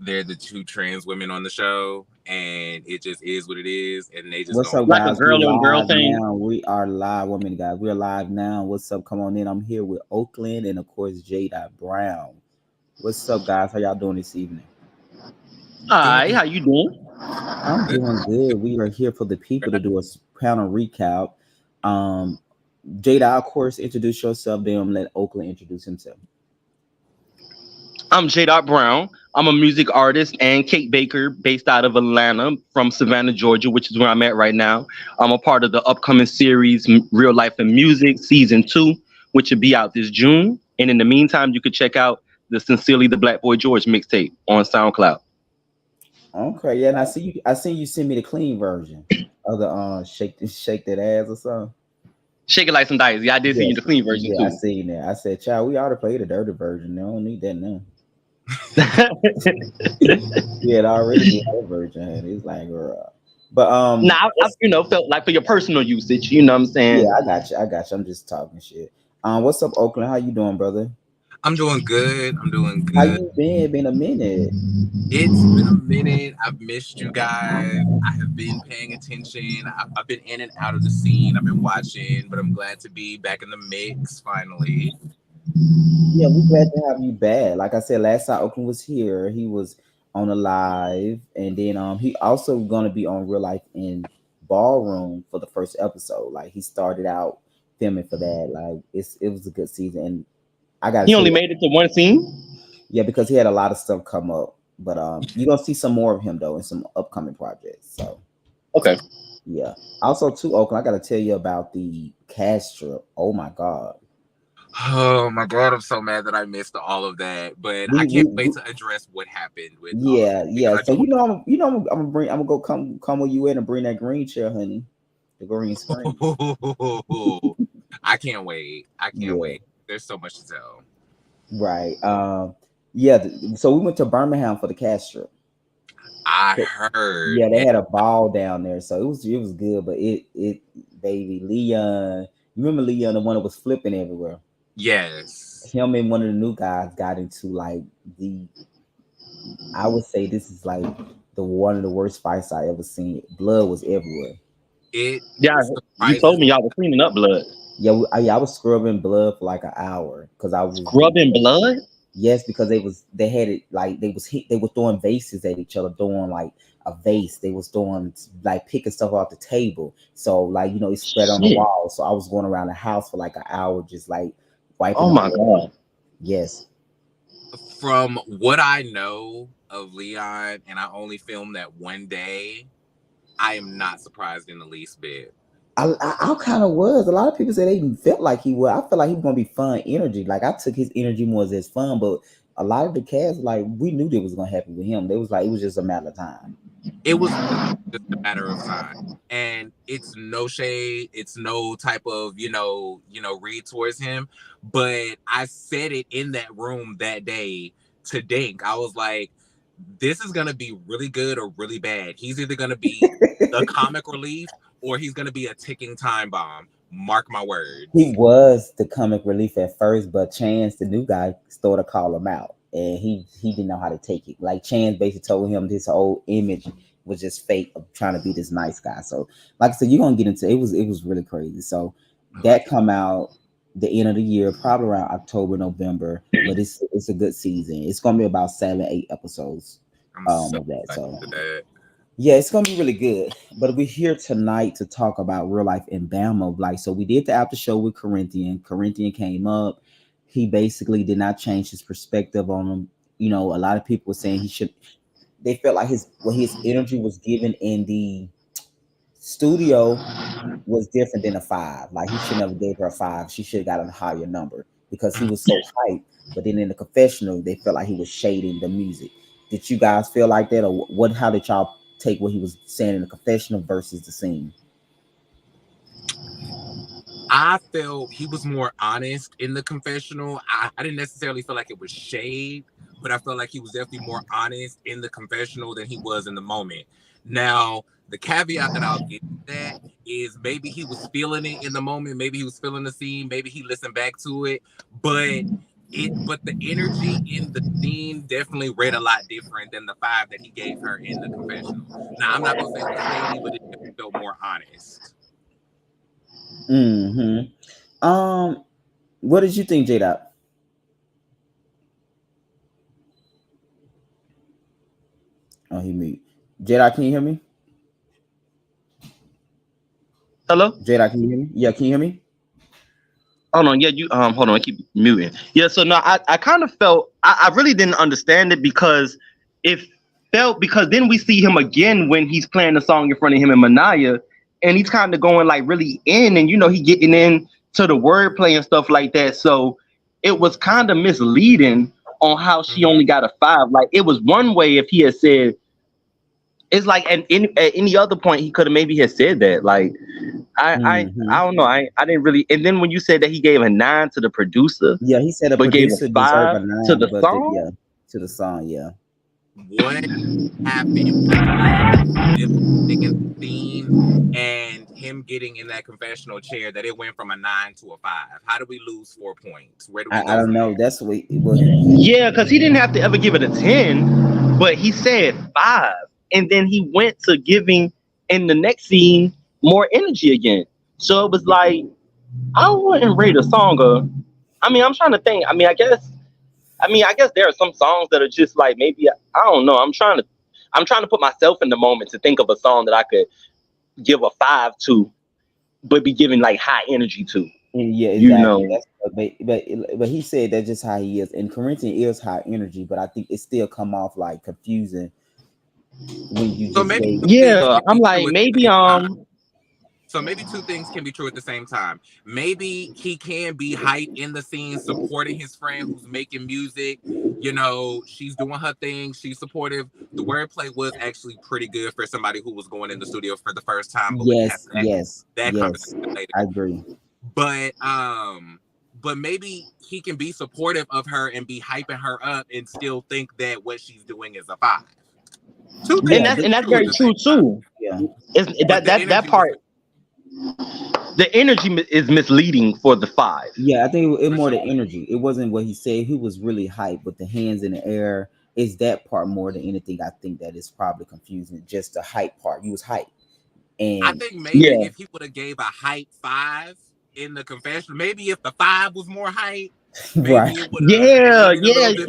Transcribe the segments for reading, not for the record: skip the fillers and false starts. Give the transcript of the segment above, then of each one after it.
they're the two trans women on the show, and it just is what it is, and they just What's gonna up, keep Like a guys? We girl on girl live thing. now. We are live, women, guys. We're live now. What's up? Come on in. I'm here with Oakland and of course J. Brown. What's up, guys? How y'all doing this evening? Hi, doing how you doing? I'm good. doing good. We are here for the people to do a panel recap. Um, Jada, of course, introduce yourself. Then let Oakland introduce himself. I'm J. Brown. I'm a music artist and cake baker based out of Atlanta from Savannah, Georgia, which is where I'm at right now. I'm a part of the upcoming series Real Life and Music Season 2, which will be out this June. And in the meantime, you could check out the Sincerely the Black Boy George mixtape on SoundCloud. Okay, yeah, and I see you. I seen you send me the clean version of the shake that ass or something. Shake it like some dice. Yeah, I did see you Yes, the clean version yeah, I too. seen that. I said, "Child, we ought to play the dirty version. They don't need that now." Yeah, it already did that version. And it's like, but Now, felt like for your personal usage, you know what I'm yeah, saying? I got you. I got you. I'm just talking shit. What's up, Oakland? How you doing, brother? I'm doing good. I'm doing How good. you been? Been a minute. It's been a minute. I've missed you guys. I have been paying attention. I've been in and out of the scene. I've been watching, but I'm glad to be back in the mix finally. Yeah, we glad to have you back. Like I said, last time Oakland was here, he was on a live, and then he also gonna be on Real Life in Ballroom for the first episode. Like he started out filming for that. Like it was a good season, and I gotta He tell only you, made it to one scene. yeah, because he had a lot of stuff come up. But you're gonna see some more of him though in some upcoming projects. So Okay. yeah. Also, too, Oakland, I gotta tell you about the cast trip. Oh my god. Oh my god, I'm so mad that I missed all of that. But I We, can't we, wait we to address what happened with all of yeah, it because yeah. I So do want I'm gonna bring. I'm gonna go come with you in and bring that green chair, honey. The green screen. to. I can't wait. I can't Yeah, wait. There's so much to tell. right. Yeah. So we went to Birmingham for the cast trip. I So, heard yeah, they it. had a ball down there, so it was good. But it baby Leon, you remember Leon, the one that was flipping everywhere. Yes. Him and one of the new guys got into like the. I would say this is like the one of the worst fights I ever seen. Blood was everywhere. It Yeah, you surprises told me y'all was cleaning up blood. Yeah, I was scrubbing blood for like an hour because I was Scrubbing blood? yes because they had it like they were throwing vases at each other, throwing like a vase. They was throwing like picking stuff off the table. So like it spread on the Shit. wall. So I was going around the house for like an hour just like wiping Oh the my blood. god. Yes. from what I know of Leon, and I only filmed that one day, I am not surprised in the least bit. I kind of was. A lot of people say they felt like he was. I felt like he was gonna be fun energy. Like I took his energy more as fun, but a lot of the cast like we knew that was gonna happen with him. They was like it was just a matter of time. It was really just a matter of time. And it's no shade, it's no type of, read towards him. But I said it in that room that day to Dink. I was like, this is gonna be really good or really bad. He's either gonna be the comic relief or he's gonna be a ticking time bomb. Mark my He words. was the comic relief at first, but Chance, the new guy, started to call him out, and he didn't know how to take it. Like Chance basically told him this whole image was just fake of trying to be this nice guy. So, like I said, you're gonna get into it. Was really crazy. So that come out the end of the year, probably around October, November. But it's a good season. It's gonna be about 7, 8 episodes I'm so of that. excited So for that. yeah, it's gonna be really good. But we're here tonight to talk about real life in BAMA. Like, so we did the after show with Corinthian. Corinthian came up. He basically did not change his perspective on him. A lot of people were saying he should. They felt like his energy was given in the studio was different than a 5. Like he should never gave her a 5. She should have got a higher number because he was so hyped. But then in the confessional, they felt like he was shading the music. Did you guys feel like that, or what? How did y'all take what he was saying in the confessional versus the scene? I felt he was more honest in the confessional. I didn't necessarily feel like it was shade, but I felt like he was definitely more honest in the confessional than he was in the moment. Now, the caveat that I'll give to that is maybe he was feeling it in the moment, maybe he was feeling the scene, maybe he listened back to it, but but the energy in the scene definitely read a lot different than the 5 that he gave her in the confessional. Now, I'm not gonna say it was shady, but it felt more honest. What did you think, J-Dot? Oh, he mute. J-Dot, can you hear me? Hello? J-Dot, can you hear me? Yeah, can you hear me? Hold on, yeah, you hold on, I keep muting. Yeah, so no, I kind of felt I really didn't understand it because it felt because then we see him again when he's playing the song in front of him and Manaya, and he's kind of going like really in, and he getting in to the wordplay and stuff like that. So it was kind of misleading on how she only got a 5. Like it was one way if he had said it's like at any other point he could have maybe had said that. Like I don't know. I didn't really. And then when you said that he gave a 9 to the producer, Yeah, he said a but gave producer a deserved 5 a 9 to the but song. to the song, yeah. What happened in the scene and him getting in that confessional chair that it went from a 9 to a 5? How do we lose 4 points? Where do we go? I don't know. That's what it was. Yeah, because he didn't have to ever give it a 10, but he said 5, and then he went to giving in the next scene more energy again. So it was like I wouldn't rate a song. I'm trying to think. I guess there are some songs that are just like maybe I don't know. I'm trying to put myself in the moment to think of a song that I could give a 5 to, but be giving like high energy to. Yeah, exactly. But he said that's just how he is. And Corinthian is high energy, but I think it still come off like confusing when you just maybe I'm like maybe So maybe 2 things can be true at the same time. Maybe he can be hype in the scene, supporting his friend who's making music. She's doing her thing. She's supportive. The wordplay was actually pretty good for somebody who was going in the studio for the first time. But yes, conversation later. I agree. But maybe he can be supportive of her and be hyping her up and still think that what she's doing is a 5. And that's very true too. Yeah, that part. The energy is misleading for the 5. Yeah, I think it more the energy. It wasn't what he said. He was really hyped, but the hands in the air is that part more than anything. I think that is probably confusing. Just the hype part. He was hyped, and I think maybe if he would have gave a hype 5 in the confession, maybe if the 5 was more hype, maybe right? It would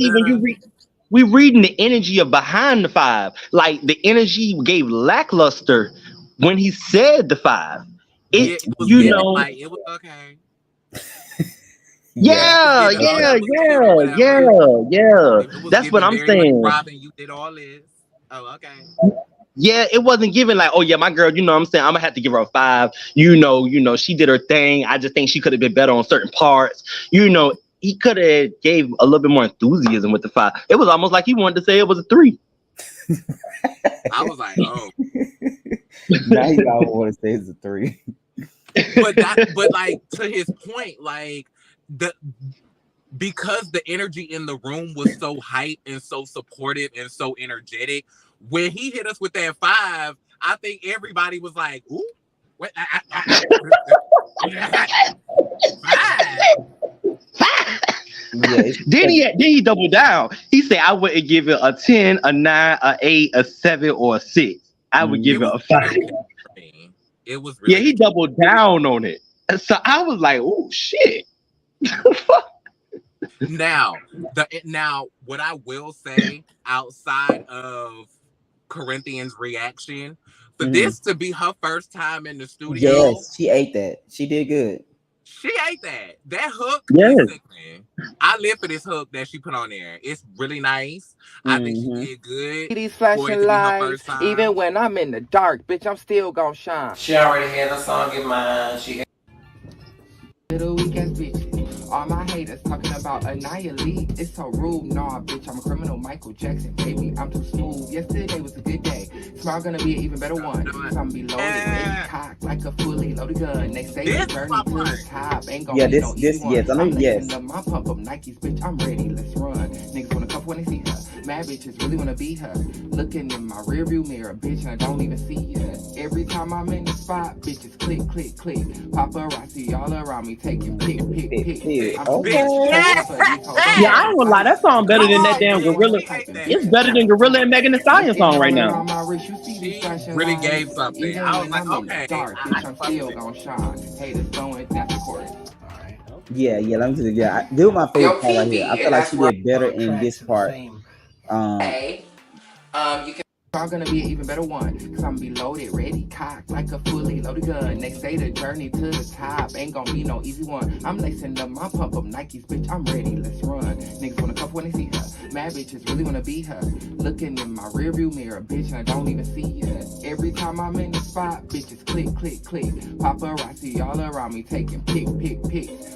even we reading the energy of behind the 5. Like the energy gave lackluster when he said the 5. It was okay. Yeah. That's what I'm saying. Robin, you did all this. Oh, okay. Yeah, it wasn't given like, oh yeah, my girl, what I'm saying, I'm gonna have to give her a 5. She did her thing. I just think she could have been better on certain parts. He could have gave a little bit more enthusiasm with the 5. It was almost like he wanted to say it was a 3. I was like, oh. Now you don't want to say it's a 3. but like to his point, like because the energy in the room was so hype and so supportive and so energetic, when he hit us with that 5, I think everybody was like, "Ooh, what?" Then he doubled down. He said, "I wouldn't give it a 10, a 9, a 8, a 7, or a 6. I would give it a 5." It was really he doubled down on it. So I was like, "Oh shit!" Now, what I will say outside of Corinthian's reaction, for this to be her first time in the studio, yes, she ate that. She did good. She ate that. That hook. Yes. I live for this hook that she put on there. It's really nice. I think she did good. These flashing lights, even when I'm in the dark, bitch, I'm still gonna shine. She already had a song in mind. She had little weak ass bitches. All my haters talking about annihilate. It's so rude. Nah, bitch, I'm a criminal Michael Jackson, baby. I'm too smooth. Yesterday was a good day. Tomorrow gonna be an even better one. Cause I'm be loaded, ready, cocked like a fully loaded gun. Next day, it's burning to the top. Ain't gonna be no easy one. Yes, I know, yes. I'm my pump up Nikes, bitch, I'm ready. Let's run. Niggas wanna cuff when they see her. Mad bitches really wanna be her. Looking in my rearview mirror, bitch, and I don't even see her. Every time I'm in the spot, bitches click, click, click. Paparazzi all around me taking pic. I'm bitch. Yes, Yeah, I ain't gonna lie. That song better come than that on, damn bitch. Gorilla. We hate It's that. better than Gorilla and Megan Thee Stallion song right now. She really gave something. I was like, okay, I can fuck with it. Yeah. Let me see. Yeah, this was my favorite Your part right here. I PP, feel and like that's she right. did better in this part. Um, You can. I'm gonna be an even better one, cause I'm gonna be loaded, ready, cocked like a fully loaded gun. Next day, the journey to the top ain't gonna be no easy one. I'm lacing up my pump up Nikes, bitch, I'm ready, let's run. Niggas wanna cuff when they see her. Mad bitches really wanna be her. Looking in my rearview mirror, bitch, and I don't even see her. Every time I'm in the spot, bitches click, click, click. Paparazzi all around me taking pic.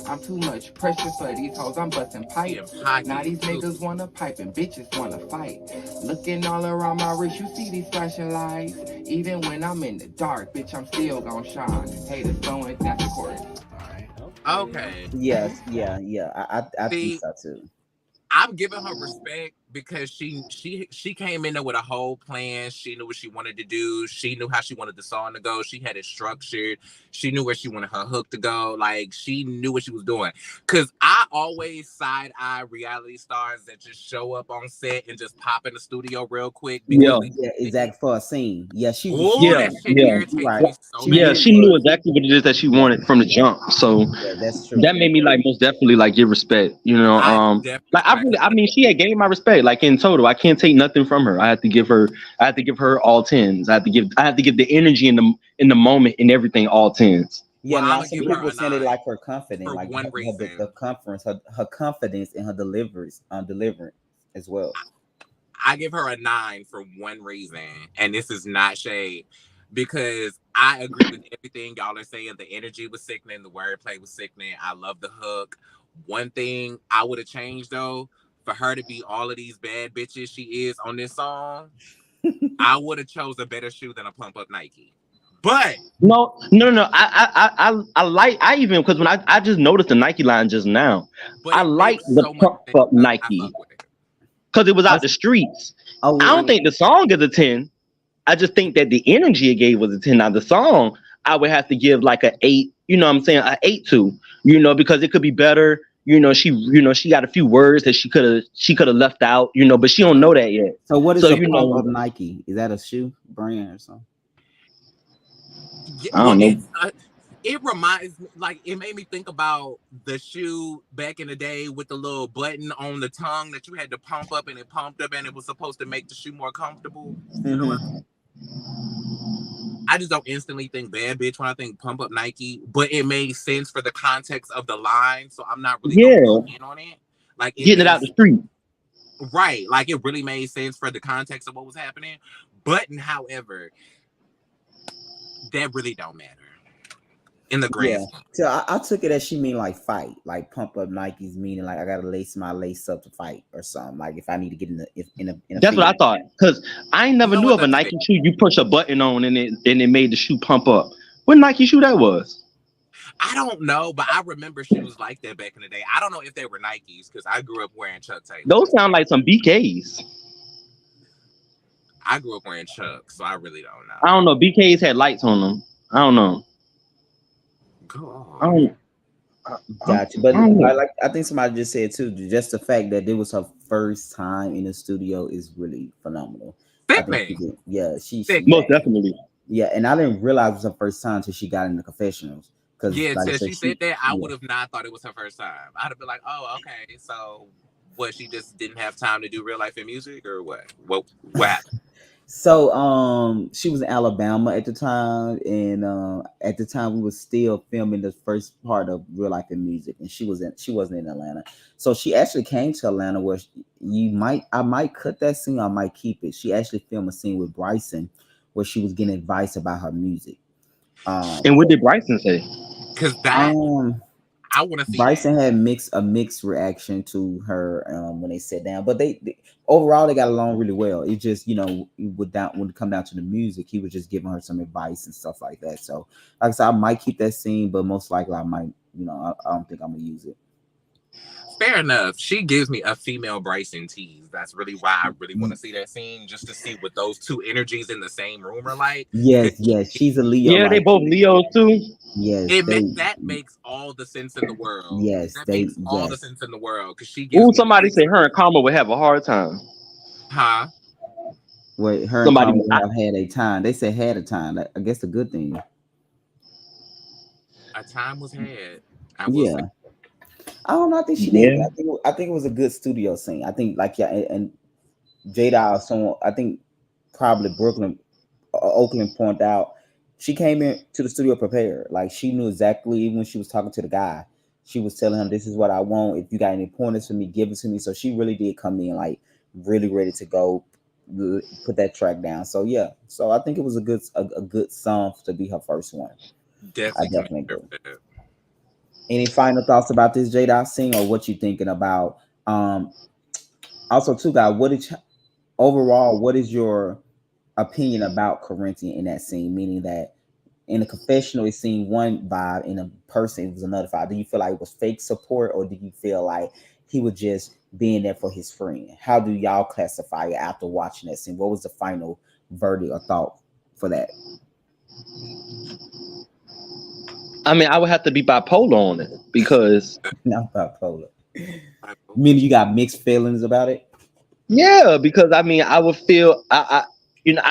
I'm too much pressure for these hoes, I'm busting pipes. Now these niggas wanna pipe and bitches wanna fight. Looking all around my wrist, you see these flashing lights. Even when I'm in the dark, bitch, I'm still gon' shine. Haters throwing, that's recorded. Okay. yes, yeah. I think See, so too. I'm giving her respect because she came in there with a whole plan. She knew what she wanted to do. She knew how she wanted the song to go. She had it structured. She knew where she wanted her hook to go. Like she knew what she was doing. Cause I always side eye reality stars that just show up on set and just pop in the studio real quick because Yeah, Yeah, exactly for a scene. Yeah, she was. oh, yeah, that shit yeah. You're irritates right. me so She Yeah, bad. really she knew was. exactly what it is that she Yeah, wanted from the jump. So yeah, that's that true. made me like most definitely like give respect. I definitely Like I cracked really, up. I mean, she had gave my respect. Like in total, I can't take nothing from her. I had to give her all tens. I had to give the energy in the moment and everything all tens. Yeah, Well, I'm now gonna some give her people a said it 9 like her confident, for like one the reason. conference, her confidence in her deliverance, deliverance as well. I give her a 9 for one reason, and this is not shade, because I agree with everything y'all are saying. The energy was sickening, the wordplay was sickening. I love the hook. One thing I would have changed though, for her to be all of these bad bitches she is on this song, I would have chose a better shoe than a pump up Nike. But No. I like I even because when I just noticed the Nike line just now. I it like makes the so much pump sense. up I Nike fuck with it. because it was I out was, the streets. I don't oh, think the song is a 10. I just think that the energy it gave was a 10. Now the song I would have to give like a 8, you know what I'm saying, a 8 to, because it could be better. She got a few words that she could have left out, but she don't know that yet. so what is So, a pump of Nike? Is that a shoe brand or something? Yeah, I well, don't know. it reminds me, like it made me think about the shoe back in the day with the little button on the tongue that you had to pump up and it pumped up and it was supposed to make the shoe more comfortable. You know what? Hmm. I just don't instantly think bad bitch when I think pump up Nike, but it made sense for the context of the line, so I'm not really gonna go Yeah, in on it. Like it getting it made out the street. right, like it really made sense for the context of what was happening. Button, however, that really don't matter in the grand Yeah. scheme. So I took it as she mean like fight, like pump up Nikes, meaning like I gotta lace my lace up to fight or something. Like if I need to get in a That's what I field. thought. Cause I ain't You never know knew what? of a That's fair. Nike shoe you push a button on and it made the shoe pump up. What Nike shoe that was? I don't know, but I remember shoes like that back in the day. I don't know if they were Nikes because I grew up wearing Chuck Those Taylors. sound like some BKs. I grew up wearing Chucks, so I really don't I know. don't know. BKs had lights on them. I don't know. Go I on. don't. Gotcha. But I don't know. I think somebody just said too, just the fact that it was her first time in the studio is really phenomenal. I think she Sickening. did. Yeah, Most Sickening. definitely. yeah, and I didn't realize it was her first time until she got in the confessionals. Because Yeah, like I till said, she said that, I yeah. would have not thought it was her first time. I'd have been like, oh, okay. So what, she just didn't have time to do real life in music or what? What happened? So she was in Alabama at the time, and at the time we was still filming the first part of Real Life in Music, and she wasn't in Atlanta. So she actually came to Atlanta where I might cut that scene, I might keep it. She actually filmed a scene with Bryson where she was getting advice about her music. Um And what did Bryson say? Because that, um I want to see that. Bryson had mixed reaction to her when they sat down, but they overall they got along really well. It just when it come down to the music, he was just giving her some advice and stuff like that. So like I said, I might keep that scene, but most likely I might I don't think I'm gonna use it. Fair enough. She gives me a female Bryson tease. That's really why I really want to see that scene, just to see what those two energies in the same room are like. Yes, Because yes, she's a Leo. Yeah, they Like, both Leos too. yes, that makes all the sense in the world. yes, That makes all the yes. sense in the world because she gives Ooh, me somebody said her and Karma would have a hard time. huh? Wait, her and Somebody, Carmen have had a time. They said had a time. I guess a good thing. A time was had. I will say. Yeah. I don't know. I think she did. yeah. I think it was a good studio scene. I think like, yeah, and Jada or someone. I think probably Brooklyn, Oakland pointed out she came in to the studio prepared. Like she knew exactly. Even when she was talking to the guy, she was telling him, "This is what I want. If you got any pointers for me, give it to me." So she really did come in like really ready to go put that track down. So yeah. So I think it was a good song to be her first one. I Definitely commend definitely her agree. for that. Any final thoughts about this Jada scene, or what you thinking about? Um, Also, too, guy, overall? What is your opinion about Corinthian in that scene? Meaning that in a confessional, it seemed one vibe, in a person, it was another vibe. Do you feel like it was fake support, or do you feel like he was just being there for his friend? How do y'all classify it after watching that scene? What was the final verdict or thought for that? I mean, I would have to be bipolar on it because Not bipolar. I Meaning you got mixed feelings about it. yeah, because I mean, I would feel I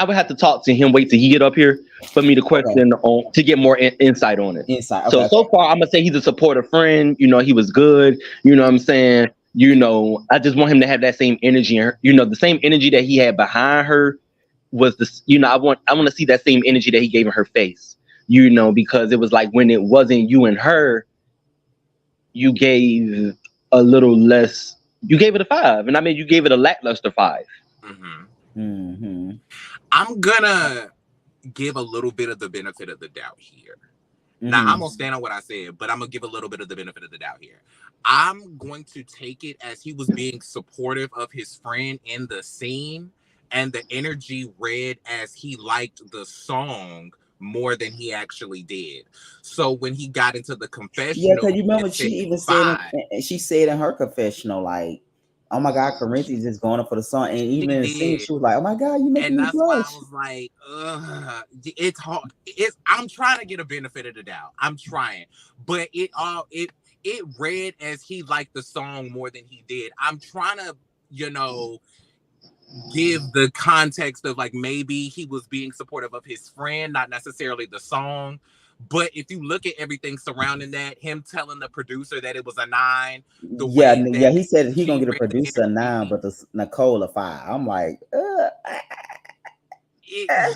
would have to talk to him. Wait till he get up here for me to Okay. question on to get more insight on it. Inside. Okay. So Okay. far, I'm gonna say he's a supportive friend. He was good. What I'm saying. I just want him to have that same energy. The same energy that he had behind her was this. I want to see that same energy that he gave in her face. Because it was like when it wasn't you and her, you gave a little less. You gave it a 5, and I mean you gave it a lackluster 5. hmm Mm-hmm. I'm gonna give a little bit of the benefit of the doubt here. Now I'm Mm-hmm. gonna stand on what I said, but I'm gonna give a little bit of the benefit of the doubt here. I'm going to take it as he was being supportive of his friend in the scene, and the energy read as he liked the song more than he actually did. So when he got into the Yeah, because confessional you and remember she said even said five, she said in her confessional, like, "Oh my God, Corinthians is going up for the song," and she even in the scene, did. she was like, "Oh my God, you making And me that's why I blush." was like, ugh, it's hard. I'm trying to get a benefit of the doubt. I'm trying. But it read as he liked the song more than he did. I'm trying to, you know, give the context of like maybe he was being supportive of his friend, not necessarily the song. But if you look at everything surrounding that, him telling the producer that it was a 9, the Yeah, way yeah, that he said he gonna she get a read the producer a 9, energy, but the Nicole a 5. I'm like,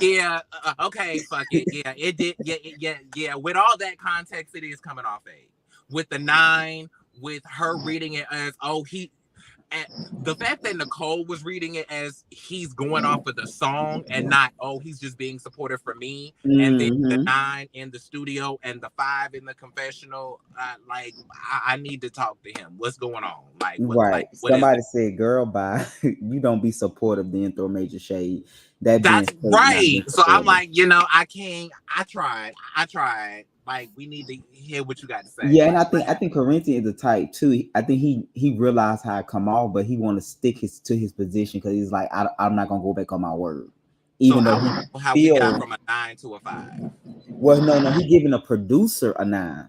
yeah, okay, fuck it. Yeah, it did. Yeah, yeah. With all that context, it is coming off 8. With the 9, with her reading it as, oh, and the fact that Nicole was reading it as he's going off of the song and not, oh, he's just being supportive for me. And then the mm-hmm. 9 in the studio and the 5 in the confessional, like, I need to talk to him. What's going on? Right. What is that? Somebody said, "Girl, bye." You don't be supportive, then throw major shade. That being That's straight, not right. being So I'm supportive. like, I can't. I tried. I tried. Like, we need to hear what you got to say. Yeah, and Like, I what think I happened? think Corinthian is the type too. I think he realized how it come off, but he want to stick to his position because he's like, I'm not gonna go back on my word, So even though I want he to know how we got feel. from a 9 to a 5. Well, no, he giving a producer a 9,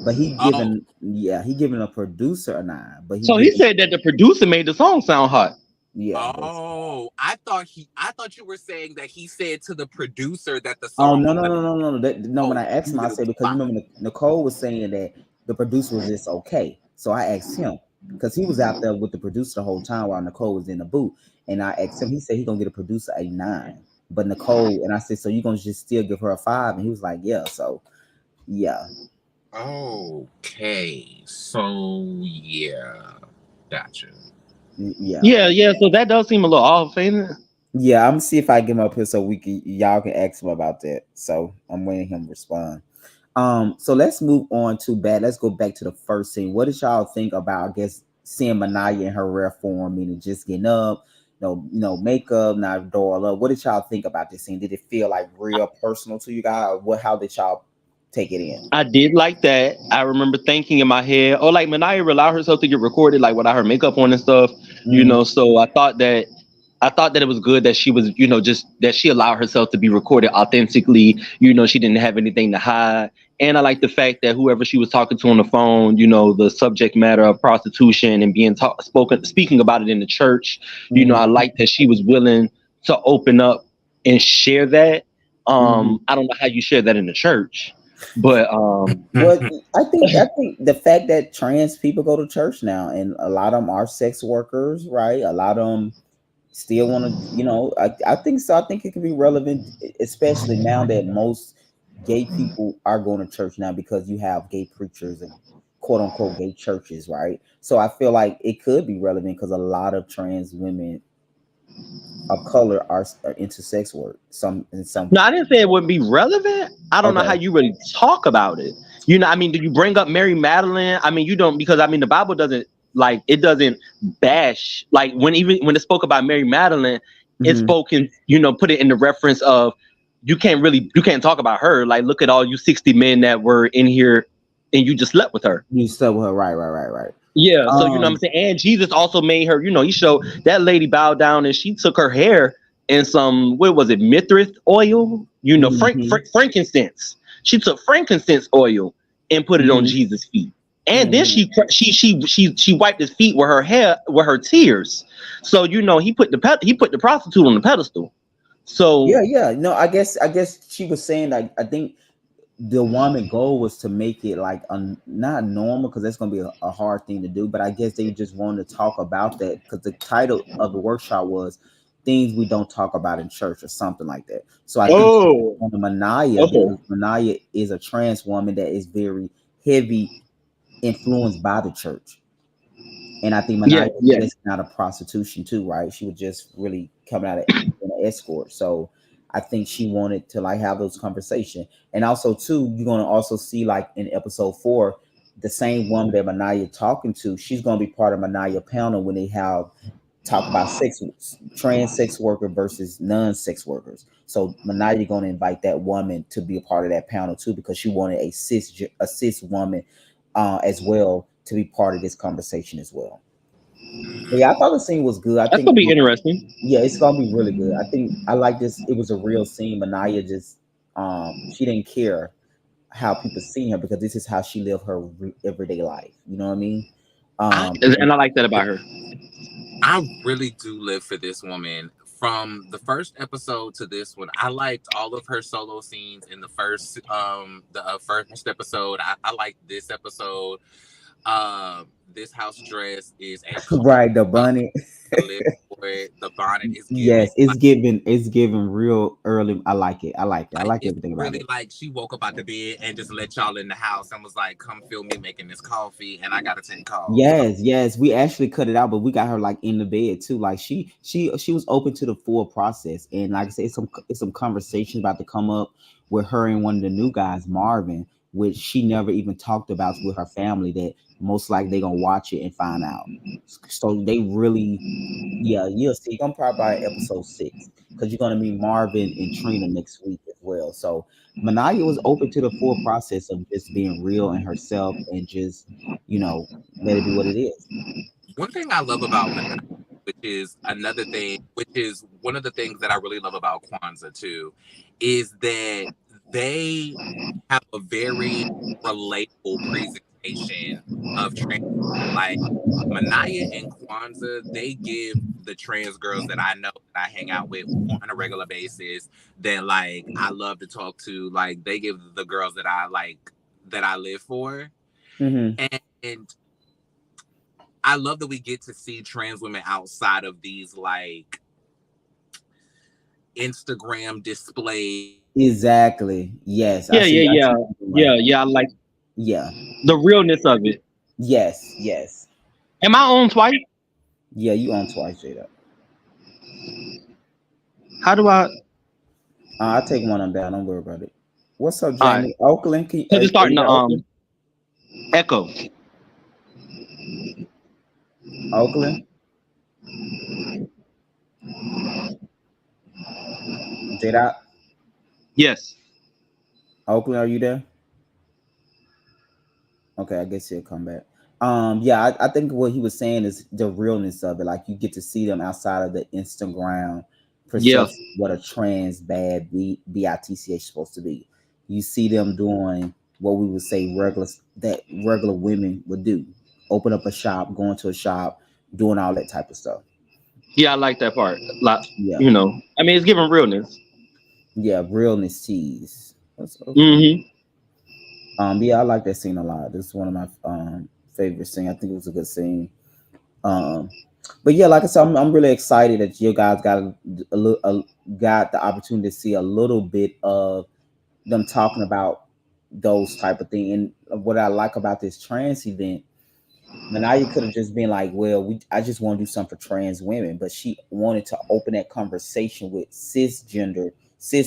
but Oh, he giving a producer a 9, but he So he giving said that the producer made the song sound hot. yeah, basically. oh. I thought you were saying that he said to the producer that the Oh song no was no a no no no no! No, when oh, I asked you him, I get a said because you 5. remember Nicole was saying that the producer was just okay. So I asked him because he was out there with the producer the whole time while Nicole was in the booth, and I asked him. He said he gonna get a producer a 9, but Nicole and I said, so you gonna just still give her a 5? And he was like, yeah. So yeah, Okay. So yeah. Gotcha. yeah, Yeah, yeah. So that does seem a little off, ain't it? yeah. I'm gonna see if I get him up here so y'all can ask him about that. So I'm waiting him to respond. So let's move on to bad. Let's go back to the first scene. What did y'all think about, I guess, seeing Manaya in her rare form, meaning just getting up, makeup, not doll up? What did y'all think about this scene? Did it feel like real personal to you guys? How did y'all take it in. I did like that. I remember thinking in my head, oh, like Manaya allowed herself to get recorded, like without her makeup on and stuff, Mhm. So I thought that it was good that she was, just that she allowed herself to be recorded authentically. She didn't have anything to hide. And I like the fact that whoever she was talking to on the phone, the subject matter of prostitution and being speaking about it in the church. Mhm. I like that she was willing to open up and share that. Mhm. I don't know how you share that in the church, but Well, I think the fact that trans people go to church now, and a lot of them are sex workers, right? A lot of them still want to, I think so. I think it can be relevant, especially now that most gay people are going to church now because you have gay preachers and quote unquote gay churches, right? So I feel like it could be relevant because a lot of trans women of color are into sex work. Some in some. no, I didn't say it wouldn't be relevant. I don't know how Okay. you really talk about it. I mean, do you bring up Mary Magdalene? I mean, you don't, because I mean the Bible doesn't, like, it doesn't bash, like when it spoke about Mary Magdalene, it Hmm. spoke in, put it in the reference of you can't talk about her. Like, look at all you 60 men that were in here and you just slept with her. You slept with her, right, right, right, right. Yeah, so what I'm Um, saying, and Jesus also made her, he showed that lady bowed down and she took her hair and some, what was it, mithril oil, mhm, frankincense. She took frankincense oil and put it on mhm, Jesus' feet, and then mhm. she wiped his feet with her hair, with her tears. So he put the prostitute on the pedestal. Yeah, So yeah. No, I guess she was saying like I think the woman goal was to make it like not normal because that's gonna be a hard thing to do. But I guess they just wanted to talk about that because the title of the workshop was "Things We Don't Talk About in Church" or something like that. So I think she oh, on Manaya okay, because Manaya is a trans woman that is very heavy influenced by the church. And I think yeah, Manaya was yeah, just out of prostitution too, right? She was just really coming out of being an escort. So I think she wanted to like have those conversations. And also too, you're gonna also see like in episode 4, the same woman that Manaya talking to, she's gonna be part of Manaya panel when they have talk about trans sex worker versus non-sex workers. So Manaya gonna invite that woman to be a part of that panel too because she wanted a cis woman as well to be part of this conversation as well. But yeah, I thought the scene was good. I that's think gonna be interesting. yeah, it's gonna be really good. I think I like this. It was a real scene. Manaya just she didn't care how people see her because this is how she lived her everyday life. You know what I mean? I And I like that about her. I really do live for this woman. From the first episode to this one, I liked all of her solo scenes in the first episode. I liked this episode. This house dress is a Right, the uh, bunny. live for it. The bonnet is giving. Yes, it's giving real early. I like it. I like it. I Like like it's everything about really it. like she woke up out the bed and just let y'all in the house and was like, "Come feel me making this coffee," and I gotta take calls. Yes, yes. We actually cut it out, but we got her like in the bed too. Like she was open to the full process. And like I said, it's some conversations about to come up with her and one of the new guys, Marvin, which she never even talked about with her family that most likely they gonna watch it and find out. So they really yeah, you'll see. I'm probably by episode 6 because you're gonna meet Marvin and Trina next week as well. So Manaya was open to the full process of just being real and herself and just you know let it be what it is. One thing I love about Manai, which is another thing, which is one of the things that I really love about Kwanzaa too, is that they have a very relatable presentation of trans. Like Manaya and Kwanzaa, they give the trans girls that I know that I hang out with on a regular basis that like I love to talk to. Like they give the girls that I like that I live for. Hmm. And I love that we get to see trans women outside of these like Instagram displays. Exactly. Yes, I Yeah, see. yeah, I yeah, see. What you're yeah, right. yeah. I like Yeah. the realness of it. Yes. Yes. Am I on twice? Yeah. You on twice, Jada. How do I? I'll take one on down. Don't worry about it. What's up, All right, Jamie? Oakland? because it's Are you starting to there, Oakland? echo. Oakland? Jada? Yes. Oakland? Are you there? Okay, I guess he'll come back. Yeah, I think what he was saying is the realness of it. Like you get to see them outside of the Instagram Yeah, perception what a trans bad bitch is supposed to be. You see them doing what we would say regular women would do. Open up a shop, going to a shop, doing all that type of stuff. yeah, I like that part. Like, Yeah. I mean, it's giving realness. Yeah, realness tease. That's okay. Hmm. Yeah, I like that scene a lot. This is one of my favorite scenes. I think it was a good scene. Um, but yeah, like I said, I'm really excited that you guys got the opportunity to see a little bit of them talking about those type of thing. And what I like about this trans event, Manaya could have just been like, "Well, I just want to do something for trans women," but she wanted to open that conversation with cis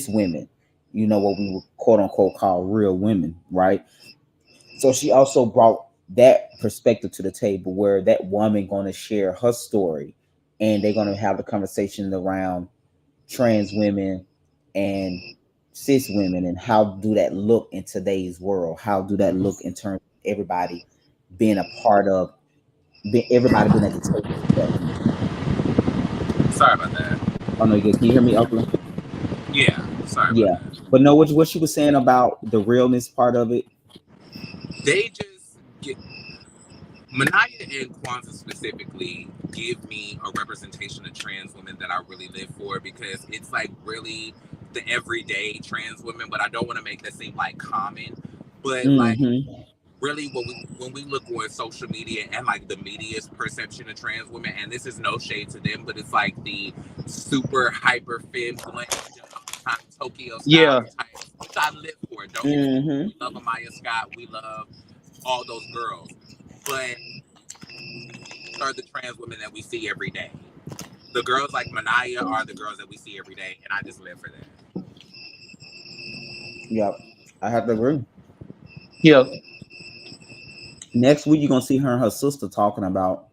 women. You know what we would quote unquote call real women, right? So she also brought that perspective to the table where that woman going to share her story and they're going to have the conversation around trans women and cis women and how do that look in today's world, how do that look in terms of everybody being a part of everybody being at the table together. Sorry about that. Oh no, you good. Can you hear me, Oakland? Yeah, sorry about Yeah, that. but no, what she was saying about the realness part of it. They just get Manaya and Kwanzaa specifically give me a representation of trans women that I really live for because it's like really the everyday trans women, but I don't want to make that seem like common. But like Mm-hmm. really when we look on social media and like the media's perception of trans women, and this is no shade to them, but it's like the super hyper femme Tokyo style Yeah, types, which I live for. Don't get me wrong. Mm-hmm. We love Amaya Scott. We love all those girls. But these are the trans women that we see every day. The girls like Manaya are the girls that we see every day, and I just live for that. Yep, I have to agree. yeah. Next week, you're gonna see her and her sister talking about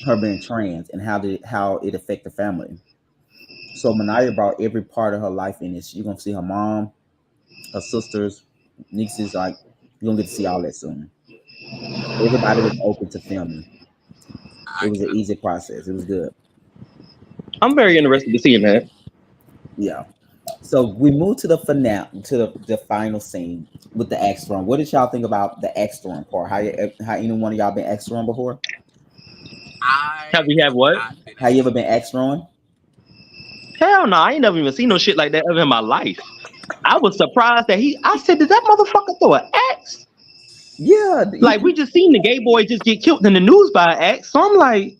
her being trans and how it affect the family. So Manaya brought every part of her life in this. You're gonna see her mom, her sisters, nieces. Like you're gonna get to see all that soon. Everybody was open to filming. It I was an cannot. easy process. It was good. I'm very interested to seeing that. Yeah. So we moved to the finale, to the final scene with the extra. What did y'all think about the extra part? How any one of y'all been extra before? Have I we had have what? not been How you ever extra. been extra? Hell no, I ain't never even seen no shit like that ever in my life. I was surprised that I said, did that motherfucker throw an axe? Yeah. Like, we just seen the gay boy just get killed in the news by an axe. So I'm like,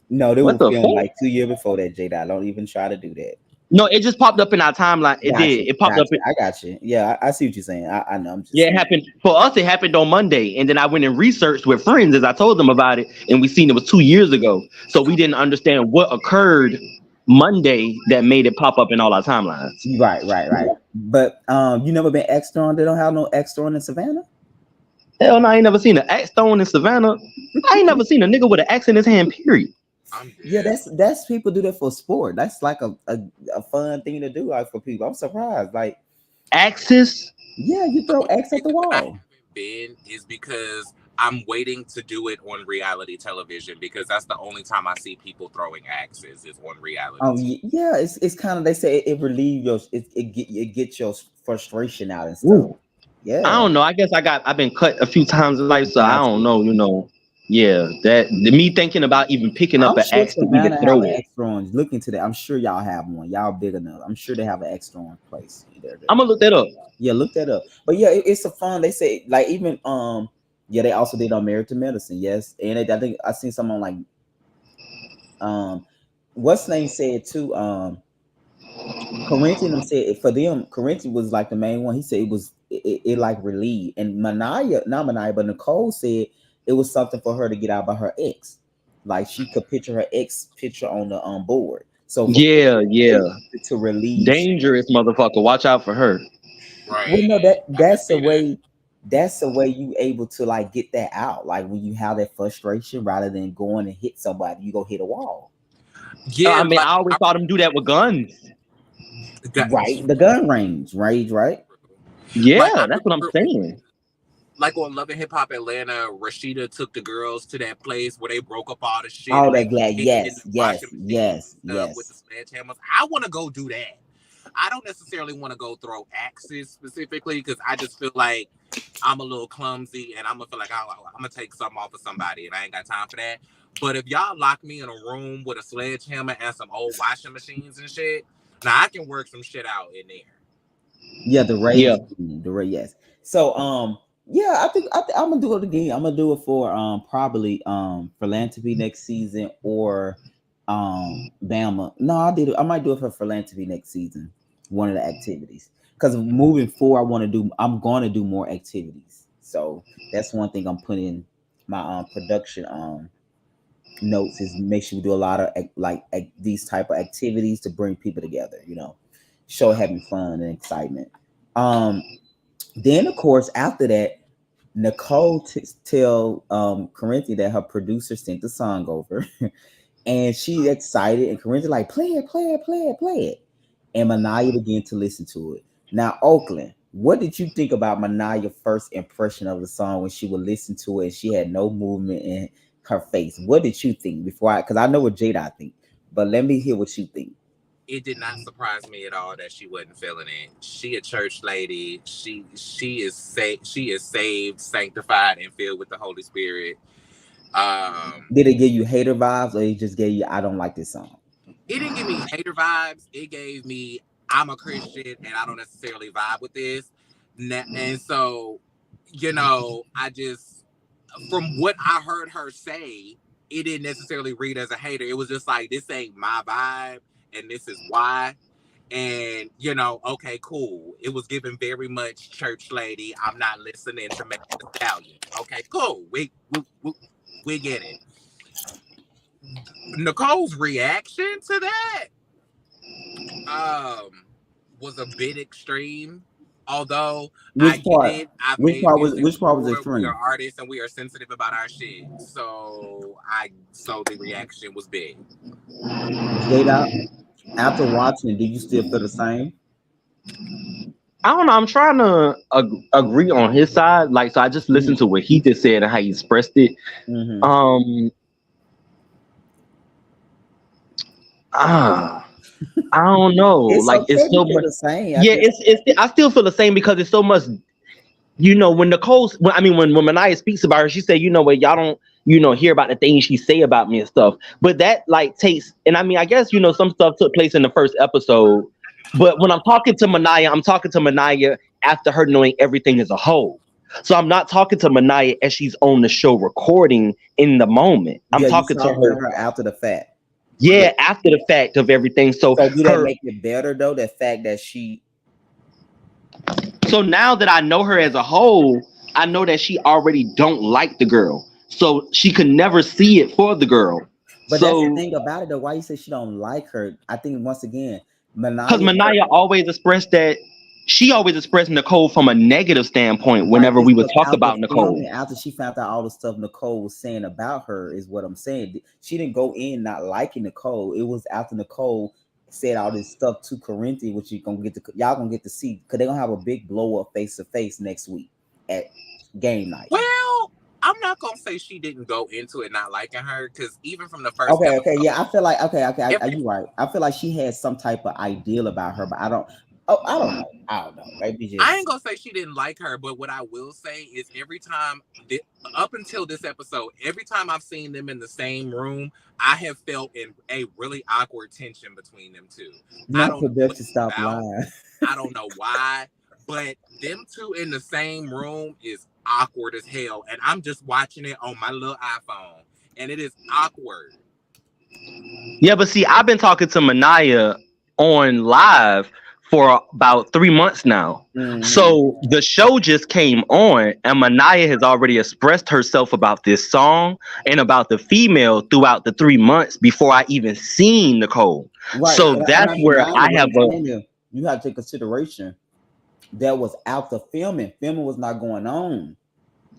No, they what were the filmed fuck? like 2 years before that, Jada. Don't even try to do that. No, it just popped up in our timeline. It Gotcha, did. It popped up. gotcha. I got you. Yeah, I see what you're saying. I know. I'm just Yeah, it saying. happened for us. It happened on Monday, and then I went and researched with friends as I told them about it, and we seen it was 2 years ago. So we didn't understand what occurred Monday that made it pop up in all our timelines. Right, right, right. But you never been extra? They don't have no extra in Savannah. Hell no, I ain't never seen an axe thrown in Savannah. I ain't never seen a nigga with an axe in his hand. Period. I'm Yeah, dead. that's people do that for sport. That's like a fun thing to do, like for people. I'm surprised. Like, Axes. yeah, you The throw only X at the reason that I wall. haven't been is because I'm waiting to do it on reality television because that's the only time I see people throwing axes is on reality TV. Yeah, it's kind of they say it relieve your it gets your frustration out and stuff. Ooh. I Yeah, don't know. I guess I've been cut a few times in life, so I don't gotcha. know. Yeah, me thinking about even picking up I'm an sure axe to even Savannah have throw an it. extra on. Look into that. I'm sure y'all have one. Y'all big enough. I'm sure they have an extra on place I'm there. gonna look that up. Yeah, look that up. But yeah, it's a fun. They say like even yeah, they also did on Married to Medicine. Yes, and I think I seen someone like what's name said too. Corinthian said for them, Corinthian was like the main one. He said it like relieved. And Manaya, not Manaya, but Nicole said it was something for her to get out by her ex. Like she could picture her ex picture on the board. So for Yeah, yeah. to relieve. Dangerous motherfucker. Watch out for her. Well, no, Right. I can that's the see that. way. That's the way you able to like get that out. Like when you have that frustration, rather than going and hit somebody, you go hit a wall. Yeah, I mean, like I always saw them do that with guns. that, Right, the gun range, right. like I Yeah, that's what I'm remember saying. like on Love and Hip Hop Atlanta, Rashida took the girls to that place where they broke up all the shit All and they that was glad. hitting in Yes, the washing yes, machines yes, and stuff with the yes. sledgehammers. I want to go do that. I don't necessarily want to go throw axes specifically because I just feel like I'm a little clumsy and I'm gonna feel like I'm gonna take something off of somebody and I ain't got time for that. But if y'all lock me in a room with a sledgehammer and some old washing machines and shit, now I can work some shit out in there. Yeah, the Yeah. rage, the rage. Yes. So, yeah, I'm gonna do it again. I'm gonna do it for probably philanthropy next season or Bama. No, I did it. I might do it for philanthropy next season. One of the activities, because moving forward, I'm going to do more activities. So that's one thing I'm putting in my production notes is make sure we do a lot of these type of activities to bring people together. Show having fun and excitement. Um, then of course after that, Nicole tell Corinthian that her producer sent the song over, and she excited, and Corinthian like play it, play it, play it, play it, and Manaya began to listen to it. Now, Oakland, what did you think about Manaya's first impression of the song when she would listen to it? And she had no movement in her face. What did you think before because I know what Jada think, but let me hear what you think. It did not surprise me at all that she wasn't feeling it. She a church lady. She is saved, sanctified, and filled with the Holy Spirit. Did it give you hater vibes, or it just gave you I don't like this song? It didn't give me hater vibes. It gave me I'm a Christian and I don't necessarily vibe with this. And so, I just from what I heard her say, it didn't necessarily read as a hater. It was just like this ain't my vibe, and this is why. And okay, cool. It was given very much church lady. I'm not listening to Megan Thee Stallion. Okay, cool. We get it. Nicole's reaction to that was a bit extreme. Although I Which get part? it, I've made music Which part was before. We are extreme? artists and we are sensitive about our shit. So the reaction was big. Jada, after watching, did you still feel the same? I don't know. I'm trying to agree on his side. Like, so I just listened to what he just said and how he expressed it. Mm-hmm. Um, ah, I don't know. It's Like, okay it's to so feel much. the same. Yeah, it's. I still feel the same because it's so much. When Nicole, when Mania speaks about her, she said, y'all don't, hear about the things she say about me and stuff. But that like takes, and I guess some stuff took place in the first episode. But when I'm talking to Mania, I'm talking to Mania after her knowing everything as a whole. So I'm not talking to Mania as she's on the show recording in the moment. I'm Yeah, you talking to talking to her, her after the fact. yeah, after the fact of everything. So So do that her, make it better though? The fact that she so now that I know her as a whole, I know that she already don't like the girl. So she could never see it for the girl. but that's the So thing about it though. Why you say she don't like her? I think once again, because Manaya Mania always expressed that she always expressed Nicole from a negative standpoint right, whenever it's we would because talk after about Nicole. filming, after she found out all the stuff Nicole was saying about her, is what I'm saying. She didn't go in not liking Nicole. It was after Nicole said all this stuff to Corinthian, which y'all gonna get to see because they're gonna have a big blow up face to face next week at game night. Well, I'm not gonna say she didn't go into it not liking her because even from the first Okay, episode, yeah, I feel like every you right. I feel like she had some type of ideal about her, but I don't. Oh, I don't know. I don't know. Maybe I ain't just gonna say she didn't like her, but what I will say is every time, up until this episode, every time I've seen them in the same room, I have felt a really awkward tension between them two. I not don't know what production it's stop about. lying. I don't know why, but them two in the same room is awkward as hell. And I'm just watching it on my little iPhone, and it is awkward. Yeah, but see, I've been talking to Mania on live for about 3 months now. Mm-hmm. So the show just came on, and Mania has already expressed herself about this song and about the female throughout the 3 months before I even seen Nicole. Right, So and that's I'm where denying I it. What have I'm a saying is, you have to take consideration that was after filming. Filming was not going on.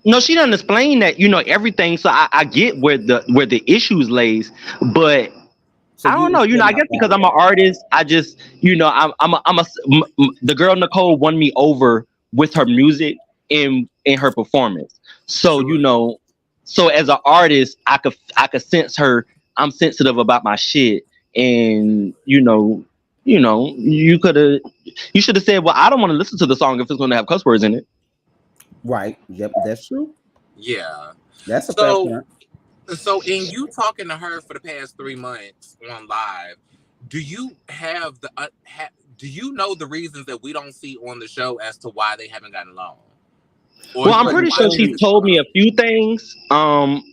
no. She doesn't explain that everything. So I get where the issues lays, but So I you don't know. it's still I not guess because valid. I'm an artist, I just, the girl Nicole won me over with her music, in her performance. So True. so as an artist, I could sense her. I'm sensitive about my shit, and you should have said, well, I don't want to listen to the song if it's going to have cuss words in it. Right. Yep. That's true. Yeah. That's a fair So point. so in you talking to her for the past 3 months on live, do you have the do you know the reasons that we don't see on the show as to why they haven't gotten along? Or Well, I'm Because pretty why sure they she haven't only gotten told me along? a few things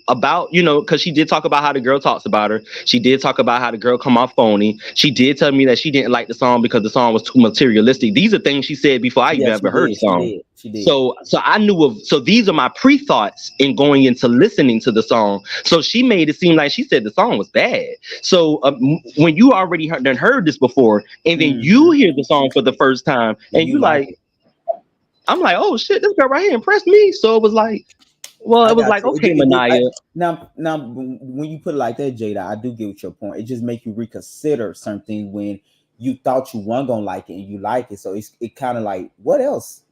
about, because she did talk about how the girl talks about her. She did talk about how the girl come off phony. She did tell me that she didn't like the song because the song was too materialistic. These are things she said before I even yeah, she ever heard the did. She song. did. She did. So I knew of, so these are my pre-thoughts in going into listening to the song. So she made it seem like she said the song was bad. So when you already heard this before, and then you Hmm. hear the song for the first time, And and you you like like, it. I'm like, oh shit, this girl right here impressed me. So it was like, well, I it was got like, you. okay, Manaya. Now, when you put it like that, Jada, I do get what your point. It just make you reconsider something when you thought you weren't gonna like it and you like it. So it kind of like, what else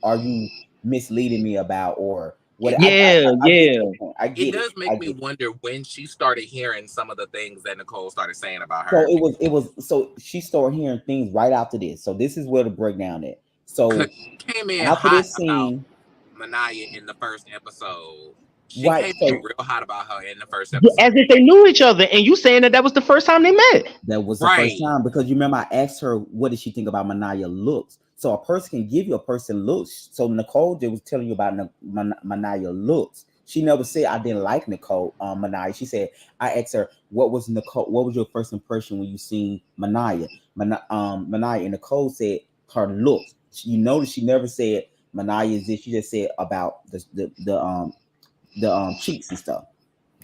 are you misleading me about, or what? Yeah, I get yeah. your point. I It get it. does I make me get it. wonder when she started hearing some of the things that Nicole started saying about So her. so she started hearing things right after this. So this is where the breakdown is. Because So she came in after hot this about scene, Manaya in the first episode. She right? came in So real hot about her in the first As episode. if they knew each other, and you saying that that was the first time they met. that was the first Right. time, because you remember I asked her what did she think about Manaya looks. So a person can give you a person looks. So Nicole just was telling you about Manaya looks. She never said I didn't like Nicole Manaya. She said I asked her what was Nicole. What was your first impression when you seen Manaya? Manaya, and Nicole said her looks. You notice she never said Manaya is this. She just said about the cheeks and stuff.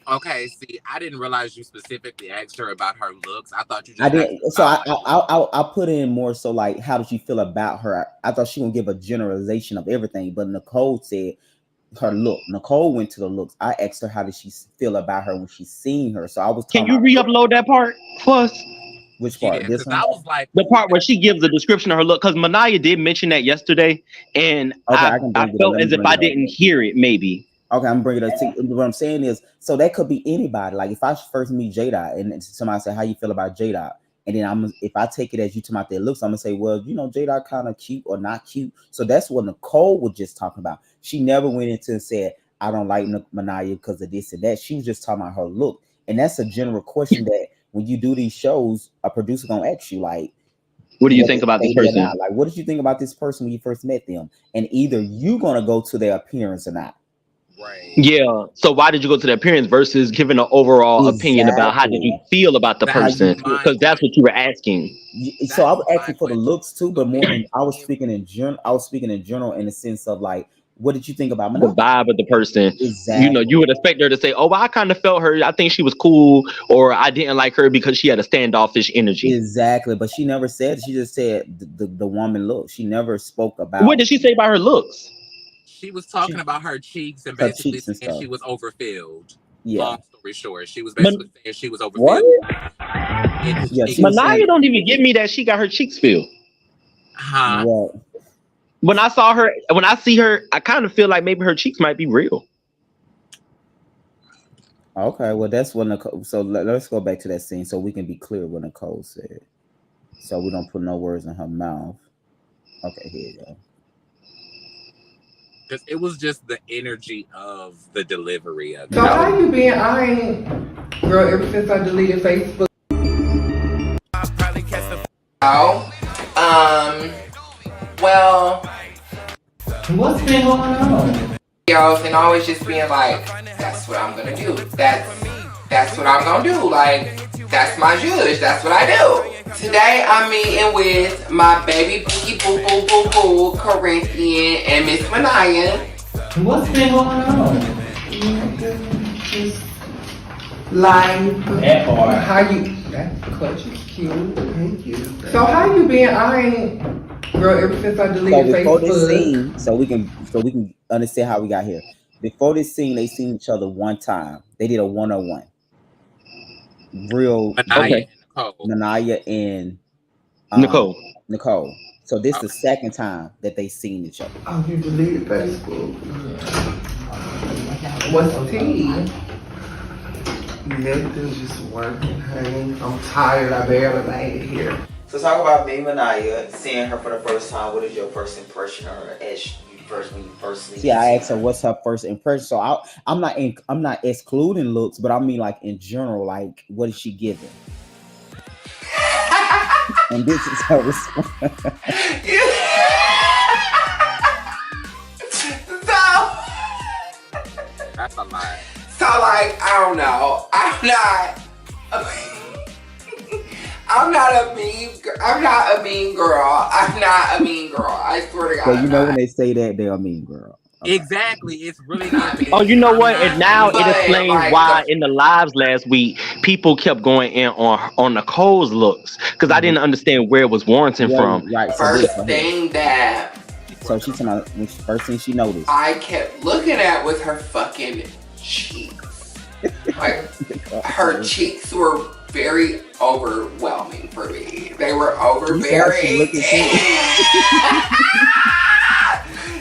Okay, see, I didn't realize you specifically asked her about her looks. I thought you I just asked didn't. her So about like I put in more so like how did she feel about her? I thought she gonna give a generalization of everything, but Nicole said her look. Nicole went to the looks. I asked her how did she feel about her when she seen her. So I was Can talking you about re-upload that part for us? which part? yeah, This because one? I was like, The who is part that? where she gives a description of her look, because Manaya did mention that yesterday, and Okay, I I can I bring it up. felt Let me as if bring I it up. didn't hear it. Maybe. Okay, I'm bringing it up. See, what I'm saying is, so that could be anybody. Like if I first meet J-Dot and somebody say, "How you feel about J-Dot?" and then if I take it as you talking about their looks, I'm gonna say, "Well, J-Dot kind of cute or not cute." So that's what Nicole was just talking about. She never went into and said, "I don't like Manaya because of this and that." She was just talking about her look, and that's a general question that when you do these shows, a producer gonna ask you like, What do you whether think it's about this shady or person? not. Like, what did you think about this person when you first met them? And either you gonna go to their appearance or not. Right. Yeah. So why did you go to the appearance versus giving an overall opinion about how did you Exactly. feel about the That How was person? you my Because that's what you were asking. so that I was was my asking for the question. looks too, Go but more ahead. in I was speaking in general. I was speaking in general in the sense of like, what did you think about The Manaya? vibe of the person. You Exactly. would expect her to say, "Oh, well, I kind of felt her. I think she was cool," or "I didn't like her because she had a standoffish energy." Exactly. But she never said. She just said the woman look. She never spoke What about did she say about her looks? She was talking she, about her cheeks and her basically cheeks and saying stuff. she was overfilled. Yeah. Long story short, she was Man, basically saying she was what? overfilled in the Yeah. She cheeks. was saying Manaya don't even give me that she got her cheeks filled. Huh? what? When I see her, I kind of feel like maybe her cheeks might be real. Okay. Well, that's what Nicole. So let's go back to that scene so we can be clear what Nicole said. So we don't put no words in her mouth. Okay. Here you go. Because it was just the energy of the delivery of So it. how you been? I ain't, girl, ever since I deleted Facebook. Oh, well, what's been going on? Y'all and always just being like, that's what I'm gonna do. That's what I'm gonna do. Like, that's my judge. That's what I do. Today I'm meeting with my baby boogie boo boo boo boo Corinthian and Miss Manaya. What's been going on? Just life. That part. How you? That clutch is cute. Thank you. So how you been? I ain't, girl, ever since I So deleted before this Facebook. scene, so we can understand how we got here. Before this scene, they seen each other one time. They did a 101. Real Manaya Okay, deep. and Nicole. Nanaya and um Nicole. Nicole. So this the Okay. second time that they seen each other. Oh, you deleted Facebook. What's the tea? Nothing, just working, honey. I'm tired. I barely made it here. So talk about me, Manaya, seeing her for the first time. What is your first impression of her as you first when you first see? Yeah, I asked her what's her first impression. So I'm not excluding looks, but I mean like in general, like what is she giving? And this is her response. That's a lie. So like, I don't know. I'm not a mean girl. I'm not a mean girl. I swear to God. So you know when they say that, they're a mean girl. Okay. Exactly. It's really giving. Oh, you know what? I'm And now but, it explains like, why in the lives last week people kept going in on Nicole's looks because I didn't understand where it was warranting from. Right. So first thing that so she's talking about first thing she noticed. I kept looking at was her fucking cheeks. Like her cheeks were very overwhelming for me. They were overbearing.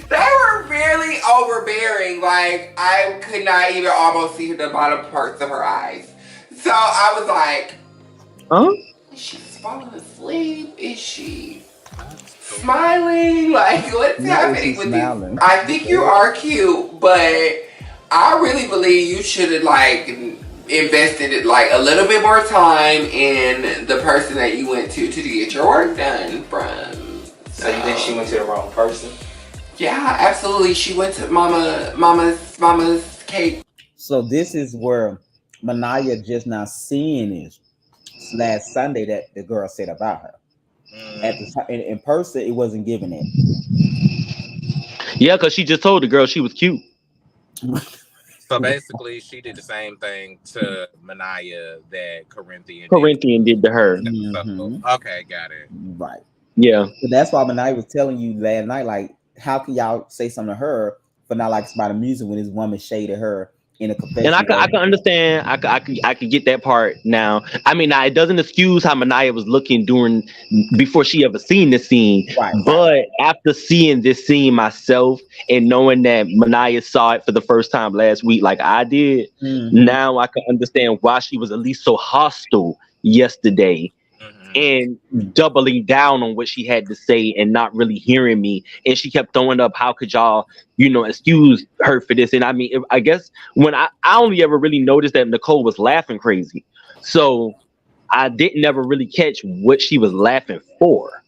They were really overbearing. Like I could not even almost see the bottom parts of her eyes. So I was like, Huh? is she falling asleep? Is she smiling? Like what's happening with you? I think you are cute, but I really believe you should have like invested like a little bit more time in the person that you went to get your work done from. So you think she went to the wrong person? Yeah, absolutely. She went to Mama's cake. So this is where Manaya just not seeing is last Sunday that the girl said about her. At the time, in person, it wasn't given it. Yeah, because she just told the girl she was cute. So basically, she did the same thing to Manaya that Corinthian did to her. Mm-hmm. Okay, got it. Right. Yeah. So that's why Manaya was telling you last night, like, how can y'all say something to her for not like about the music when this woman shaded her in a confession? And I can understand. I can get that part now. I mean, now it doesn't excuse how Manaya was looking before she ever seen this scene. Right. But after seeing this scene myself and knowing that Manaya saw it for the first time last week, like I did, now I can understand why she was at least so hostile yesterday. And doubling down on what she had to say and not really hearing me. And she kept throwing up, how could y'all, excuse her for this? And I mean, I guess when I only ever really noticed that Nicole was laughing crazy. So I didn't ever really catch what she was laughing for.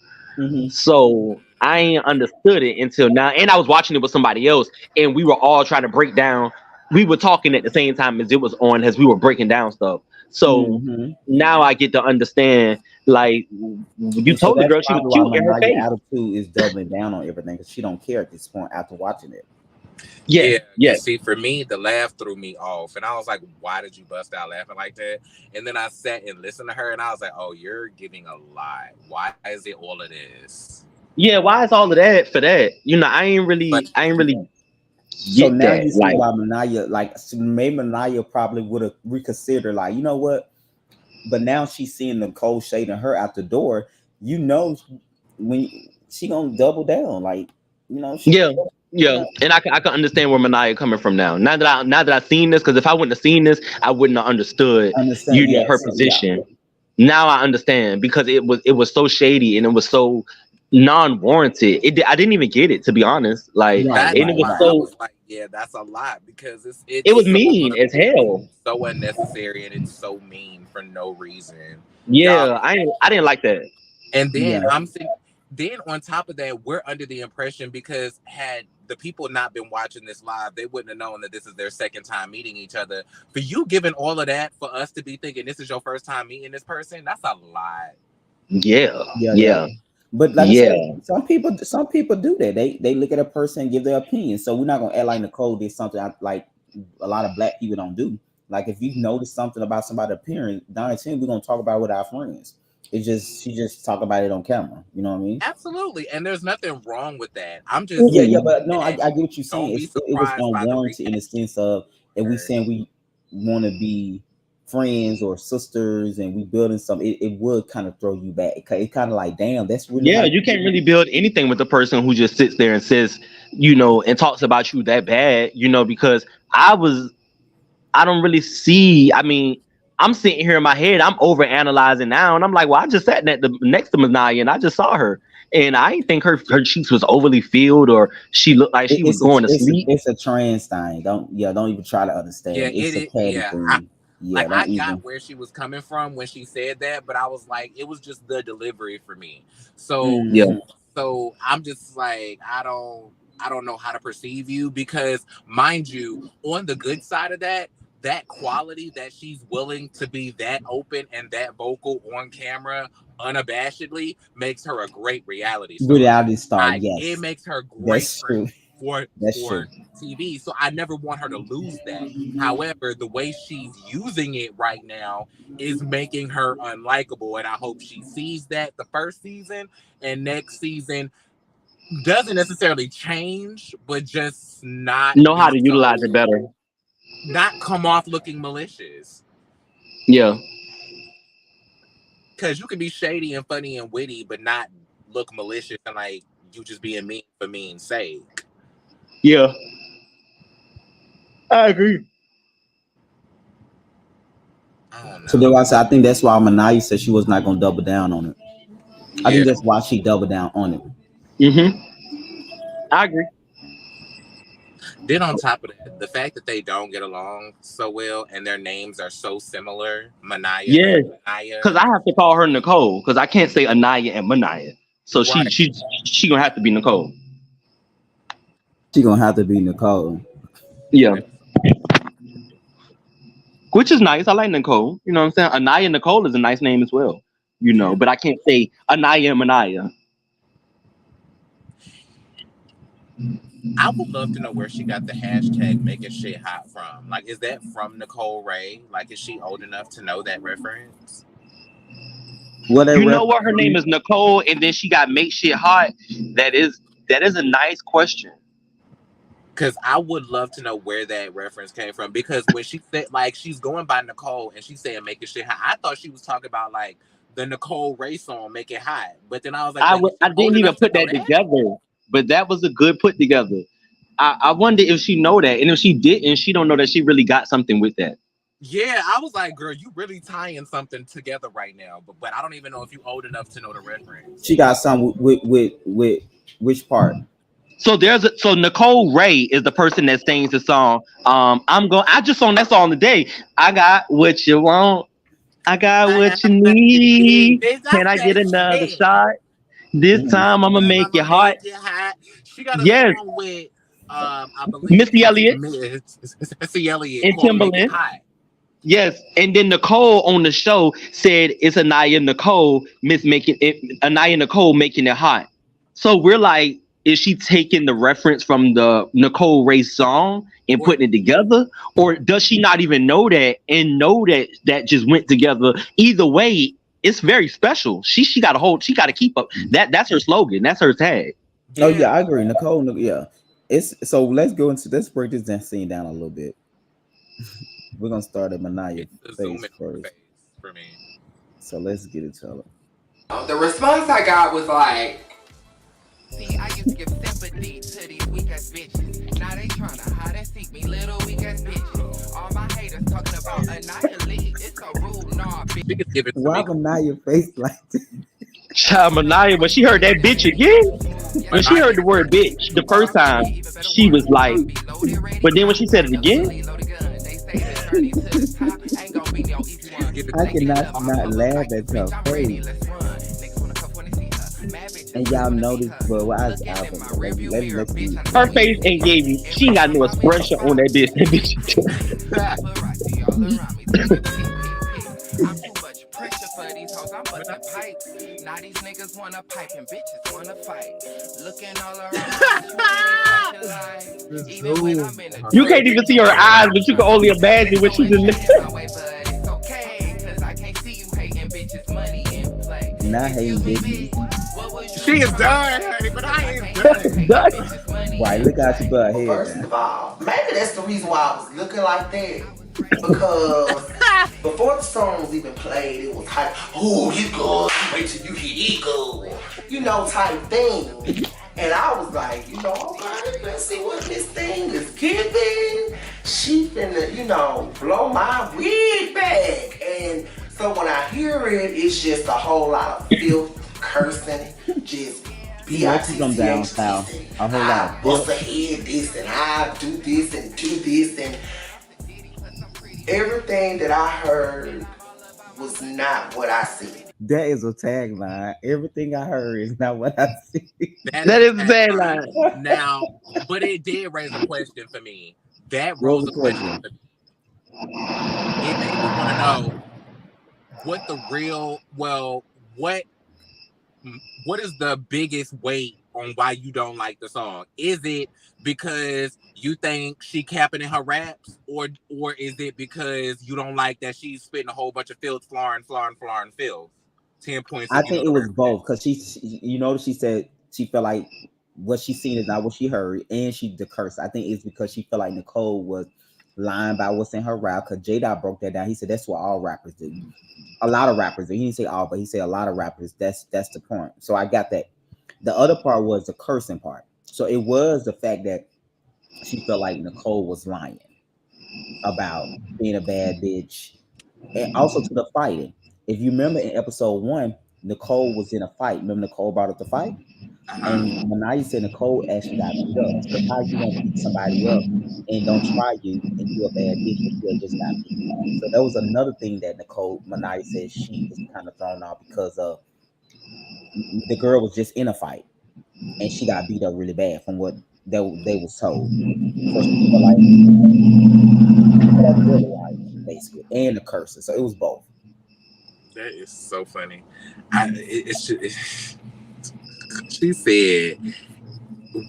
So I ain't understood it until now. And I was watching it with somebody else and we were all trying to break down. We were talking at the same time as it was on, as we were breaking down stuff. So now I get to understand, like, you told the girl she was cute in her face. Attitude is doubling down on everything because she don't care at this point after watching it. Yeah. See, for me, the laugh threw me off, and I was like, "Why did you bust out laughing like that?" And then I sat and listened to her, and I was like, "Oh, you're giving a lot. Why is it all of this?" Yeah, why is all of that for that? I ain't really. So now you see why Manaya, like maybe Manaya probably would have reconsidered, like, you know what? But now she's seeing Nicole shading her out the door. When she gonna double down, like, Yeah, and I can understand where Manaya coming from now. Now that I've seen this, because if I wouldn't have seen this, I wouldn't have understood her position. Yeah. Now I understand because it was so shady and it was so non-warranted. I didn't even get it, to be honest. Like, and it was so. Yeah, that's a lot because it was mean as hell. So unnecessary and it's so mean for no reason. Yeah, I didn't like that. And then I'm thinking, then on top of that, we're under the impression because had the people not been watching this live, they wouldn't have known that this is their second time meeting each other. For you giving all of that for us to be thinking this is your first time meeting this person, that's a lot. Yeah. But like I said, some people do that. They look at a person and give their opinion. So we're not gonna act like Nicole did something like a lot of black people don't do. Like if you notice something about somebody's appearance, we're gonna talk about it with our friends. She just talk about it on camera. You know what I mean? Absolutely, and there's nothing wrong with that. I'm just but no, I get what you're saying. It was unwarranted in the sense of if we saying we want to be friends or sisters and we building something, it would kind of throw you back. It kind of like, damn, that's really Yeah, how. you can't really build anything with a person who just sits there and says, and talks about you that bad, because I don't really see. I mean, I'm sitting here in my head, I'm over analyzing now, and I'm like, well, I just sat next to Manaya and I just saw her. And I didn't think her cheeks was overly filled or she looked like she was going to sleep. It's a trans thing. Don't even try to Yeah, understand it. It's a catty yeah. thing. Yeah, Like I don't got even. where she was coming from when she said that, but I was like, it was just the delivery for me. So Yeah. Mhm. so I'm just like, I don't know how to perceive you because mind you, on the good side of that, that quality that she's willing to be that open and that vocal on camera unabashedly makes her a great reality star. Reality star, Like it yes, makes her great that's for true. for That's true. for TV. So I never want her to lose that. However, the way she's using it right now is making her unlikable. And I hope she sees that the first season and next season doesn't necessarily change, but just not Know how be to utilize it so, better. not come off looking malicious. Yeah. Because you can be shady and funny and witty, but not look malicious and like you just being mean for mean's sake. Yeah. I agree. I don't So then know. I said, I think that's why Manaya said she was not gonna double down on it. I Yeah. think that's why she doubled down on it. Mm-hmm. I agree. Then on top of that, the fact that they don't get along so well and their names are so similar, Manaya and Yes. Manaya. Because I have to call her Nicole because I can't say Anaya and Manaya. So she Right. she she gonna have to be Nicole. She gonna have to be Nicole. Yeah. Which is nice. I like Nicole. You know what I'm saying? Anaya Nicole is a nice name as well. Yeah. But I can't say Anaya and Manaya. I would love to know where she got the hashtag making shit hot from. Like, is that from Nicole Ray? Like, is she old enough to know that reference? What they You know what? Her name reference? is Nicole, and then she got make shit hot. That is a nice question. Because I would love to know where that reference came from. Because when she said, like, she's going by Nicole and she's saying making shit hot, I thought she was talking about, like, the Nicole Ray song, Make It Hot. But then I was like, wait, is I she old didn't even enough to put know that that? together, but that was a good put together. I wonder if she know that, and if she didn't, she don't know that she really got something with that. Yeah, I was like, girl, you really tying something together right now. But I don't even know if you old enough to know the reference. She got some with which part? So Nicole Ray is the person that sings the song. I just sung that song today. I got what you want. I got I what got you what you need. need. Bitch, I Can I get said another shit. shot? This Mhm. time I'm gonna I'm make gonna it hot. make it hot. She got a Yes, song with I believe Missy Elliott Missy Elliott and called Make It Timbaland. Hot. Yes, and then Nicole on the show said it's Anaya Nicole making it. Anaya Nicole making it hot. So we're like, is she taking the reference from the Nicole Ray song and Or putting it together, or does she not even know that and know that that just went together? Either way, it's very special. She got to hold. She got to keep up. That's her slogan. That's her tag. Oh yeah, yeah, I agree. Nicole, yeah. It's so let's break this scene down a little bit. We're gonna start at Manaya it's the zoom face in her first. face for me. So let's get it to her. The response I got was like, see, I used to give sympathy to these weak ass bitches. Now they tryna hide and seek me, little weak ass bitches. All my haters talking about annihilate. It's a rule, nah, bitch. She could give it to Why me. Manaya face like that? Child Manaya, when she heard that bitch again, when she heard the word bitch the first time, she was like, but then when she said it again, She's giving I it to me. cannot not laugh at her face. And y'all notice, but why is album? Let's be. her face ain't gave you. She ain't got no expression on that bitch. That bitch. I'm too much pressure for these hoes. I'm busting pipes. Now these niggas wanna pipe and bitches wanna fight. Looking all around. Even when I'm in the You can't even see her eyes, but you can only imagine what she just. it's okay, cause I can't see you hating bitches money in play. Not hating bitches. She is done, honey, but I ain't done. Why look how she put her head First down. of all, maybe that's the reason why I was looking like that. Because before the song was even played, it was hype. Oh, he good. Wait till you hear he good. You know, type thing. And I was like, okay, let's see what this thing is giving. She finna, blow my wig back. And so when I hear it, it's just a whole lot of filth, cursing, just From down south. A whole lot. I bust ahead this and I do this and do this, and everything that I heard was not what I see. That is a tagline. Everything I heard is not what I see. That is a tagline. Now, but it did raise a question for me. That rose a question for me. It made me want to know what the real, what is the biggest weight on why you don't like the song? Is it because you think she capping in her raps, or is it because you don't like that she's spitting a whole bunch of filth, flaring filth? 10 points. I think it was both, because she said she felt like what she seen is not what she heard, and she the curse. I think it's because she felt like Nicole was lying about what's in her rap. Because J-Dot broke that down. He said that's what all rappers do. A lot of rappers do. He didn't say all, but he said a lot of rappers. That's the point. So I got that. The other part was the cursing part. So it was the fact that she felt like Nicole was lying about being a bad bitch, and also to the fighting. If you remember in episode 1, Nicole was in a fight. Remember Nicole brought up the fight? And Manaya said Nicole actually got beat up. So how you gonna beat somebody up and don't try you and you a bad bitch, but you just got beat? So that was another thing that Manaya said she was kind of thrown off, because the girl was just in a fight and she got beat up really bad from what they was told. So she felt like that's really lying, basically, and the cursing. So it was both. That is so funny. She said,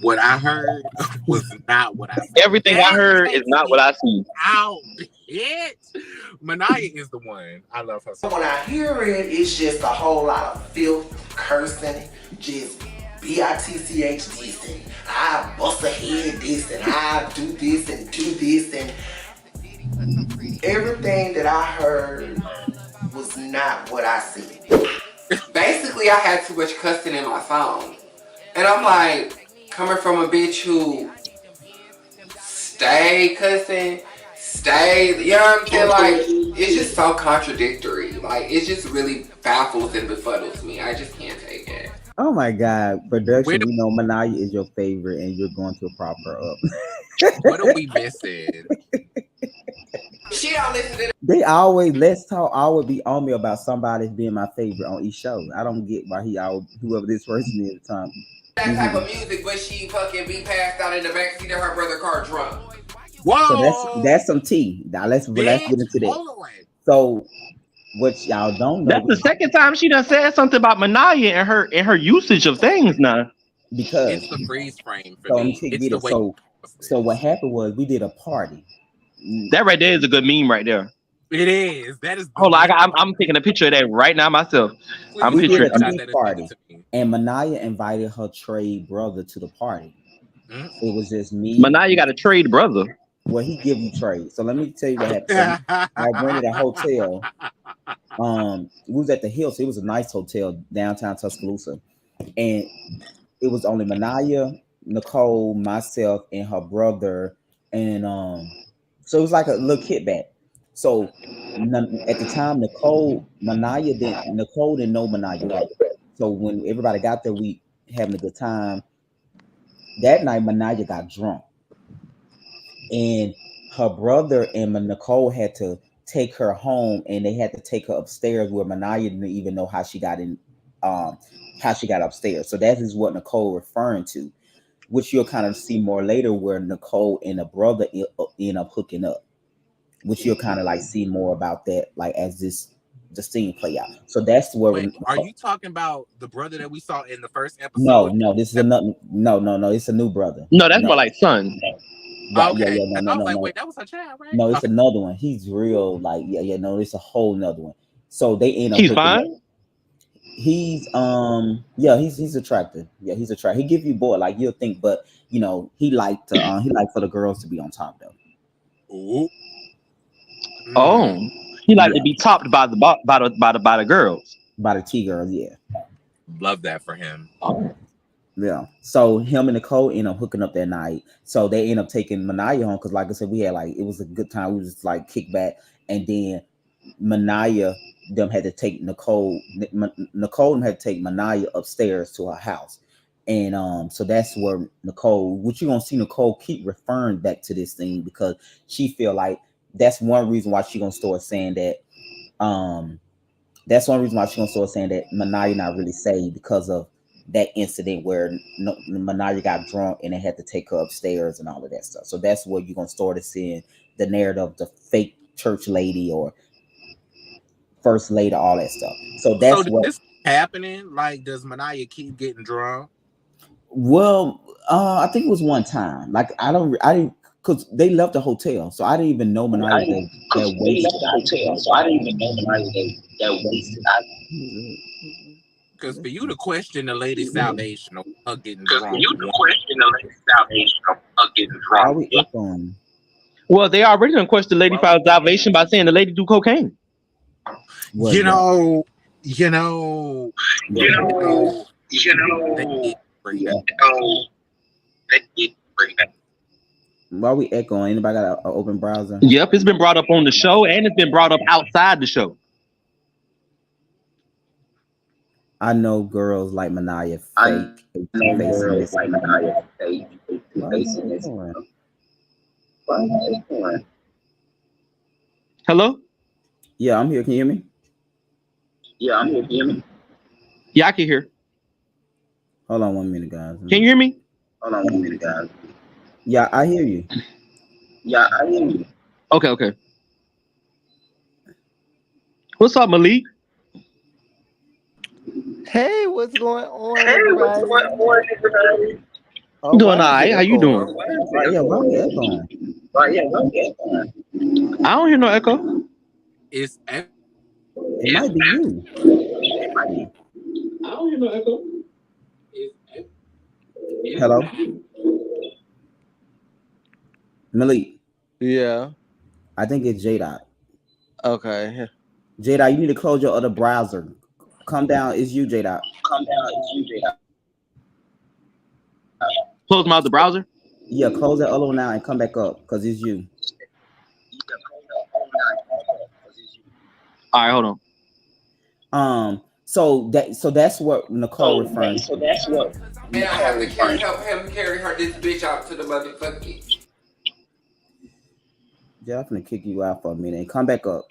what I heard was not what I said. Everything I heard is not what I see. Out, bitch. Manaya is the one. I love her so much. When I hear it, it's just a whole lot of filth, cursing, just bitch and I bust ahead this and I do this and do this, and everything that I heard was not what I see. Basically, I had too much cussing in my song. And I'm like, coming from a bitch who stay cussing, you know what I'm saying? Like, it's just so contradictory. Like, it just really baffles and befuddles me. I just can't take it. Oh my God, production, we know Manaya is your favorite and you're going to prop her up. What are we missing? She don't listen to They always, Let's Talk always be on me about somebody being my favorite on each show. I don't get why whoever this person is at the time. that type of music, but she fucking be passed out in the backseat of her brother's car drunk. Whoa! So that's some tea. Now let's get into that. So what y'all don't know, that's the second time she done said something about Manaya and her usage of things now. Because it's the freeze frame for me. So what happened was we did a party. That right there is a good meme right there. It is. That is. Hold on, I'm taking a picture of that right now myself. We did a party, and Manaya invited her trade brother to the party. It was just me. Manaya got a trade brother. Well, he give you trade. So let me tell you what happened. I rented a hotel. We was at the Hills. It was a nice hotel downtown Tuscaloosa, and it was only Manaya, Nicole, myself, and her brother, and so it was like a little kickback. So at the time, Nicole didn't know Manaya. Right? So when everybody got there, we having a good time. That night, Manaya got drunk, and her brother and Nicole had to take her home, and they had to take her upstairs where Manaya didn't even know how she got in, how she got upstairs. So that is what Nicole referring to, which you'll kind of see more later, where Nicole and the brother end up hooking up, which you'll kind of like see more about that, like as the scene play out. So that's where. Wait, are you talking about the brother that we saw in the first episode? No, this is another. No, it's a new brother. No, that's more like son. Right, okay. Yeah, no, I was like, no. wait, that was her child, right? No, it's another one. He's real, like, no, it's a whole nother one. So they end up. He's fine. He's he's attractive. Yeah, he's attractive. He give you boy like you'll think, but he like for the girls to be on top though. Ooh. Oh, Mm, he like to Yeah, be topped by the girls. by the T girls. Yeah. love that for him. Yeah. So him and Nicole end up hooking up that night. So they end up taking Manaya home because, like I said, we had like it was a good time. We was just like kick back, and then Manaya them had to take Nicole them had to take Manaya upstairs to her house, and so that's where Nicole. What you gonna see Nicole keep referring back to this thing because she feel like that's one reason why she gonna start saying that um that's one reason why she's gonna start saying that Manaya not really saved because of that incident where no, Manaya got drunk and they had to take her upstairs and all of that stuff. So that's where you're gonna start to seeing the narrative of the fake church lady or first lady, all that stuff. So So that's did what. this keep happening? Like, does Manaya keep getting drunk? Well, I think it was one time. Like I didn't, because they left the hotel, so I didn't even know Manaya was that Because they left wasted. the hotel, so I didn't even know when I was that wasted. Because for you to question the lady's salvation or her getting Because for drunk, you to question the lady's salvation of getting Why drunk. we echoing? Well, they already done questioned the lady for salvation by saying the lady do cocaine. Well, you yeah, know, you know, yeah. they did bring that. Why we echoing? Anybody got an open browser? Yep, it's been brought up on the show and it's been brought up outside the show. I know girls like Manaya I fake know facing girls this. like Naya face Why am facing I this. echoing? Hello? Yeah, I'm here. Can you hear me? Yeah, I'm here. Can you hear me? Yeah, I can hear. Hold on 1 minute, guys. Can you hear me? Hold on 1 minute, guys. Yeah, I hear you. Yeah, I hear you. Okay, okay. What's up, Malik? Hey, what's going on, Hey, what's going everybody? on, everybody? Oh, Doing why all is it right. How you echoing? doing? Right, yeah, why we echoing? Right, yeah, well, yeah. I don't hear no echo. It's It might be you. I don't hear no echo. Hello, Malik. Yeah. I think it's J Dot. Okay. J Dot, you need to close your other browser. Come down. It's you, J Dot. Calm down. It's you, Jada. Close my other browser. Yeah, close that other one now and come back up because it's you. All right, hold on. So that's what Nicole referring So to. that's what. And I have to help him carry her this bitch out to the motherfucking. Yeah, I'm gonna kick you out for a minute and come back up.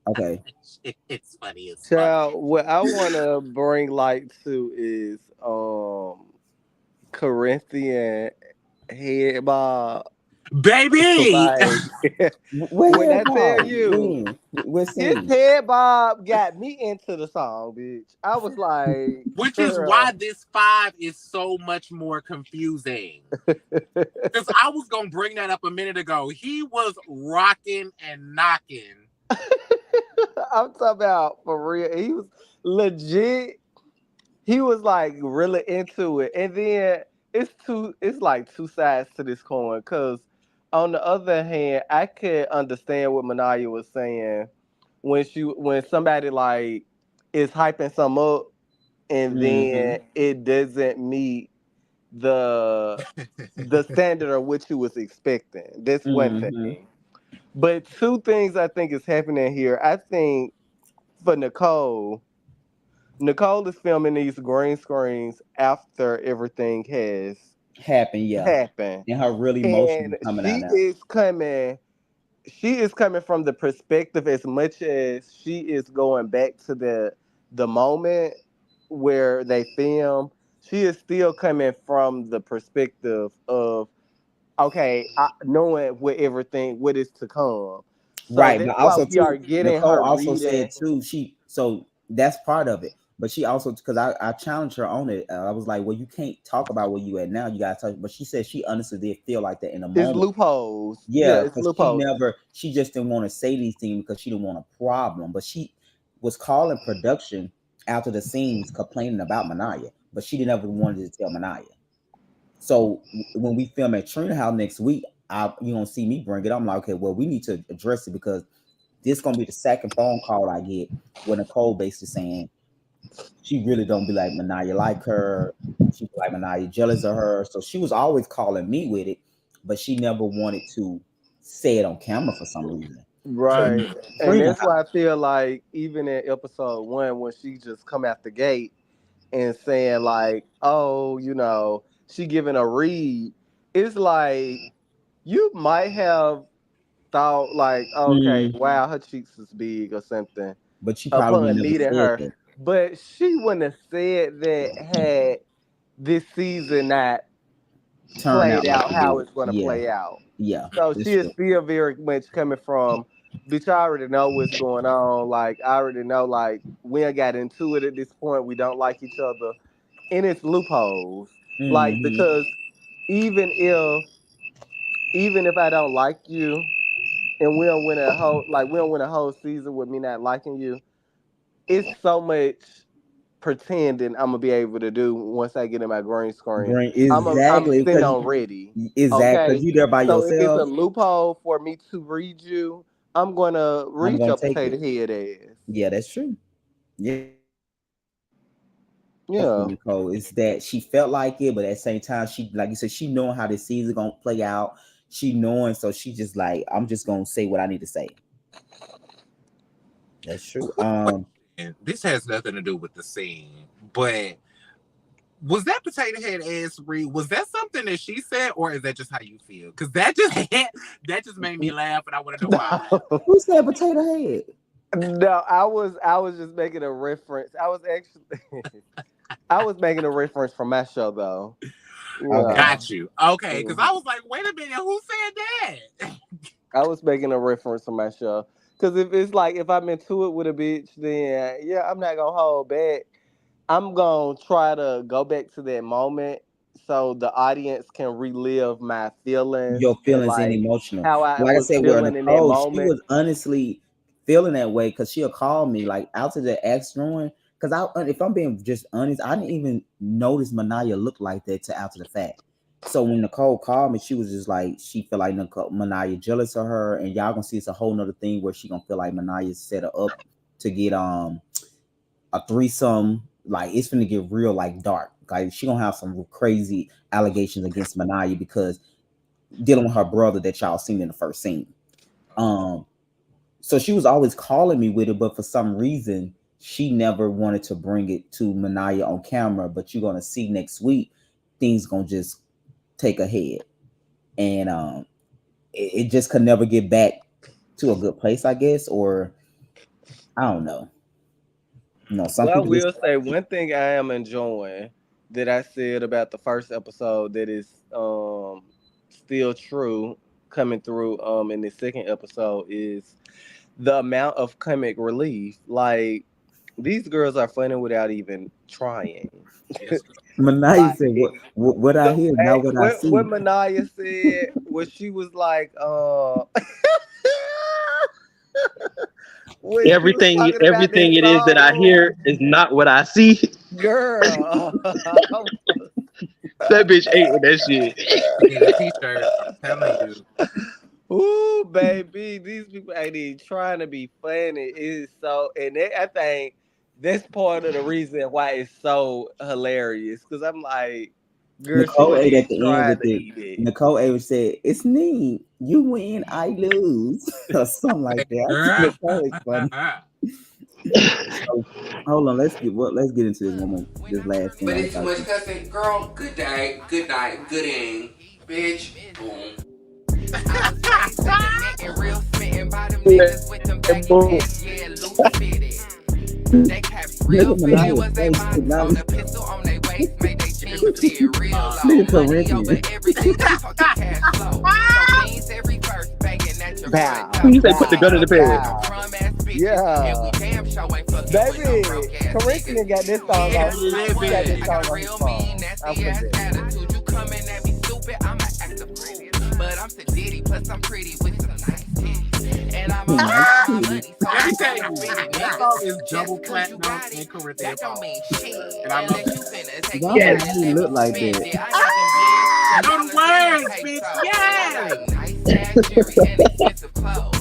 Okay. it's funny as fuck. Child, what I want to bring light to is Corinthian head bob. Baby, Like Where when here, I tell Bob? you When? We're his singing. head bob got me into the song, bitch. I was like, which is why girl. this 5 is so much more confusing. Because I was gonna bring that up a minute ago. He was rocking and knocking. I'm talking about for real. He was legit. He was like really into it. And then it's like two sides to this coin. Cause on the other hand, I could understand what Manaya was saying when somebody like is hyping some up and Mm-hmm. then it doesn't meet the the standard of what you was expecting. That's one Mm-hmm. thing. But two things I think is happening here. I think for Nicole is filming these green screens after everything has Happen, yeah. happened. And her real emotions And coming out now. she is coming from the perspective as much as she is going back to the moment where they film. She is still coming from the perspective of okay, knowing what is to come. So Right, but that's why also we are too, getting Nicole her also reading. said too. So that's part of it. But she also because I challenged her on it. I was like, well, you can't talk about where you at now. You gotta talk. But she said she honestly did feel like that in a It's moment. loopholes. Yeah, Yeah, it's because she loopholes. never, she just didn't want to say these things because she didn't want a problem. But she was calling production after the scenes complaining about Manaya, but she didn't ever wanted to tell Manaya. So when we film at Trina House next week, you don't see me bring it. I'm like, okay, well, we need to address it because this gonna be the second phone call I get when Nicole basically saying she really don't be like Manaya like her. She be like Manaya jealous of her. So she was always calling me with it, but she never wanted to say it on camera for some reason. Right. And And Freedom, that's why I feel like even in episode 1, when she just come out the gate and saying like, oh, she giving a read, it's like you might have thought like, okay, wow, her cheeks is big or something but she probably would upon never meeting said her. that. But she wouldn't have said that had this season not Turn played out like out it how did. it's going to Yeah, play out. yeah, So it's she is true. still very much coming from, bitch, I already know what's going on. Like, I already know, like, we ain't got into it at this point. We don't like each other. And it's loopholes. Like, Hmm. because even if I don't like you and we don't win a whole season with me not liking you, it's so much pretending I'm gonna be able to do once I get in my green screen. Green, I'm exactly, sitting because on ready. because Okay. you there by So if it's a yourself. loophole for me to read you, I'm gonna I'm read gonna your take potato it. head ass. Yeah, that's true. Yeah, for Yeah. Nicole is that she felt like it, but at the same time, she like you said, she knowing how this season gonna play out. She knowing, so she just like, I'm just gonna say what I need to say. That's true. And this has nothing to do with the scene, but was that potato head ass read? Was that something that she said, or is that just how you feel? Because that just made me laugh, and I want to know why I'm laughing. Who said potato head? No, I was just making a reference. I was actually I was making a reference from my show though. Okay. Yeah. Got you. Okay, because I Mhm. was like, wait a minute, who said that? I was making a reference from my show. Cause if it's like if I'm into it with a bitch, then yeah, I'm not gonna hold back. I'm gonna try to go back to that moment so the audience can relive my feelings Your and feelings and like emotional. how I Like I was said, where feeling in that Nicole, she moment. was honestly feeling that way because she'll call me like after the ex ruin. Because if I'm being just honest, I didn't even notice Manaya looked like that till after the fact. So when Nicole called me, she was just like she felt like Manaya jealous of her, and y'all gonna see it's a whole nother thing where she gonna feel like Manaya set her up to get a threesome. Like it's gonna get real like dark. Like she gonna have some crazy allegations against Manaya because dealing with her brother that y'all seen in the first scene. Um, so she was always calling me with it, but for some reason she never wanted to bring it to Manaya on camera. But you're gonna see next week things gonna just take a head, and it just could never get back to a good place, I guess, or I don't know. Some Well, I people just will say one thing I am enjoying that I said about the first episode that is still true coming through in the second episode is the amount of comic relief. Like these girls are funny without even trying. Yes, Manaya Like said, what I the hear, not what I what see." Manaya said was she was like when she was Everything, talking about that everything it is that I song, hear is not what I see. girl. That bitch ate with that shit. I need a T-shirt. I'm telling you. Ooh, baby, these people ain't even trying to be funny. It is so, and I think that's part of the reason why it's so hilarious. Because I'm like, girl, she Nicole wasn't ate even at the end trying with to it. eat it. Nicole A said, "It's me. You win, I lose," or something like that. I said, Girl. Nicole is funny. So hold on, let's get into this one more, this last thing But I was it's too about much to. cussing. Girl, good day, good night, good evening, bitch. Boom. I was raised in the net and real smitten by them niggas with them baggy Boom. pants, yeah, loose fitted. They caps Look real at fitted, Mania's was they face. box on a pistol on their waist, made they jeans fit real low. Look at Money over Corinthian. everything, I'm talking cash flow. So means every verse banging at your front Bow, door. You say put the These gun in bow, the niggas bed. with them bow. crumb ass bitches, and we Yeah, damn sure ain't fucking with no baby, broke ass Corinthian got this niggas. song Yeah, on And his. so He got what? this living. I song got a on his real mean, phone. I'm nasty finna ass tell you. attitude. You coming at me stupid, I'ma act a fool. But I'm sedity, plus I'm pretty with some nice titties. And I'ma Nice make my titties. money, so Let I'm me tell gonna you, spend it, that song is nigga. double Just cause you platinum got it, and Corinthian that don't phone. mean shit. And I love Unless you finna take Why me her Yes. out and name let look me like spend that? it. I need them bands, them know the dollars, and them words, bitch. pesos. I Yes. like nice Cash, jewelry, and expensive clothes.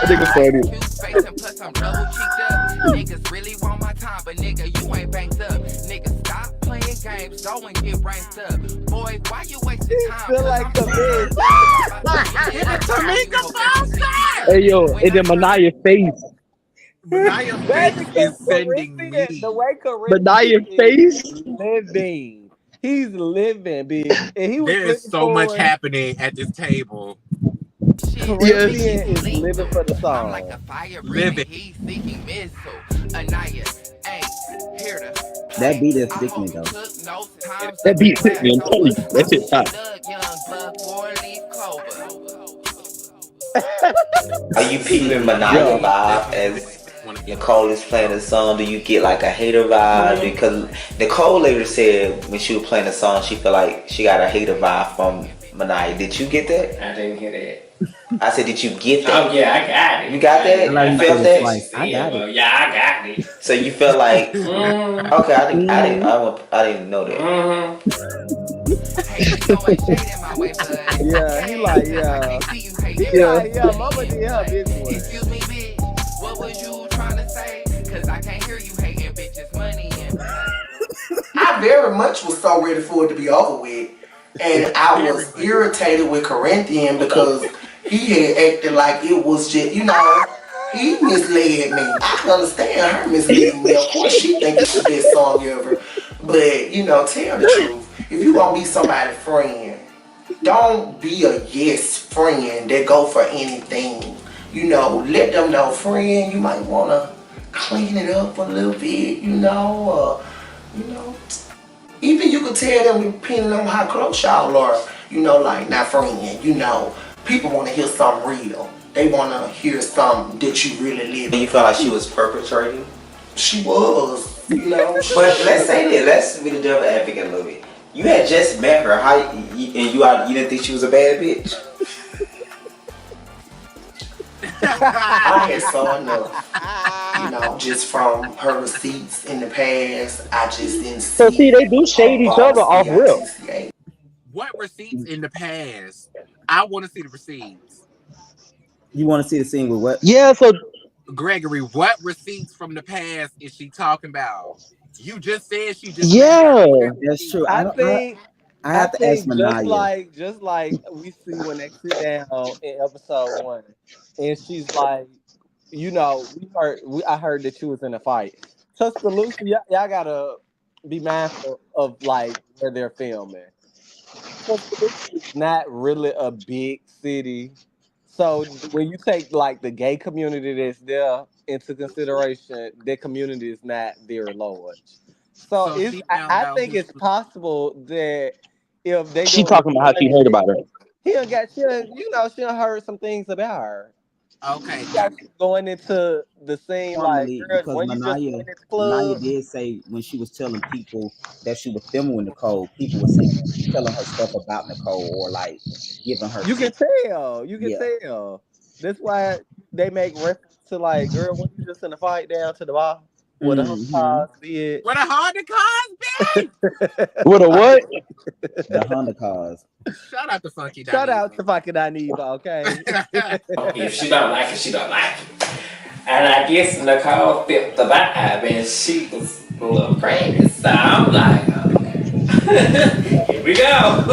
Nigga funny. Cute face and plus I'm double cheeked up. Niggas really want my time, but nigga, you ain't banked up. Nigga, stop playing games, go and get ranked up. Boy, why you wasting time? Feel like the bitch. Hey yo, and then Manaya's face. Manaya's That's face because is sending Corinthian, me. the way Corinthian Manaya's is face. living. He's living, bitch. And he was There is so much happening at this table. Corinthian is living for the I'm song. like the fire Living. breathing, he's seeking missile. Anaya, hey, here to That beat is I sick hope me you though. took notes, times That up beat the sick me. I'm class. telling you, that shit hot. Young blood, four-leaf clover. Are you peeping Manaya vibe as Nicole is playing the song? Do you get like a hater vibe? Because Nicole later said when she was playing the song, she felt like she got a hater vibe from Manaya. Did you get that? I didn't hear that. I said, did you get that? Oh yeah, I got it. You got that? like You you felt said, that? like, I got it. Yeah, I got it. So you felt like Mm-hmm. okay? I didn't know that. Yeah, he like, yeah. He like, yeah, mama did her big one. Excuse me, bitch. What was you trying to say? Cause I can't hear you hating bitches money and I very much was so ready for it to be over with. And I was irritated with Corinthian because he had acted like it was just, he misled me. I can understand her misleading me. Of course, she thinks it's the best song ever. But, tell the truth. If you want to be somebody's friend, don't be a yes friend that go for anything. Let them know, friend, you might want to clean it up a little bit, even you could tell them depending on how close y'all are, like not friend, people want to hear something real. They want to hear something that you really live. You felt like she was perpetrating? She was, But let's say that. Let's be the devil advocate a little bit. You had just met her. You didn't think she was a bad bitch? I had saw enough, just from her receipts in the past. I just didn't see. So see, they do shade each other off real. What receipts in the past? I want to see the receipts. You want to see the scene with what? Yeah, so Gregory, what receipts from the past is she talking about? You just said she just. yeah, That's true. I think I have to ask Manaya. just like we see when they sit down in episode 1, and she's like, I heard that you was in a fight. Tuscaloosa, y'all gotta be mindful of like where they're filming. Tuscaloosa is not really a big city, so when you take like the gay community that's there into consideration, their community is not very large. So I think it's possible that if they she talking about how she heard about her. she done heard some things about her. Okay. Going into the scene like, girl, because when you just Manaya, in this club, Manaya did say when she was telling people that she was filming with Nicole, people were saying telling her stuff about Nicole or like giving her. you can tell. That's why they make reference to like, girl, when you just in a fight down to the bar with a cars did. What a Honda cars be? With a what? The Honda cars. Shout out to Funky Dineva. Shout out to Funky Dineva, okay? If she don't like it, she don't like it. And I guess Nicole felt the vibe and she was a little crazy. So I'm like, okay. Here we go.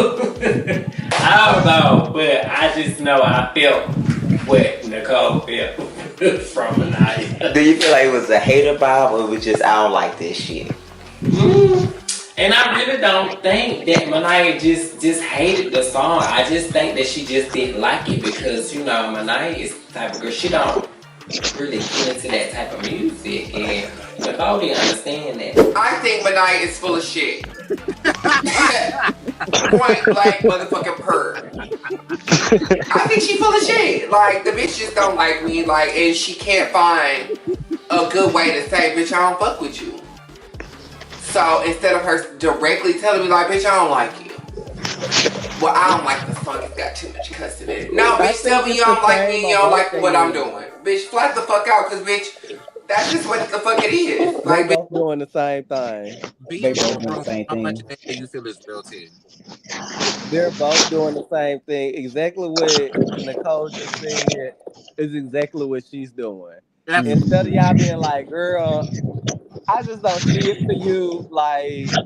I don't know, but I just know I felt what Nicole felt from Manaya. Do you feel like it was a hater vibe or it was just I don't like this shit? And I really don't think that Manaya just hated the song. I just think that she just didn't like it because, Manaya is the type of girl, she don't really get into that type of music. And Nicole didn't understand that. I think Manaya is full of shit. Point blank motherfucking purr. I think she full of shit. Like, the bitch just don't like me, and she can't find a good way to say, bitch, I don't fuck with you. So instead of her directly telling me, like, bitch, I don't like you. Well, I don't like the song, it's got too much cuss in it. No, bitch, tell me you don't like me, you don't like what I'm doing. Bitch, flat the fuck out, cause bitch, that's just what the fuck it is. Like, they both doing the same thing. Being so grown, how much of that do you feel is real too? They're both doing the same thing. Exactly what Nicole just said is exactly what she's doing. Instead of y'all being like, girl, I just don't see it for you. Like,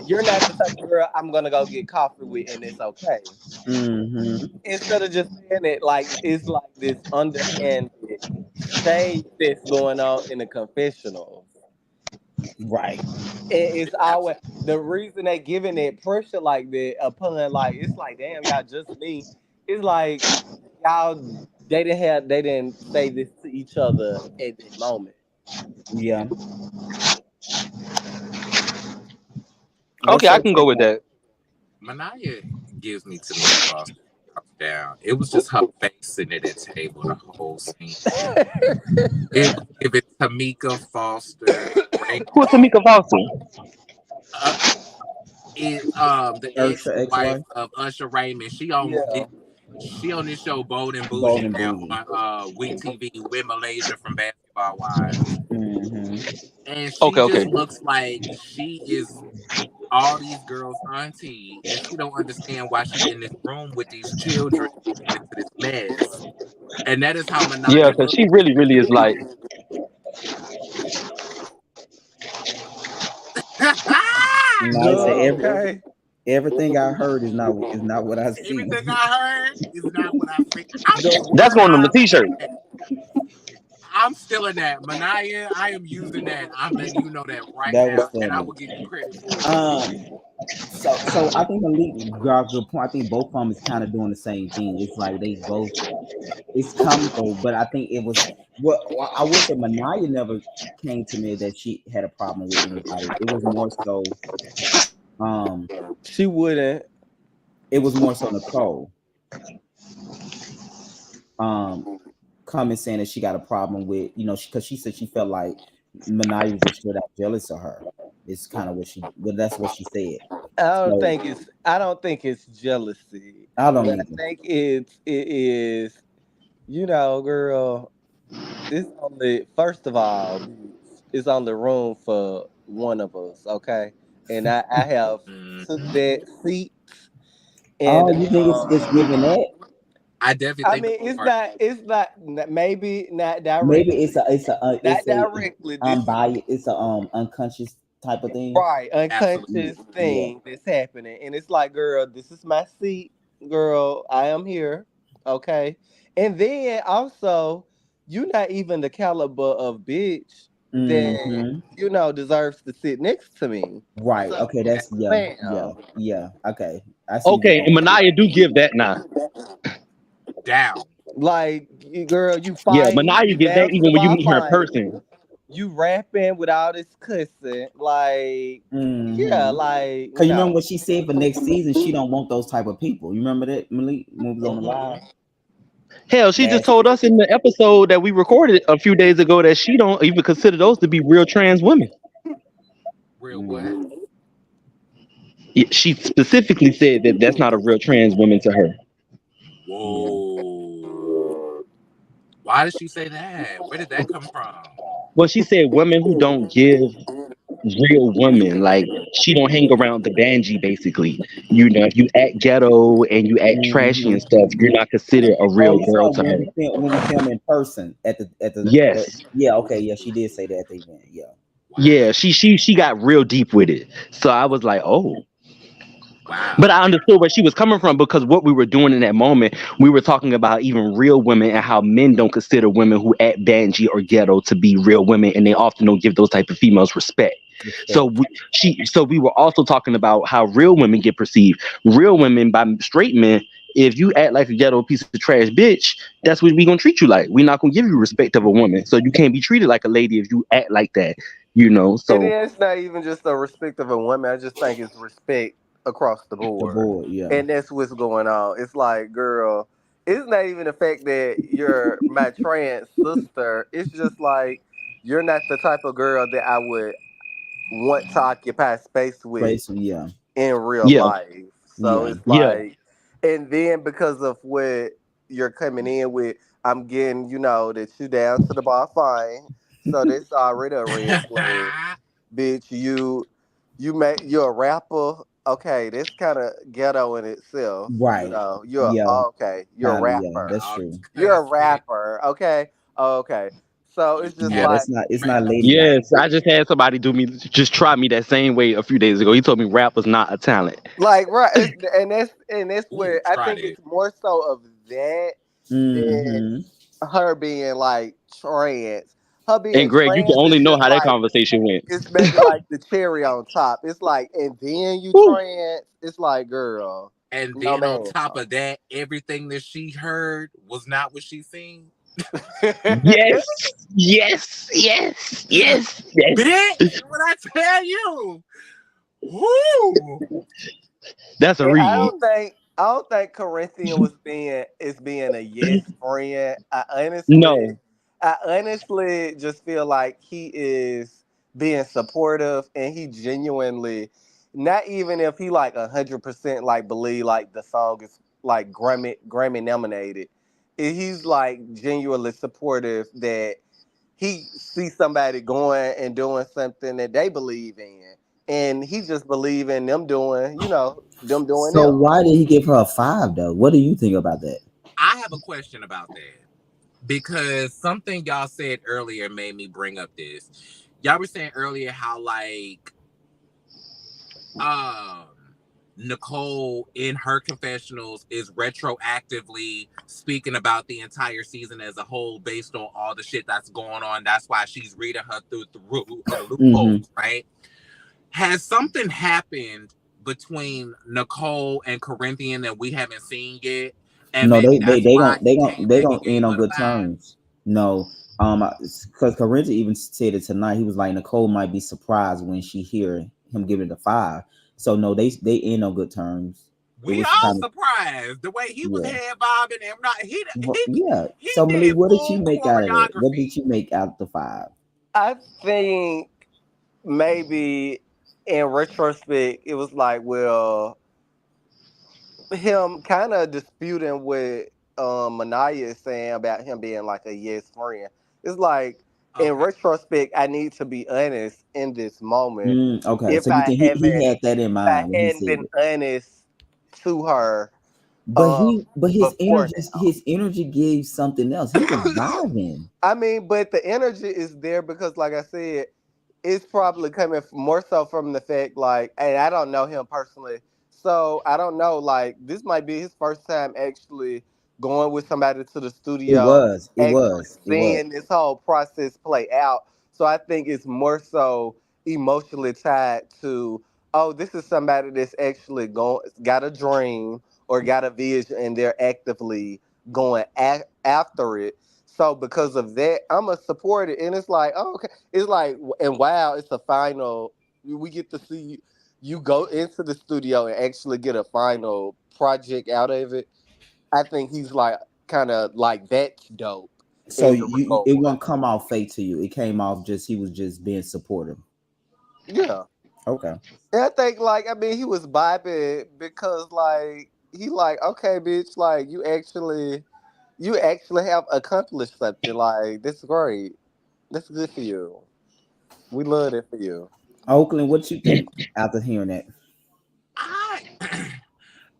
you're not the type of girl I'm gonna go get coffee with, and it's okay. Mm-hmm. Instead of just saying it like it's like this underhanded shade that's going on in the confessional. Right. It's always the reason they giving it pressure like that upon like it's like damn y'all just me. It's like y'all they didn't say this to each other at that moment. Yeah. Okay, What's I your can go take with on? that. Manaya gives me Tamika Foster down. It was just her face sitting at that table the whole scene. It was giving Tamika Foster, Ray, Who's Tamika Foster? uh, the Usher ex-wife ex-wife? of Usher Raymond. Yeah. She on this show Bold and Bold Bougie and now bougie. on WE TV with Malaysia from Basketball Wives. Mm-hmm. And she Okay, just okay. looks like she is all these girls' auntie, and she don't understand why she in this room with these children getting into this mess. And that is how Yeah, Manaya because looks. she really, really is like. Nice. Good, Say okay. everything I heard is not what I see. Everything I heard is not what I feel. I'm The still That's going on the word t-shirt. I'm still in that. Manaya, I am using that. I'm letting you know that right That was now. And I funny. will give you credit for it. So I think Malik got a good point. I think both of them is kind of doing the same thing. It's like they both. It's comical, but I think it was well, I would say Manaya never came to me that she had a problem with anybody. It was more so um she wouldn't. Nicole um coming saying that she got a problem with because she said she felt like Manaya was just straight out jealous of her. It's kind of that's what she said. So I don't think it's jealousy. I don't What I either. think it is, girl, it's only first of all, bitch, it's only room for one of us, okay? And I have took Mhm. that seat and Oh, you think it's giving that? I definitely I think mean part. it's not maybe not Maybe directly. Not it's a directly. This is unbiased, it's a unconscious type of thing. right, Absolutely. unconscious Yeah. thing that's happening. And it's like, girl, this is my seat. Girl, I am here. Okay. And then also, you're not even the caliber of bitch that, Hmm. deserves to sit next to me. Right. So, Okay. That's ma'am, yeah. Okay. I see where Okay, you're and going. Manaya do give that now. Down. like, girl, you Yeah, fighting, Manaya you give that down to the even when you bar meet her in fighting, person. you rapping with all this cussing. Like, yeah, Hmm. like, Cause you remember no. what she said for next season? She don't want those type of people. You remember that Malik moves on the live Mm-mm. Hell, she just last. told us in the episode that we recorded a few days ago that she don't even consider those to be real trans women. Real what? Mm. She specifically said that that's not a real trans woman to her. Yeah. Whoa. Why did she say that? Where did that come from? Well, she said women who don't give real women, like she don't hang around the banji basically. You know, if you act ghetto and you act trashy and Hmm. stuff, you're not considered a Oh, real you girl saw to her. when we film in person Yes. yeah, okay, yeah, she did say that at the event. Yeah. Yeah, Wow. she got real deep with it. So I was like, oh. But Wow. I understood where she was coming from because what we were doing in that moment, we were talking about even real women and how men don't consider women who act banji or ghetto to be real women, and they often don't give those type of females respect. So Respect. we were also talking about how real women get perceived. Real women by straight men. If you act like a ghetto piece of trash bitch, that's what we gonna treat you like. We're not gonna give you respect of a woman. So you can't be treated like a lady if you act like that. You know. And So then it's not even just a respect of a woman. I just think it's respect across the The board. board, yeah. And that's what's going on. It's like, girl, it's not even the fact that you're my trans sister. It's just like you're not the type of girl that I would want to occupy space with Space, yeah. in real yeah, life. So Yeah. it's yeah. like, and then because of what you're coming in with, I'm getting, that you down to the bar fine. So that's already a red flag. Bitch, you're a rapper okay, this kind of ghetto in itself. You Right. know, Yeah. you're a Kind of. Yeah. rapper. That's I was true. You're gonna a say, rapper. Okay, okay. So it's just Nah, and like, that's not. It's not ladylike. Yes, I just had somebody just try me that same way a few days ago. He told me rap was not a talent. right, and that's ooh, where I tried think it. it's more so of that than Mm-hmm. her being like trans. Her being And Greg, you can trans only is know just how that like conversation went. it's maybe like the cherry on top. It's like, and then you Woo. trans. It's like, girl, And no then on man. top of that, everything that she heard was not what she seen. Yes, yes, yes, yes, yes. Bitch, what I tell you? Woo! That's a And read. I don't think Corinthian being a yes friend. No, I honestly just feel like he is being supportive, and he genuinely, not even if he like 100% like believe like the song is like Grammy nominated, he's like genuinely supportive that he sees somebody going and doing something that they believe in, and he just believe in them doing, them doing So them. why did he give her a 5 though? What do you think about that? I have a question about that because something y'all said earlier made me bring up this. Y'all were saying earlier how like um Nicole in her confessionals is retroactively speaking about the entire season as a whole based on all the shit that's going on. That's why she's reading her through the Mm-hmm. loopholes, right? Has something happened between Nicole and Corinthian that we haven't seen yet? And No, maybe they they that's they why gon' they gon' they he gon' gave end on her the good five. terms. No, because Corinthian even said it tonight. He was like, Nicole might be surprised when she hear him give it a 5. So no, they end on good terms. It We was all kind of, surprised the way he was yeah. head bobbing and not Yeah. he So Malik, did what did you full make out of it? What choreography. did you make out the 5? I think maybe in retrospect, it was like, well, him kind of disputing what Manaya is saying about him being like a yes friend. It's like, in Okay. retrospect, I need to be honest in this moment. Okay, If so you I think he haven't, had that in if I mind when he hadn't said been it? honest to her But his before now. his energy gave something else. He was vibing. I mean, but the energy is there because, like I said, it's probably coming more so from the fact, like, and I don't know him personally, so I don't know. Like, this might be his first time actually going with somebody to the It studio, was. It actually was. It was. seeing this whole process play out. So I think it's more so emotionally tied to, oh, this is somebody that's actually got a dream or got a vision, and they're actively going after it. So because of that, I'm a support it, and it's like, oh, okay, it's like, and wow, it's a final. We get to see you go into the studio and actually get a final project out of it. I think he's like kind of like that's dope So in the you it regard. won't come off fake to you. It came off just he was just being supportive. Yeah, Okay. and I think like, I mean, he was vibing because like he like, okay, bitch, like you actually have accomplished something. Like, this is great. That's good for you. We love it for you. Oakland, what you think after hearing that? I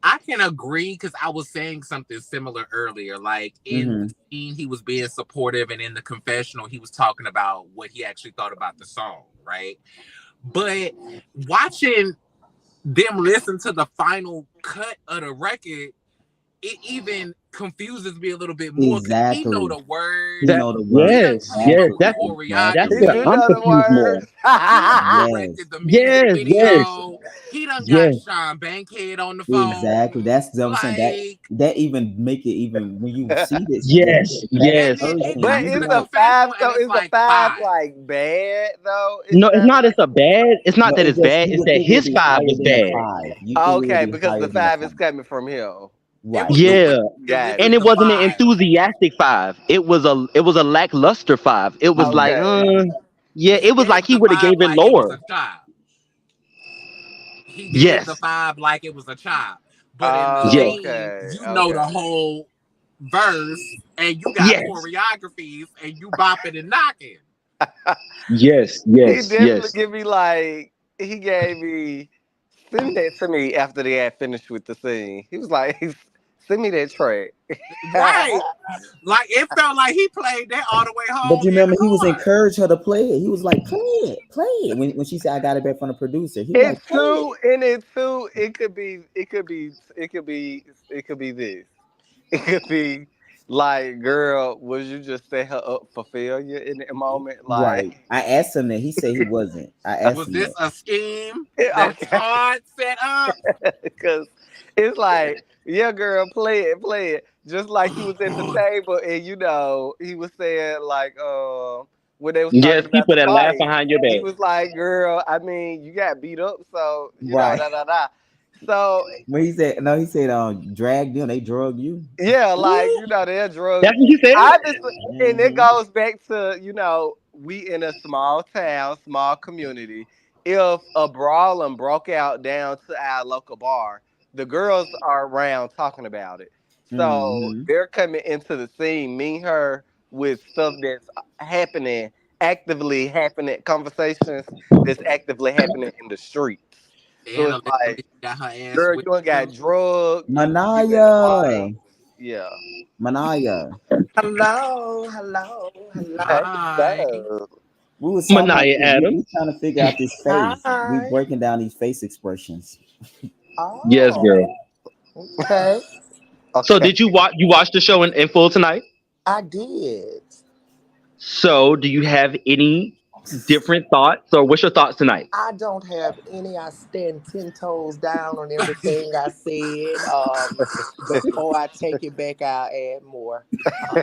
I can agree because I was saying something similar earlier. Like in the Mm-hmm. scene, he was being supportive, and in the confessional, he was talking about what he actually thought about the song, right? But watching them listen to the final cut of the record, it even confuses me a little bit more because he know Exactly. the words. He that know the He word. done yes, came up yes. with Exactly. the That's Exactly. He where do I'm choreography. know the confused more. words. He done Yes. directed the music Yes, yes, video. He done got Yes. Sean Bankhead on the phone. Exactly. That's what I'm saying. Like, That even make it even when you see this the yes, flashback and yes. then it version, But got you to be is the the like, five confessional and so it's is the like five five. like bad though? It's No, it's not not. like, It's a bad. It's not no, that it it's just bad. you It's would that think it'll his be five higher was than the bad. 5. You think it'll okay, be because the higher than the five is 5. coming from him. It Right. was the way Yeah, he Got and it. delivered it the wasn't an five. enthusiastic five. It was a lackluster five. It was like, Mm-hmm. Okay. yeah. He It was like gave he the would have five gave it like it was lower. a child. He gave the Yes, five like it was a child. But in the yes, scene, Okay. you know the Okay. whole verse and you got yes, choreographies and you bopping and knocking. yes, He yes, definitely yes. give me like, he gave me Send that to me after they had finished with the scene. He was like, send me that track. Right. Like it felt like he played that all the way But home you in the remember he was car. encouraged her to play it. He was like, play it, play it. When she said I got it back from the producer, he was like, play it. It could be, it could be this. It could be like, girl, would you just set her up for failure in that moment? Right. Like, I asked him that. He said he wasn't. I asked Was him this that. a scheme that okay, Todd set up? because it's like, yeah, girl, play it. Just like he was at the table, and he was saying like, when they was Yes, talking about people the that laugh fight, behind your he back. was like, girl, I mean, you got beat up, so Right. da da da. So When he said no, he said drag them, they drug you. yeah, like Ooh, they're drugs. that's what he said. Obviously, and it Mhm. goes back to we in a small town, small community. If a brawling broke out down to our local bar, the girls are around talking about it. So Mhm. they're coming into the scene, me and her, with stuff that's happening, actively happening, conversations that's actively happening in the streets. So And it's allegedly like, she got her ass girl, whipped you ain't got too. drugged, you in a Manaya. fight. Yeah. Manaya. Hello, hello, Hey, hello. Hi. so We was talking about Mania this. We Adams. trying to figure out this face. We Hi. breaking down these face expressions. Yes, Oh, girl. okay. So okay. did you watch the show in full tonight? I did. So do you have any different thoughts, or what's your thoughts tonight? I don't have any. I stand 10 toes down on everything I said. Before I take it back, I'll add more.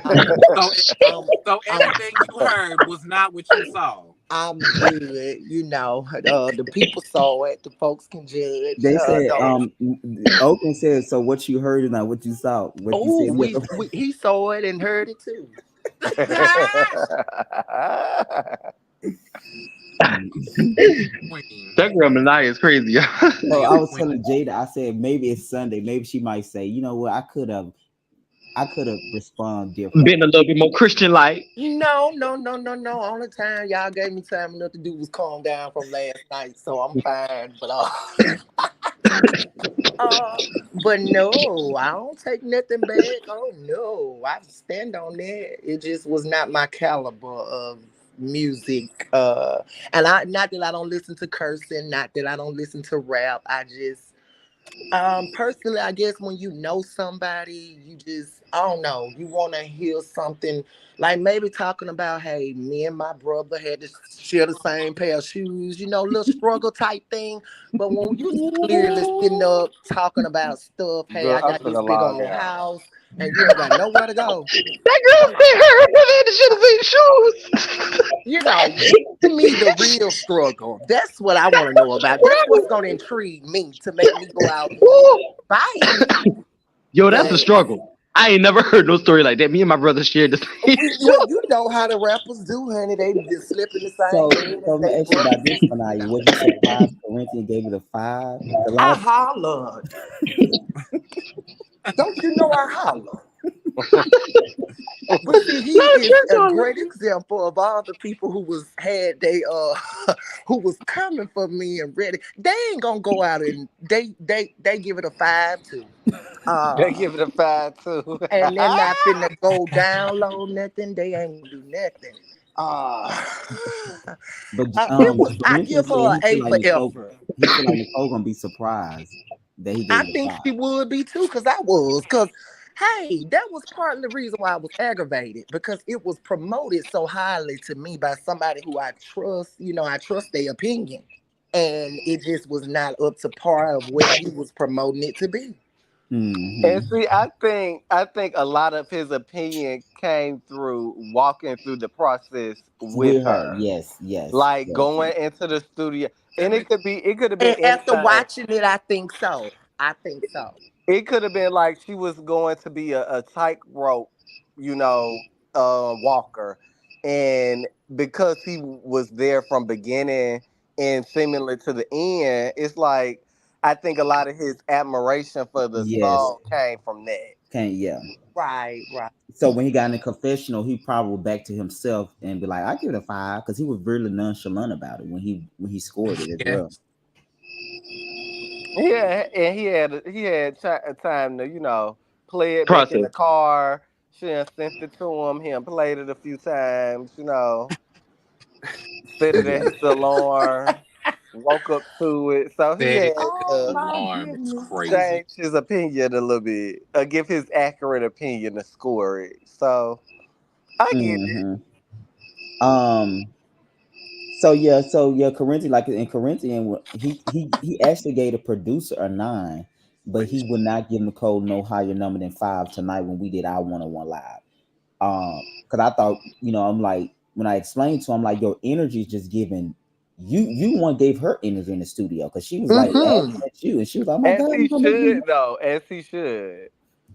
I'm, So I'm, so I'm, everything you heard was not what you saw. I'm good. The people saw it. The folks can judge. They said, Don't. Oakland said, so what you heard is not what you saw. What you Oh, said. he saw it and heard it too. Queen. That girl Mania is crazy. So Real I was queen. telling Jada, I said maybe it's Sunday. Maybe she might say, you know what, I could have responded different. Being a little bit more Christian like. No, no, no, no, no. Only time y'all gave me time enough to do was calm down from last night, so I'm fine. Uh, but no, I don't take nothing back. Oh no, I stand on that. It just was not my caliber of music. And I not that I don't listen to cursing, not that I don't listen to rap. I just personally, I guess when you know somebody, you just, I don't know, you want to hear something like maybe talking about, hey, me and my brother had to share the same pair of shoes, little struggle type thing. But when you clearly sitting up talking about stuff, hey, Girl, I I'm got this finna big log old out. house and you ain't got nowhere to go. That girl said her brother had to shit his shoes. To me, the real struggle. That's what I want to know about. That's what's going to intrigue me to make me go out and fight. Yo, that's a But struggle. I ain't never heard no story like that. Me and my brother shared the same well, shoes. you know how the rappers do, honey. They just slip in the same So, bed so as I'm gonna they ask you brother. about this, Manaya. Was you surprised Corinthian gave it a 5? A lot I of hollered. Don't you know I holler? But see, he Not is church a on great example of all the people who who was coming for me and ready. They ain't gonna go out and they give it a 5 too. They Uh give it a 5 too. and they're not finna go down low nothing. They ain't gonna do nothing. Uh, but it was. I Corinthian give said her an he feel A like for Nicole effort. he feel like Nicole gonna be surprised that he I gave it a think 5. she would be too, because I was. Because, hey, that was part of the reason why I was aggravated because it was promoted so highly to me by somebody who I trust. I trust their opinion. And it just was not up to par of what he was promoting it to be. And Mm-hmm. see, I think a lot of his opinion came through walking through the process with With her, her, yes, yes, like yes. going into the studio. And Every it could have been And after anything. watching it, I think so. I think so. It could have been like she was going to be a tightrope, you know, walker, and because he was there from beginning and seemingly to the end, it's like I think a lot of his admiration for the Yes. song came from that. Can't yeah. Right, right. So when he got in the confessional, he probably went back to himself and be like, "I give it a 5," because he was really nonchalant about it when he scored it as yeah. well. Yeah, and time to play it back in Process. the car. She done sent it to him. He done played it a few times. Set it at Yeah. his alarm. Woke up to it, so he Set had it Oh to my alarm. It's goodness. crazy. change his opinion a little bit, give his accurate opinion to score it. So I get it. Hmm. Um. So yeah, Corinthian, like in Corinthian, he actually gave the producer a 9, but he would not give Nicole no higher number than 5 tonight when we did our 101 live. Because I thought, I'm like, when I explained to him, like, your energy is just giving you one gave her energy in the studio because she was like laughing Hmm. at you, and she was like, "Oh my As god, he you gonna make me should, though. As he should.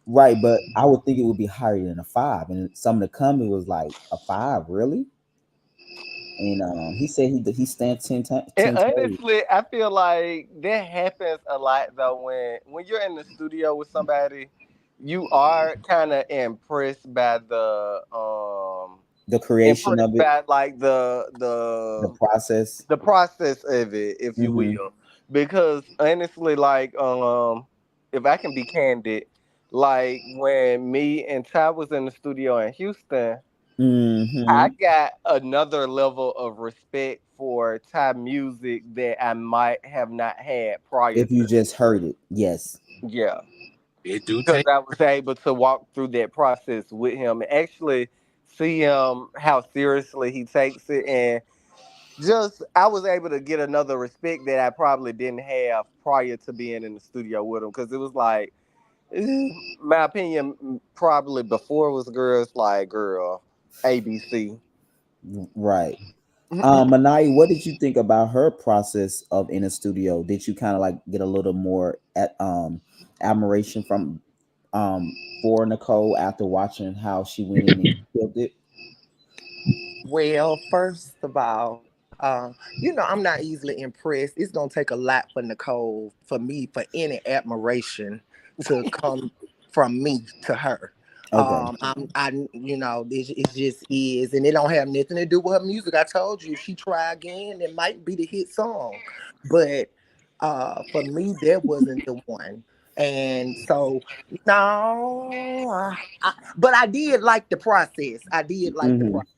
right." But I would think it would be higher than a 5, and some of the comment was like a 5, really. And he said he stands 10 And toes. honestly, I feel like that happens a lot though when you're in the studio with somebody, you are kind of The creation of impressed it, by like the process. the process of it, if you Mm-hmm. will. Because honestly, like if I can be candid, like when me and Ty was in the studio in Houston, I Mm-hmm. got another level of respect for Thai music that I might have not had prior If you to. just heard it, yes. Yeah, It do because take. I was able to walk through that process with him and actually see him how seriously he takes it, and just I was able to get another respect that I probably didn't have prior to being in the studio with him because it was like, my opinion, probably before was girls like girl ABC. Right. Manai, what did you think about her process of in a studio? Did you kind of like get a little more at admiration from for Nicole after watching how she went in and killed it? Well, first of all, I'm not easily impressed. It's gonna take a lot for Nicole, for me, for any admiration to come from me to her. Okay. It just is, and it don't have nothing to do with her music. I told you, if she try again, it might be the hit song, but for me, that wasn't the one. And so, no, but I did like the process. I did like the Mm-hmm. process.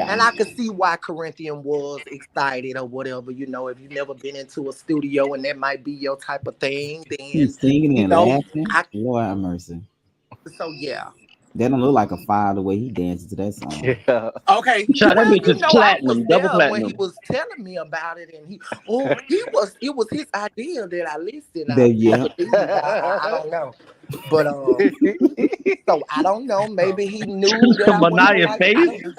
And Got I it. could see why Corinthian was excited or whatever. If you've never been into a studio and that might be your type of thing, then, He's singing you and know, laughing. I, Lord have mercy. so yeah. That don't look like a 5 the way he dances to that song. Yeah. Okay. Child, that Well, bitch is I was platinum, double there when he platinum. was telling me about it, and it was his idea that I listened. That I yeah. believe. I don't know, but so I don't know. Maybe he knew that I wasn't gonna Manaya like it. I face. don't know.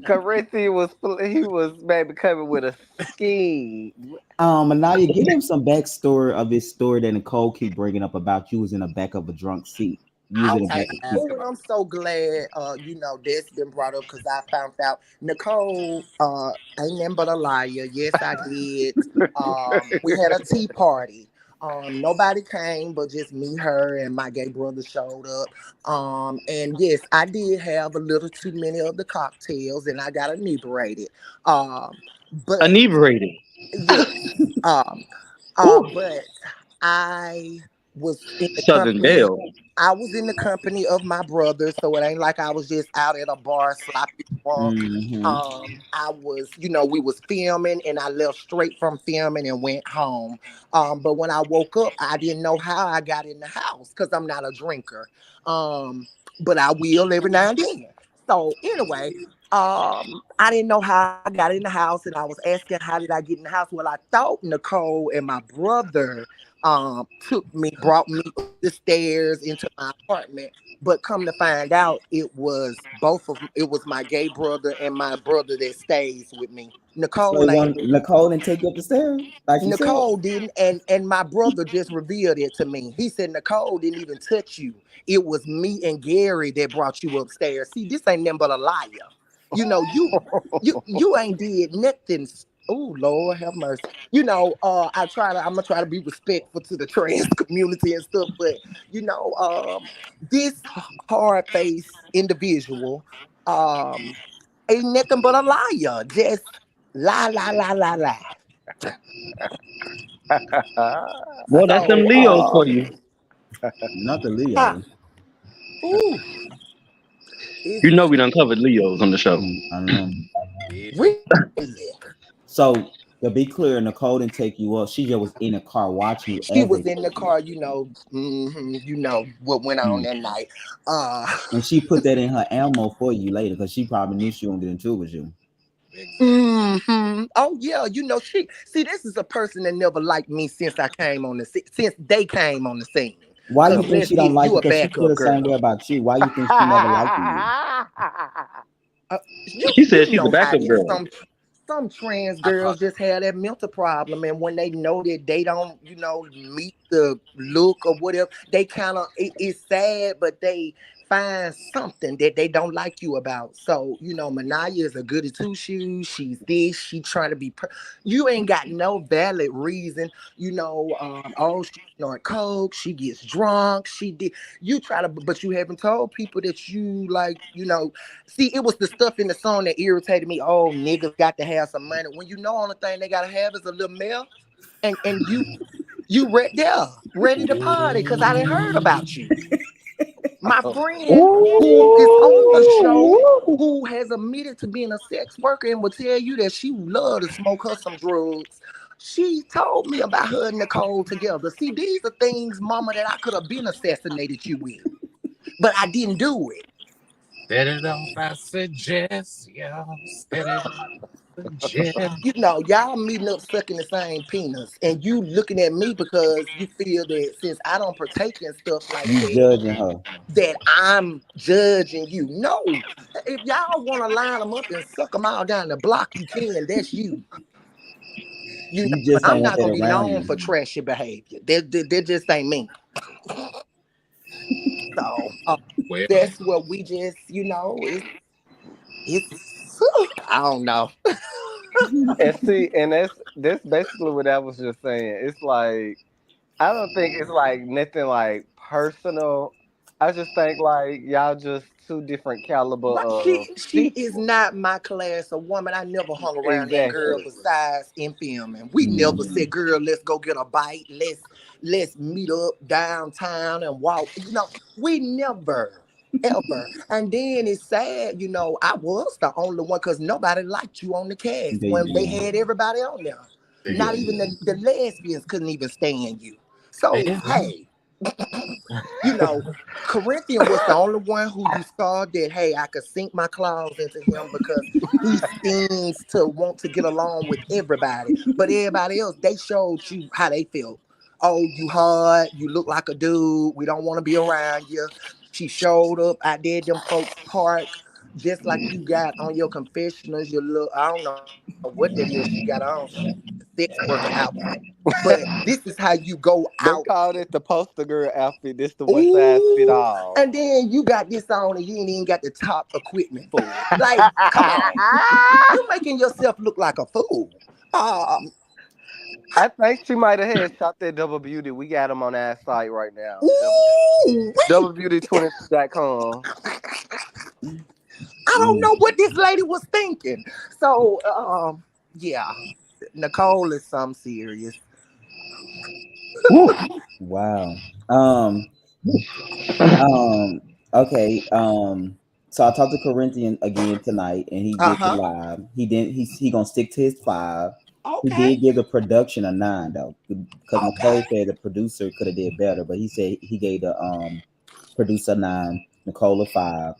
Corinthian he was maybe coming with a scheme. Manaya, give them some backstory of this story that Nicole keep bringing up about you was in the back of a drunk seat. You was in the I back of the seat. ask about. I'm so glad, that's been brought up because I found out Nicole ain't nothing but a liar. Yes, I did. We had a tea party. Nobody came but just me, her, and my gay brother showed up. And yes, I did have a little too many of the cocktails, and I got inebriated. But Inebriated. yes, um, Ooh. but I was in the Southern company. Belle. I was in the company of my brother, so it ain't like I was just out at a bar sloppy drunk. Mm-hmm. I was, we was filming, and I left straight from filming and went home. But when I woke up, I didn't know how I got in the house because I'm not a drinker. Um, but I will every now and then. So anyway, I didn't know how I got in the house, and I was asking how did I get in the house. Well, I thought Nicole and my brother brought me up the stairs into my apartment. But come to find out, it was my gay brother and my brother that stays with me. So Nicole didn't take you up the stairs like she said. Nicole didn't, and my brother just revealed it to me. He said Nicole didn't even touch you. It was me and Gary that brought you upstairs. See, this ain't nothing but a liar. You know, you ain't did nothing. Oh Lord, have mercy. I'm gonna try to be respectful to the trans community and stuff, but this hard faced individual, um, ain't nothing but a liar. Just lie, lie, lie, lie, lie. Well, that's them So, Leos for you. Not the huh, Leo. ooh, it's You know we done covered Leos on the show. I don't know. really. So to be clear, Nicole didn't take you up. She just was in the car watching you She as was a in the car, you know what went on mm. that night. Uh, And she put that in her ammo for you later because she probably knew she won't get into it with you. Oh yeah, she see. This is a person that never liked me since I came on the since they came on the scene. Why you Cause think let's she get don't it, like you you? a Because she feel backup the same way girl. about you. Why you think she never liked you? You She said you she's a know how backup it is. girl. Some trans I thought girls just have that mental problem, and when they know that they don't, meet the look or whatever, they kind of it's sad, but they find something that they don't like you about. So Manaya is a goody two shoes. She's this. She trying to be. You ain't got no valid reason. Oh, she snort coke. She gets drunk. She did. You try to, but you haven't told people that you like. See, it was the stuff in the song that irritated me. Oh, niggas got to have some money. When only thing they gotta have is a little milk, and you right there, ready to party, because I didn't heard about you. My friend who is on the show, Ooh. who has admitted to being a sex worker and will tell you that she would love to smoke her some drugs. She told me about her and Nicole together. See, these are things, mama, that I could have been assassinated you with, but I didn't do it. set it off. I suggest, y'all set it suggest. Y'all meeting up sucking the same penis, and you looking at me because you feel that since I don't partake in stuff like You that, judging her. that I'm judging you. No, if y'all want to line them up and suck them all down the block, you can. That's you. You But just don't I'm want not that gonna be around known for you. trashy behavior. That just ain't me. So Well, that's what we just, it's I don't know. And see, and that's basically what I was just saying. It's like I don't think it's like nothing like personal. I just think like y'all just two different caliber Right. of She is people. not my class of woman. I never hung around that girl Exactly. besides in filming. We never Mm. said, girl, let's go get a bite. Let's meet up downtown and walk. We never. Ever. And then it's sad, I was the only one because nobody liked you on the cast They, when they yeah, had everybody on there. Not yeah. even the lesbians couldn't even stand you. So, yeah. hey, you know, Corinthian was the only one who you saw that, hey, I could sink my claws into him because he seems to want to get along with everybody. But everybody else, they showed you how they felt. Oh, you hard, you look like a dude, we don't want to be around you. She showed up out there, at them folks park, just like you got on your confessionals, your look, I don't know what that is she got on. She sex worker outfit. But this is how you go out. They called it the poster girl outfit. This the one size fit Ooh, all. and then you got this on and you ain't even got the top equipment for it. Like, come on. You making yourself look like a fool. Um, I think she might have had shot that double beauty. We got them on our site right now. ooh, wait. Doublebeauty22.com. I don't Mm. know what this lady was thinking. So, yeah, Nicole is some serious. Ooh. Wow. Um. Um. Okay. So I talked to Corinthian again tonight, and he Uh did the huh. live. He didn't. He gonna stick to his 5. He Okay. did give the production a 9 though, because Okay. Nicole said the producer could have did better, but he said he gave the producer 9, Nicole a 5.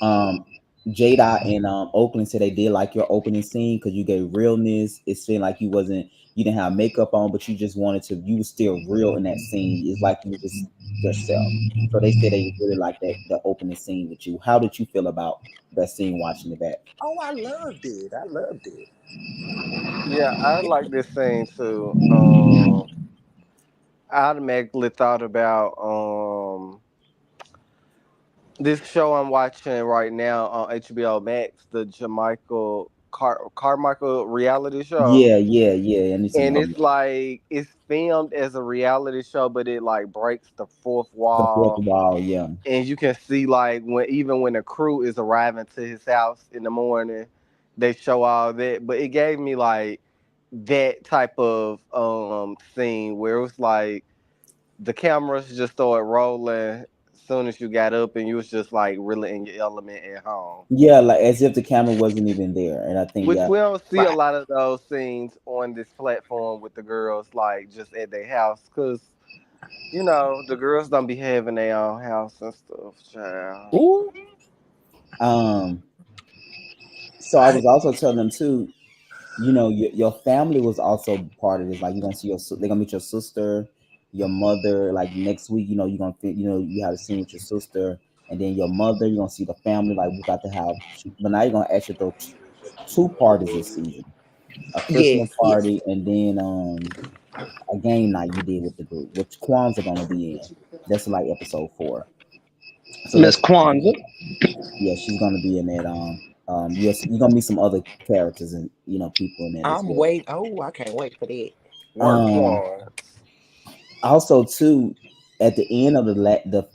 Um, Jada and Oakland said they did like your opening scene because you gave realness. It seemed like you didn't have makeup on, but you just wanted to. You were still real in that scene. It's like you were just yourself. So they said they really liked that the opening scene with you. How did you feel about that scene watching it back? Oh, I loved it. I loved it. Yeah, I like this scene too. I automatically thought about this show I'm watching right now on HBO Max, the Jamaica Carmichael reality show. Yeah, yeah, yeah. And it's And it's like it's filmed as a reality show, but it like breaks the fourth the fourth wall. wall. Yeah, And you can see like when the crew is arriving to his house in the morning, they show all that. But it gave me like that type of scene where it was like the cameras just started rolling as soon as you got up and you was just like really in your element at home. Yeah, like as if the camera wasn't even there. And I think Which that we don't see a Right. lot of those scenes on this platform with the girls like just at their house because the girls don't be having their own house and stuff, child. Ooh. um so I was also telling them too, your family was also part of this. Like you're gonna see they're gonna meet your sister, your mother. Like next week, you're gonna you have a scene with your sister, and then your mother. You're gonna see the family. Like we got to have, but now you're gonna actually throw two parties this season: a Christmas Yes, yes. party, and then a game night you did with the group, which Quan's are gonna be in. That's like episode 4. So Miss that's Kwanzaa. yeah, she's gonna be in that. You're gonna meet some other characters and people in that as I'm well. waiting. Oh, I can't wait for that. Work Um, one. Also, too, at the end of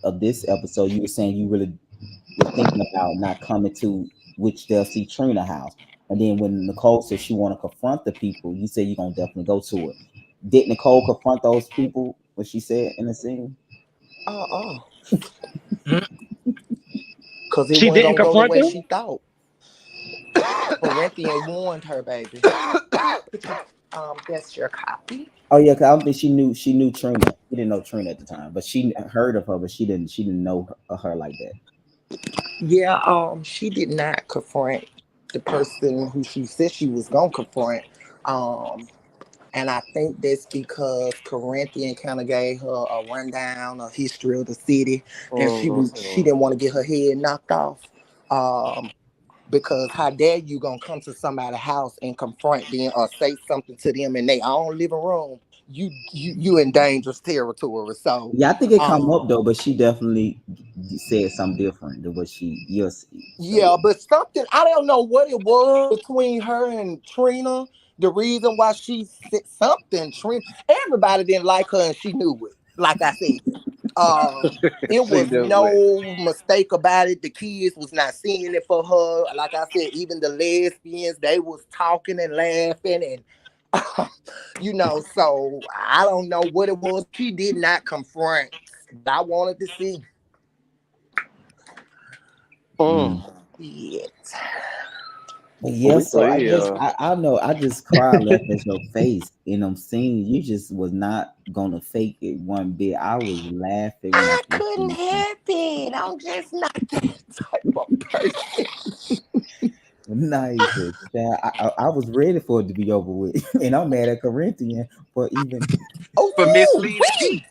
of this episode, you were saying you really were thinking about not coming to which they'll see Trina house, and then when Nicole said she want to confront the people, you said you're gonna definitely go to it. Did Nicole confront those people? What she said in the scene? Uh-uh. Because it She wasn't didn't going to go the confront way them. she thought. Corinthian warned her, baby. That's your copy. Oh yeah, 'cause I don't think she knew Trina. She didn't know Trina at the time, but she heard of her, but she didn't know her like that. Yeah, she did not confront the person who she said she was gonna confront. Um, and I think that's because Corinthian kind of gave her a rundown, a history of the city, and she Mhm. didn't want to get her head knocked off. Um, because how dare you gonna come to somebody's house and confront them or say something to them in their own living room? You in dangerous territory. So, Yeah, I think it come um, up though, but she definitely said something different than what she yes. So yeah, yeah. but something I don't know what it was between her and Trina. The reason why she said something, Trina, everybody didn't like her and she knew it. Like I said, it She was do it. no mistake about it. The kids was not seeing it for her. Like I said, even the lesbians, they was talking and laughing and So I don't know what it was. She did not confront, but I wanted to see Mm. Mm. it. But We yeah, so I see. guess I know I just cried laughing at your face and I'm seeing you just was not gonna fake it one bit. I was laughing when I I first couldn't seen you. help it. I'm just not that type of person. Nice. Yeah, I was ready for it to be over with, and I'm mad at Corinthian for even. For Oh, misleading me. wait.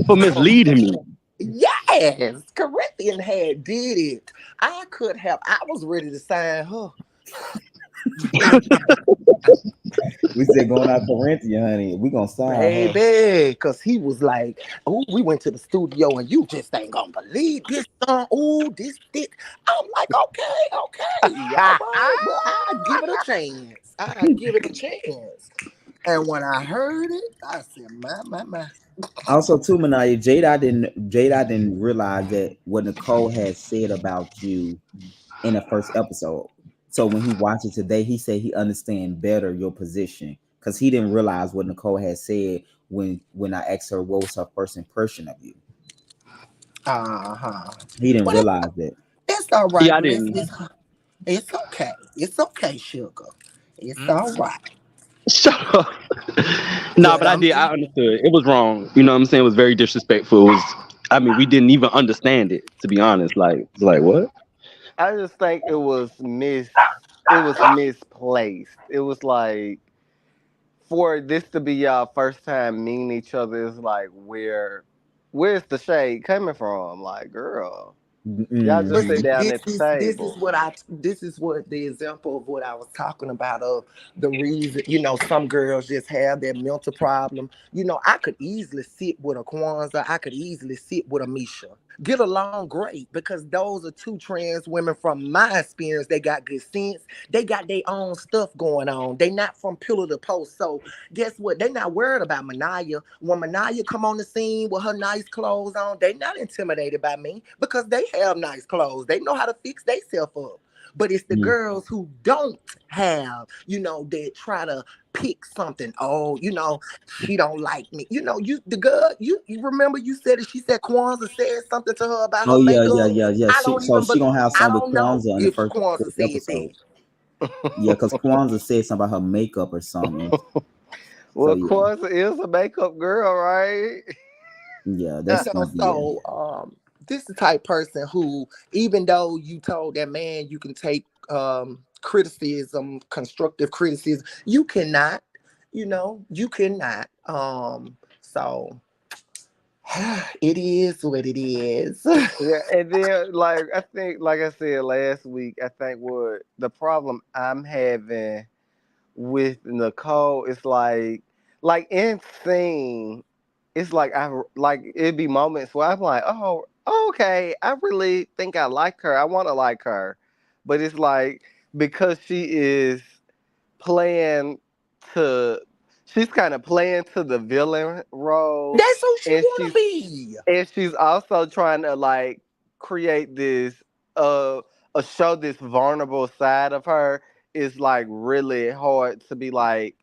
For misleading me. Yes, Corinthian had did it. I could have. I was ready to sign her. We said going out Corinthian, honey. We gonna sign her. Baby, because he was like, oh, we went to the studio and you just ain't gonna believe this song. Oh, this. I'm like, okay, all right. Well, I give it a chance. I give it a chance. And when I heard it, I said, my. Also, too, Manaya, Jada didn't realize that what Nicole had said about you in the first episode. So when he watched it today, he said he understand better your position because he didn't realize what Nicole had said when I asked her what was her first impression of you. Uh-huh. He didn't But realize that. it's all right, Yeah, I bless. didn't. It's okay. It's okay, sugar. It's Mm. all right. Shut up. Nah, But but I I'm did. I just understood. It was wrong. You know what I'm saying? It was very disrespectful. It was. I mean, we didn't even understand it. To be honest, it's like what? I just think it was misplaced. It was like for this to be y'all first time meeting each other is like where's the shade coming from? Like, girl, y'all just But sit Mm-hmm. see, down this at the is this is table. what I this is what the example of what I was talking about of the reason, some girls just have that mental problem. I could easily sit with a Kwanzaa, I could easily sit with a Misha. Get along great because those are two trans women from my experience. They got good sense. They got their own stuff going on. They not from pillar to post. So guess what? They not worried about Manaya. When Manaya come on the scene with her nice clothes on, they not intimidated by me because they have nice clothes. They know how to fix themselves up. But it's the girls who don't have, that try to pick something. Oh, she don't like me. The girl, you remember you said it. She said Kwanzaa said something to her about Oh her yeah, yeah, makeup. yeah, yeah. I don't So even, she but gonna have I some with don't know Kwanzaa in the if first Kwanzaa said episode. that. Yeah, because Kwanzaa said something about her makeup or something. So Well, yeah, Kwanzaa is a makeup girl, right? yeah, that's gonna be it. So this is the type person who, even though you told that man you can take criticism, constructive criticism, you cannot, you cannot. So it is what it is. Yeah, and then like I think, like I said last week, I think what the problem I'm having with Nicole is like in scene, it's like I like it'd be moments where I'm like, oh, okay, I really think I like her. I want to like her, but it's like because she is playing to, she's kind of playing to the villain role, That's who she and want to be. she's also trying to like create this uh show this vulnerable side of her. Is like really hard to be like,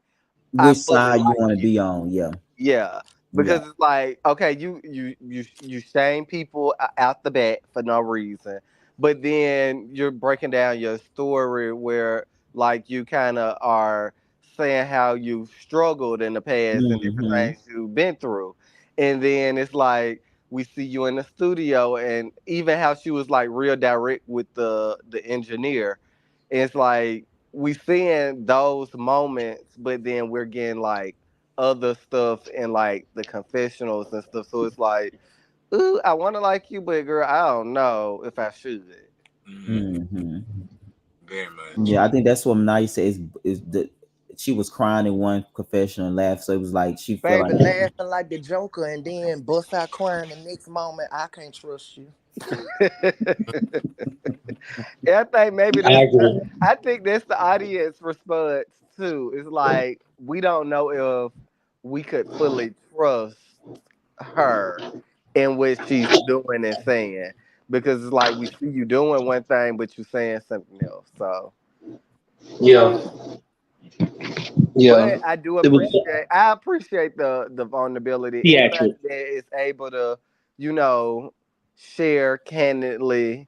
I Which fully side you like want to you. be on? Yeah, Yeah, yeah. because it's like, okay, you shame people out the bat for no reason, but then you're breaking down your story where like you kind of are saying how you've struggled in the past and different Hmm. things you've been through, and then it's like we see you in the studio, and even how she was like real direct with the engineer. It's like we seeing those moments, but then we're getting like other stuff and like the confessionals and stuff. So it's like, ooh, I want to like you, but girl, I don't know if I should. Mhm. Hmm. Very much. Yeah, I think that's what Manaya said is that she was crying in one confession and laughed, so it was like she felt Baby like laughing like the Joker and then bust out crying the next moment. I can't trust you. I think maybe I this. agree. I think that's the audience response too. It's like we don't know if we could fully trust her in what she's doing and saying, because it's like we see you doing one thing, but you saying something else. So, Yeah, yeah. but I do It was appreciate. I appreciate the vulnerability. Anybody theatric. that is able to, you know, share candidly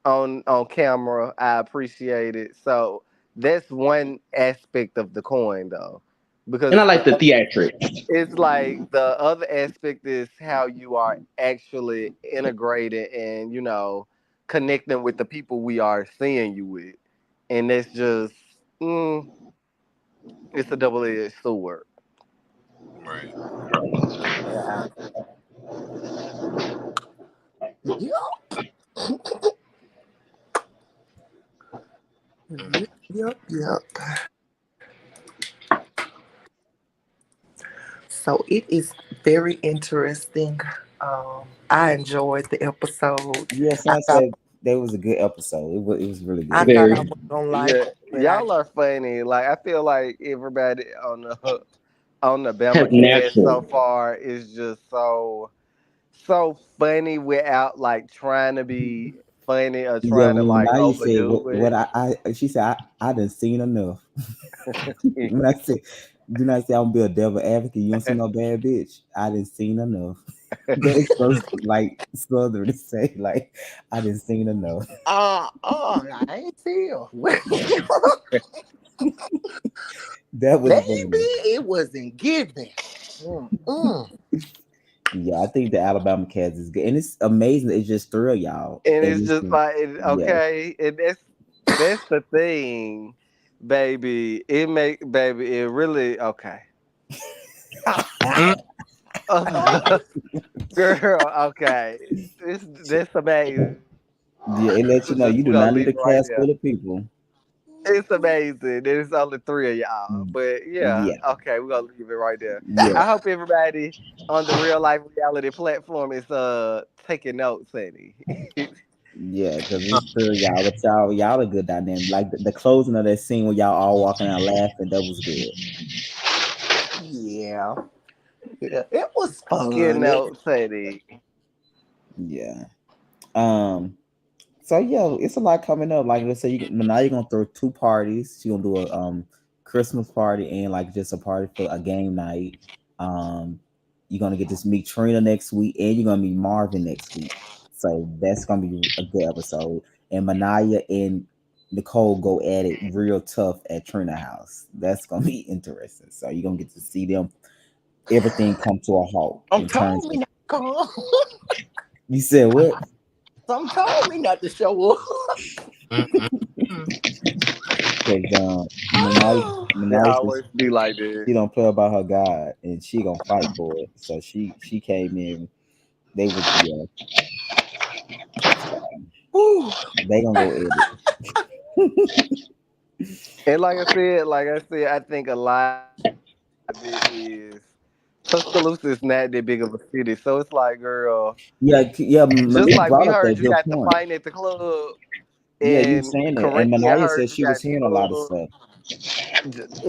on camera, I appreciate it. So that's one aspect of the coin, though, And I because like the theatric. it's like the other aspect is how you are actually integrated and, connecting with the people we are seeing you with, and that's just mm, it's a double-edged sword. Right. Yeah. Yep. Mhm. Yep. Yep. Yep. So it is very interesting. I enjoyed the episode. yes, I I thought said that was a good episode. It was really I good. thought Very. I was gonna like Yeah, it, but I y'all are funny. Like I feel like everybody on the Has Bama cast so natural. far is just so funny without like trying to be funny or Yeah, trying to when like Manaya said overdo what I she said I done seen enough. it. When I say do not say I'm gonna be a devil advocate, you don't see no bad bitch. I done seen enough. That is so like southern to say like I done seen enough. I ain't feel. That was Baby, funny. it wasn't given. Mm-mm. Yeah, I think the Alabama cast is good, and it's amazing. It's just thrill y'all, And and it's it's just like yeah, okay, and that's the thing, baby. It make baby it really okay. Mhm. Girl, okay. This amazing. yeah. It lets you know you We're do gonna not need leave a it right cast there. full of people. It's amazing. There's only three of y'all. But yeah, Yeah, okay, we're gonna leave it right there. yeah, I hope everybody on the real life reality platform is taking notes, honey. yeah. Because it's thrill y'all, but y'all a good dynamic. Like the closing of that scene where y'all all walking out laughing, that was good. Yeah. Yeah. It was Taking fun. notes, honey. Yeah. Um. So yeah, it's a lot coming up. Like let's say now you're gonna throw two parties. She's gonna do a Christmas party and like just a party for a game night. Um, you're gonna get to meet Trina next week, and you're gonna meet Marvin next week. So that's gonna be a good episode. And Manaya and Nicole go at it real tough at Trina house. That's gonna be interesting. So you're gonna get to see them. Everything come to a halt Some in terms told me of. not to come. You said what? Some told me not to show up. Because It Manaya, always be like that. she don't play about her God, and she gonna fight for it. So she came in. They was Whew. they gonna go edit. And like I said, I think a lot of it is Tuscaloosa is not that big of a city, so it's like, girl, Yeah. just Malik like we brought up heard that you good got the point. fight at the club, Yeah, you were and saying that, and Corinthian Manaya heard said you she got was the hearing a lot of club. stuff.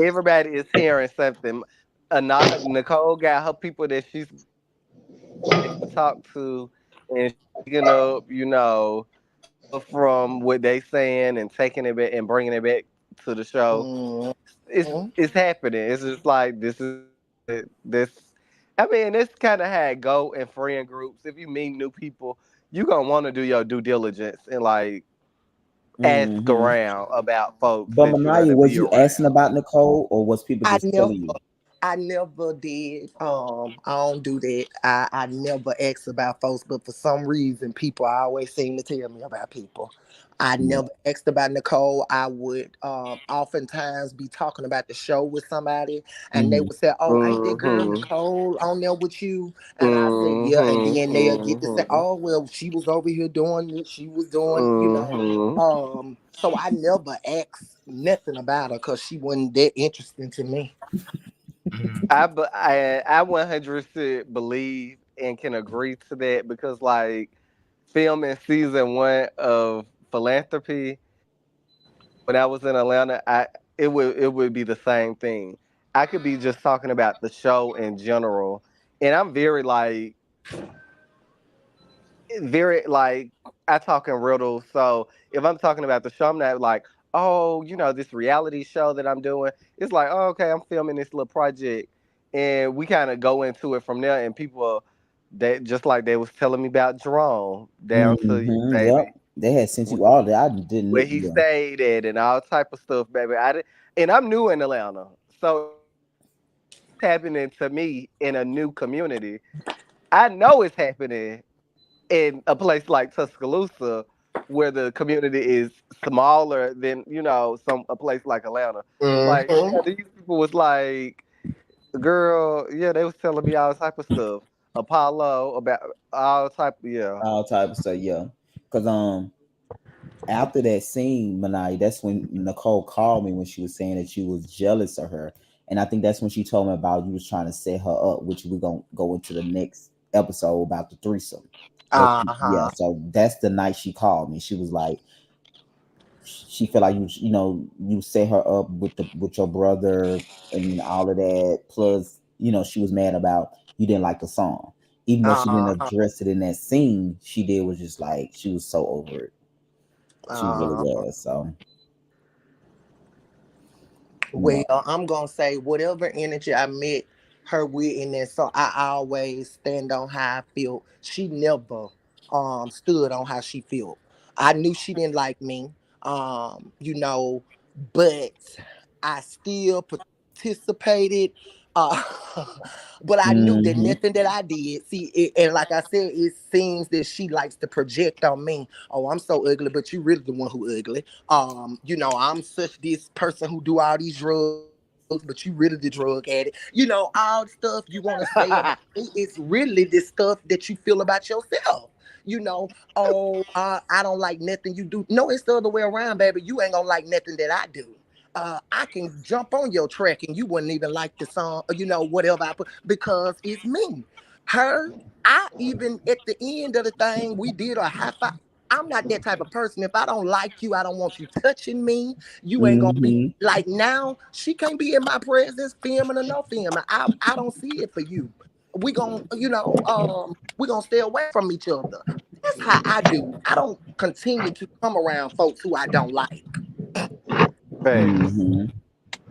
Everybody is hearing something. Nicole got her people that she's to talk to, and picking up, stuff from what they saying and taking it back and bringing it back to the show. Mhm. It's happening. It's just like this. I mean, it's kind of how it go in friend groups. If you meet new people, you gonna want to do your due diligence and like ask Hmm. around about folks But that you're Manaya, gonna was be you asking around. about Nicole, or was people I just never, telling you? I never did. I don't do that. I never ask about folks, but for some reason, people always seem to tell me about people. I Yeah. never asked about Nicole. I would oftentimes be talking about the show with somebody, and they Hmm. would say, "Oh, ain't that girl Mm-hmm. Nicole on there with you?" And I said, "Yeah." And then Mm-hmm. they'll get to say, Mm-hmm. "Oh, well, she was over here doing this. She was doing." Mm-hmm. So I never asked nothing about her because she wasn't that interesting to me. I 100% believe and can agree to that because like filming season 1 of Philanthropy when I was in Atlanta, it would be the same thing. I could be just talking about the show in general, and I'm very like I talk in riddles. So if I'm talking about the show, I'm not like, oh, this reality show that I'm doing. It's like, oh, okay, I'm filming this little project, and we kind of go into it from there. And people, they just like they was telling me about Jerome down to you, Yep. baby, They had sent wh- you all that. I didn't. where he Yeah. stayed at, and all type of stuff, baby. And I'm new in Atlanta, so it's happening to me in a new community. I know it's happening in a place like Tuscaloosa, where the community is smaller than some a place like Atlanta. Like Hmm. these people was like, girl, yeah, they was telling me all type of stuff. Apollo about all type, yeah. All type of stuff. Yeah. Because after that scene, Manai, that's when Nicole called me when she was saying that you was jealous of her, and I think that's when she told me about you was trying to set her up, which we're gonna go into the next episode about the threesome. But yeah, Uh-huh. so that's the night she called me. She was like, she felt like you set her up with your brother and all of that. Plus, she was mad about you didn't like the song, even though she didn't Uh-huh. address it in that scene. She did was just like she was so over it. She really Uh-huh. was. So Well, no. I'm gonna say whatever energy I met her with in that song, I always stand on how I feel. She never stood on how she felt. I knew she didn't like me, but I still participated. Uh, but I knew that Hmm. nothing that I did, and like I said, it seems that she likes to project on me. Oh, I'm so ugly, but you really the one who ugly. I'm such this person who do all these drugs, but you really the drug addict. All the stuff you want to say about me, it's really the stuff that you feel about yourself. Oh, I don't like nothing you do. No, it's the other way around, baby. You ain't gonna like nothing that I do. I can jump on your track and you wouldn't even like the song, or, whatever I put, because it's me. Her, I even at the end of the thing, we did a high five. I'm not that type of person. If I don't like you, I don't want you touching me. You ain't gonna be Hmm. like now. She can't be in my presence, filming or no filming. I don't see it for you. We gonna stay away from each other. That's how I do. I don't continue to come around folks who I don't like. Facts. Hmm.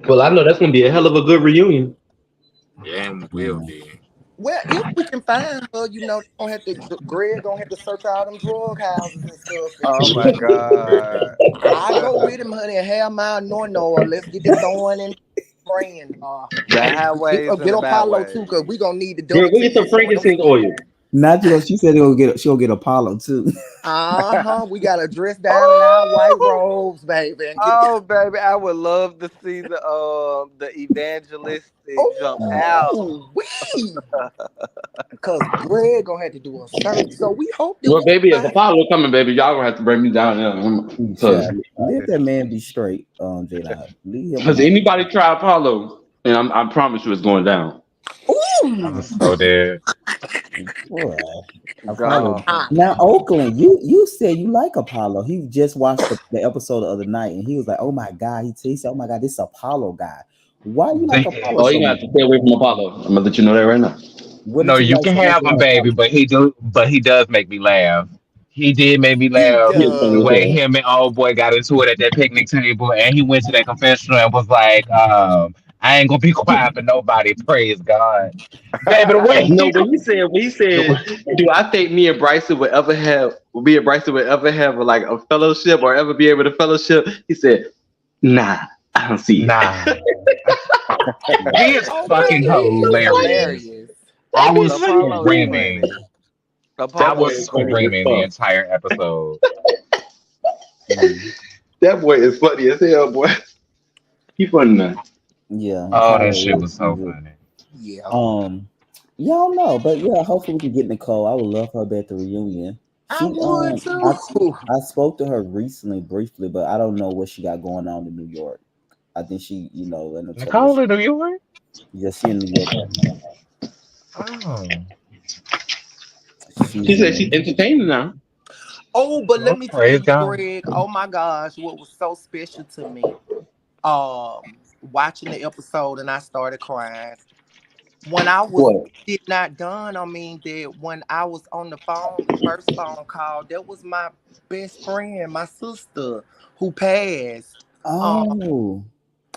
Well, I know that's gonna be a hell of a good reunion. Yeah, and will be. Well, if we can find her, don't have to. Greg gonna have to search all them drug houses and stuff. Oh my god. I go with him, honey, and have my no. Let's get the throwing and praying. The highways and Get the Apollo too, byways. cause we gonna need the Girl, double go get some team. frankincense oil. Not you know, she said she'll get Apollo too. We gotta dress down in our white robes, baby, and get. Oh baby, I would love to see the evangelistic jump out. Oh, wee! Cause Greg gonna have to do a search. So we hope that Well, we baby, if can find. Apollo coming, baby, y'all gonna have to bring me down there. Yeah. Let that man be straight, J Dot. Leave him Because alone. anybody try Apollo, and I promise you it's going down. I'm so dead. Boy, Apollo. God. Now Oakland, you said you like Apollo. He just watched the episode the other night, and he was like, "Oh my god!" He said, "Oh my god, this Apollo guy. Why you like Apollo Oh, so you gonna much? have to stay away from Apollo. I'm gonna let you know that right now. What No, did you you like can so much have him, about baby, Apollo?" but he does make me laugh. He did make me He laugh He is funny as when does. hell. him and old boy got into it at that picnic table, and he went to that confessional and was like, "I ain't gonna be quiet for nobody." Praise God, baby. The way No, he, when he said, do I think me and Bryson would ever have like a fellowship or ever be able to fellowship? He said, nah, I don't see it. nah, he is Okay, fucking he is hilarious. hilarious. I was Apollo is screaming. funny. I That boy Apollo was is is funny as funny. screaming the fuck. entire episode. Mhm. That boy is funny as hell, boy. He funny now. Yeah, Oh, that shit Apollo was so is. funny. Yeah. Y'all know, but yeah, hopefully we can get Nicole. I would love her back at the reunion. I would I too. I spoke to her recently, briefly, but I don't know what she got going on in New York. I think she, let me tell me that Nicole in New York? yeah, she in New York right now. Oh, She She's said she's in. entertaining now. Oh, but well, let me tell praise you, God. Greg. Oh my gosh, what was so special to me? Watching the episode and I started crying. When I was What? did not done, I mean that when I was on the phone, the first phone call, that was my best friend, my sister, who passed. Um, Oh,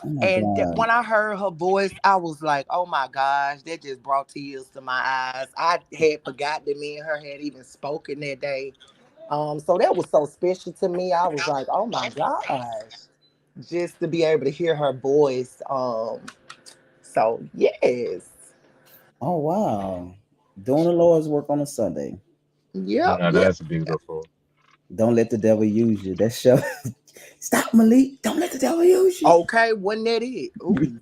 oh my and God. when I heard her voice, I was like, "Oh my gosh!" That just brought tears to my eyes. I had forgot that me and her had even spoken that day. So that was so special to me. I was like, "Oh my gosh!" Just to be able to hear her voice. So yes, Oh wow. Doing the Lord's work on a Sunday. yep, No, yep. that's beautiful. Don't let the devil use you. That show. Stop, Malik. Don't let the devil use you. Okay, wasn't that it? Ooh,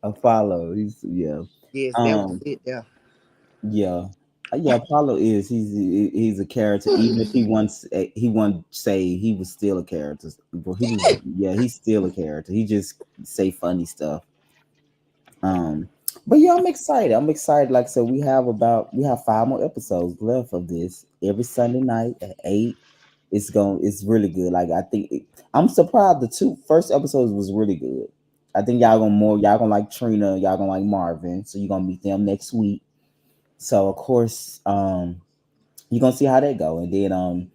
Apollo. Yeah. yes, that was Um. it. Yeah. Yeah. Yeah. Apollo is. He's a character. Even if he won't say he was still a character. But he was. Yeah. He's still a character. He just say funny stuff. Um. But yeah, I'm excited. I'm excited. Like I said, we have 5 more episodes left of this every Sunday night at 8. It's really good. Like I'm surprised the 2 first episodes was really good. I think y'all gonna like Trina, y'all gonna like Marvin. So you're gonna meet them next week. So of course, you're gonna see how that go. And then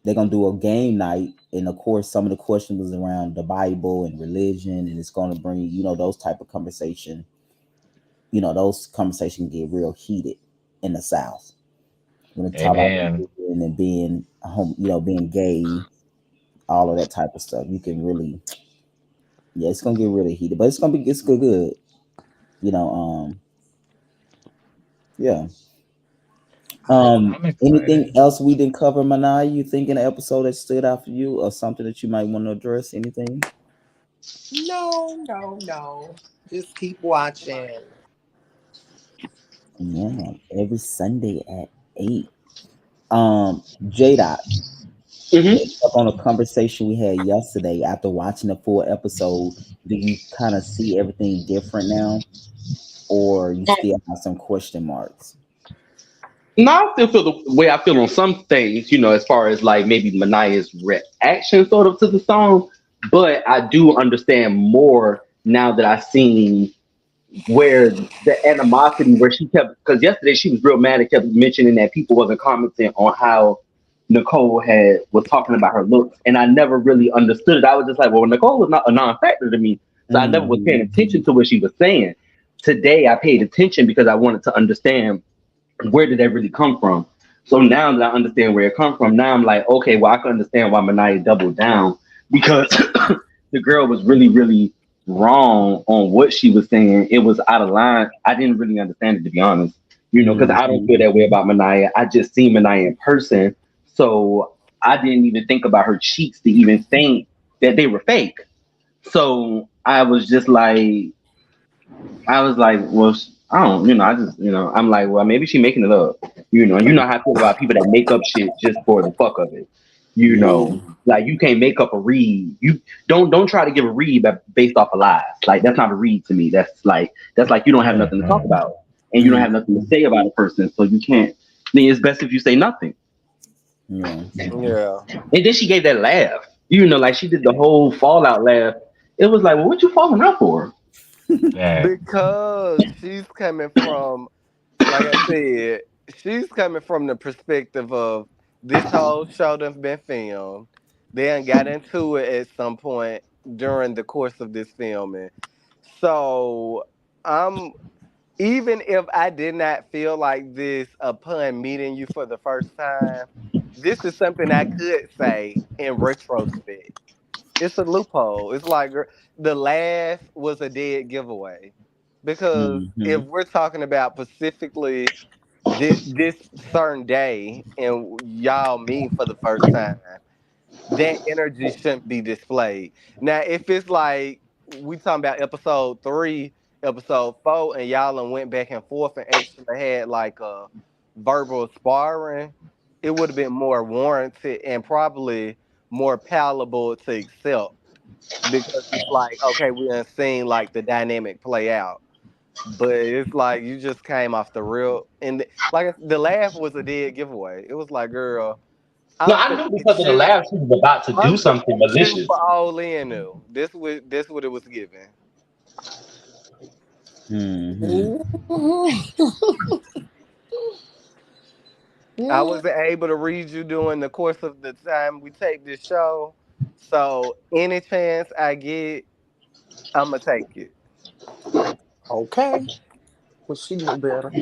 they're gonna do a game night. And of course, some of the questions was around the Bible and religion, and it's gonna bring, those type of conversation. Those conversations get real heated in the South when they talk about Amen. religion and being home, being gay, all of that type of stuff. You can really, yeah, it's gonna get really heated, but it's good. You know, yeah. I'm Anything excited. else we didn't cover, Manai? You think in an episode that stood out for you, or something that you might want to address? Anything? No, no, no. Just keep watching. Yeah, every Sunday at 8. J Dot, Hmm. based up on a conversation we had yesterday after watching the full episode, do you kind of see everything different now, or you still have some question marks? No, I still feel the way I feel on some things, as far as like maybe Manaya's reaction sort of to the song. But I do understand more now that I've seen where the animosity, where she kept, because yesterday she was real mad and kept mentioning that people wasn't commenting on how Nicole was talking about her looks, and I never really understood it. I was just like, well, Nicole was not a non-factor to me, so I never was paying attention to what she was saying. Today, I paid attention because I wanted to understand where did that really come from. So now that I understand where it come from, now I'm like, okay, well, I can understand why Manaya doubled down because the girl was really, really wrong on what she was saying. It was out of line. I didn't really understand it, to be honest. Because I don't feel that way about Manaya. I just seen Manaya in person. So I didn't even think about her cheeks to even think that they were fake. So I was like, well, I don't, I just, I'm like, well, maybe she making it up. How I feel about people that make up shit just for the fuck of it. Like you can't make up a read. You don't try to give a read based off of lies. Like that's not a read to me. That's like you don't have nothing to talk about and you don't have nothing to say about a person, so you can't. Then it's best if you say nothing. Yeah. And then she gave that laugh. Like she did the whole fallout laugh. It was like, well, what you falling out for? Because she's coming from, like I said, she's coming from the perspective of this whole show that's been filmed. They done got into it at some point during the course of this filming. So I'm even if I did not feel like this upon meeting you for the first time, this is something I could say in retrospect. It's a loophole. It's like the laugh was a dead giveaway. Because if we're talking about specifically this certain day and y'all meet for the first time, that energy shouldn't be displayed. Now, if it's like we talking about episode 3, episode 4, and y'all done went back and forth and actually had like a verbal sparring, it would have been more warranted and probably more palatable to accept because it's like, okay, we done seen like the dynamic play out. But it's like you just came off the real, and like the laugh was a dead giveaway. It was like, girl, No, I'm I finna knew be because of the shooting. laugh she was about to I'm do finna something be shooting malicious. for all in new. This what it was giving. I wasn't able to read you during the course of the time we take this show. So any chance I get, I'ma take it. Okay. Well, she knew better.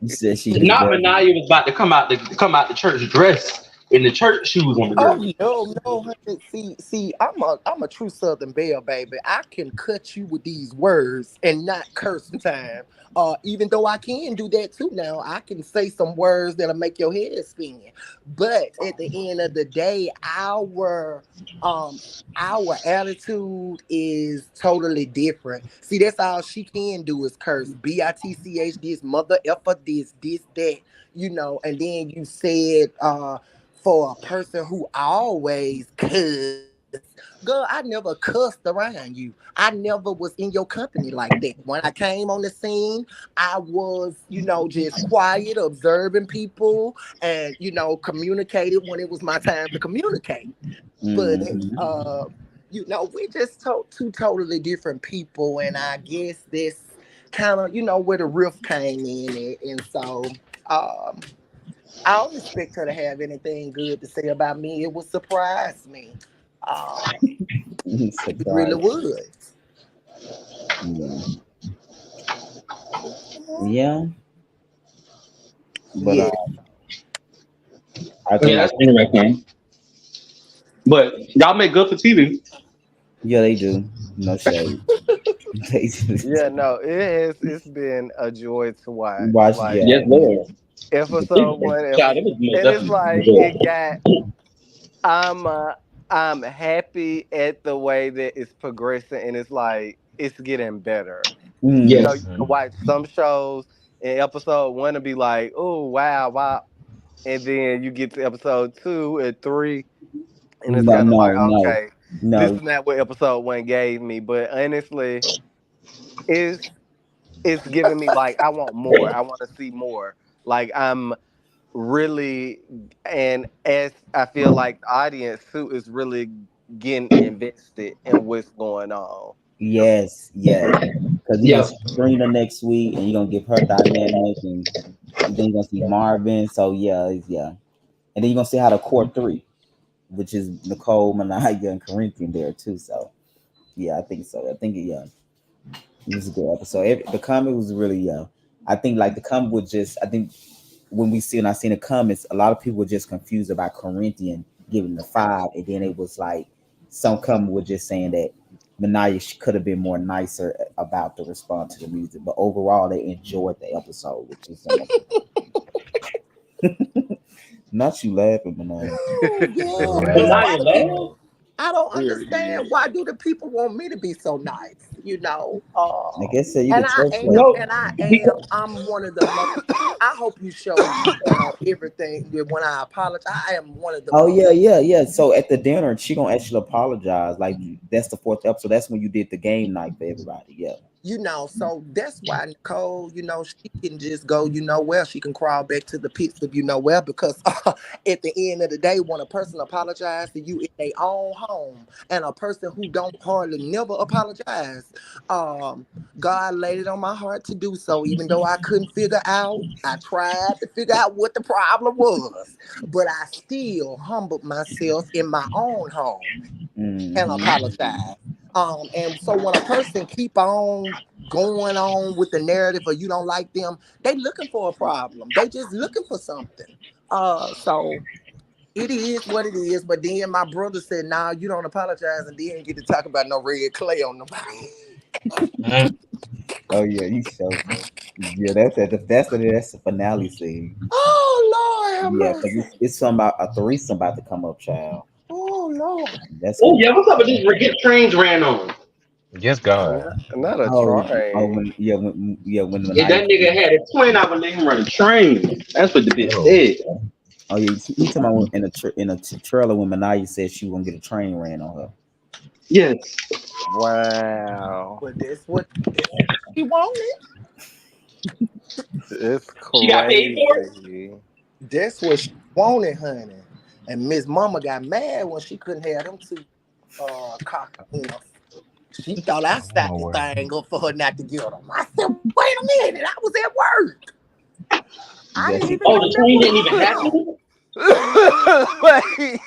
You said she knew Not better. Manaya was about to come out the church dress in the church shoes on the Oh girl. no, honey. See, I'm a true Southern belle, baby. I can cut you with these words and not curse in time. Even though I can do that too now, I can say some words that'll make your head spin. But at the end of the day, our attitude is totally different. See, that's all she can do is curse. bitch this mother effer this that, and then you said for a person who always cuss. Girl, I never cussed around you. I never was in your company like that. When I came on the scene, I was, just quiet, observing people, and, communicated when it was my time to communicate. But, we're just two totally different people, and I guess this kind of, where the rift came in at. And so, um, I don't expect her to have anything good to say about me. It would surprise me. Um, it really Surprise. would. Yeah. Yeah. But Yeah. I think Yeah, like that's interesting. But y'all make good for TV. yeah, they do. No shade. They do. Yeah, no, it's been a joy to watch. Watch, Like yeah. Yes, Lord. episode one, Child, episode, it was most and it's definitely like it enjoyable. got. I'm uh, I'm happy at the way that it's progressing, and it's like it's getting better. Yes. You can watch some shows in episode 1 and be like, "Oh wow, wow," and then you get to episode 2 and 3, and it's No, kind of like, no, no, okay, this no. is not what episode 1 gave me. But honestly, it's it's giving me like I want more. I want to see more. Like I'm really, and as I feel like the audience too is really getting invested in what's going on. Yes, yes. Because you're gonna Yep. see Serena next week, and you're gonna give her dynamic, and Then you're gonna see Marvin. So yeah, yeah. And then you're gonna see how the core three, which is Nicole, Manaya, and Corinthian there too. So yeah, I think so. I think yeah, it was a good episode. The comment was really I think like the comment was just I think when I seen the comments, a lot of people were just confused about Corinthian giving the 5, and then it was like some comment were just saying that Manaya could have been more nicer about the response to the music, but overall they enjoyed the episode, which is not you laughing, Manaya. Oh, yeah, because why Manaya do laugh. people? I don't Period. understand why do the people want me to be so nice, you know? Like I said, you And could I trust am, her. No, and I am. because I'm one of the most. I hope you show everything that when I apologize. I am one of the Oh most. yeah. So at the dinner, she gonna actually apologize. Like that's the 4th episode. That's when you did the game night for everybody. Yeah. You know, so that's why Nicole, you know, she can just go, you know, well, she can crawl back to the pits of, you know, well, because at the end of the day, when a person apologizes to you in their own home, and a person who don't hardly never apologize, God laid it on my heart to do so. Even though I couldn't figure out, I tried to figure out what the problem was, but I still humbled myself in my own home and Mm-hmm. apologize. And so when a person keep on going on with the narrative or you don't like them, they looking for a problem. They just looking for something. So it is what it is. But then my brother said, "Nah, you don't apologize and then get to talk about no red clay on nobody." Oh yeah, you so. Yeah, that's the finale scene. Oh Lord, have Yeah, because mercy. it's something about a threesome about to come up, child. Oh Lord. That's oh gonna. yeah, what's up with this? Get trains ran on. Yes, Not, God. not a When, train. when If Manaya. that nigga had a twin, I would let him run a train. That's what the bitch Oh. said. Oh yeah, you talking about in a trailer when Manaya said she was gonna get a train ran on her. Yes. Wow. But that's what he wanted. It's She got paid for it? crazy. That's what she wanted, honey. And Miss Mama got mad when she couldn't have them two cockinos. She thought I stacked the Lord. thing up for her not to get them. I said, wait a minute, I was at work. I That's didn't it. even Oh, know the that train was didn't even wrong. happen? Wait.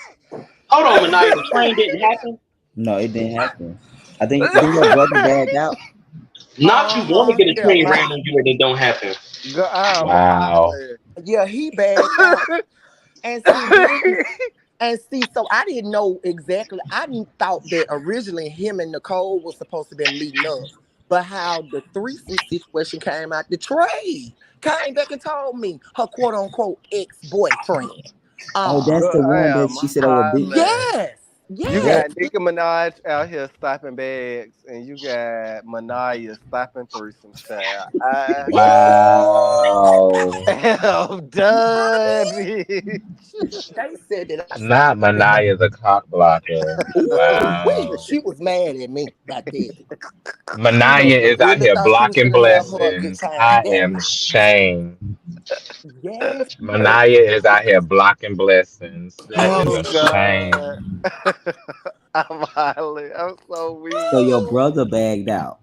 Hold on, Manaya, the train didn't happen? No, it didn't happen. I think didn't your brother bagged out. Not you want to get a Yeah, train ran on you and it don't happen. I'm Wow. hollering. yeah, he bagged out. And see, so I didn't know exactly. I didn't thought that originally him and Nicole was supposed to be meeting up, but how the threesome situation came out, the trade came back and told me her quote unquote ex boyfriend. Oh, Um, that's the I one that am she said over big. hollering. yes, You That yes. got Nicki Minaj out here stopping bags, and you got Manaya stopping threesomes, child. I Wow. am done, I bitch. mean, they said that I said, Not Manaya the cock blocker. ooh, wait, Wow. she was mad at me about that. She Manaya must have is out really here thought she was blocking gonna have her a good blessings. time I that am night. shamed. Yes, yes. Manaya is out here blocking blessings. That is Oh a God. shame. I'm hollering. I'm so so weak. your brother bagged out,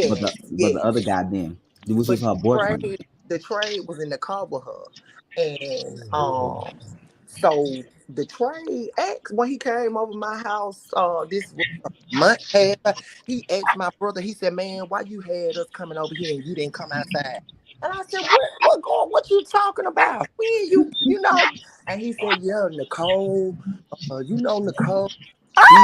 but Yes, the yes. other guy didn't. Which was But her boyfriend. the trade was in the car with her. And so the trade asked when he came over my house, this was a month after, he asked my brother, he said, "Man, why you had us coming over here and you didn't come outside?" And I said, what you talking about? When you know? And he said, "Yeah, Nicole, you know Nicole, she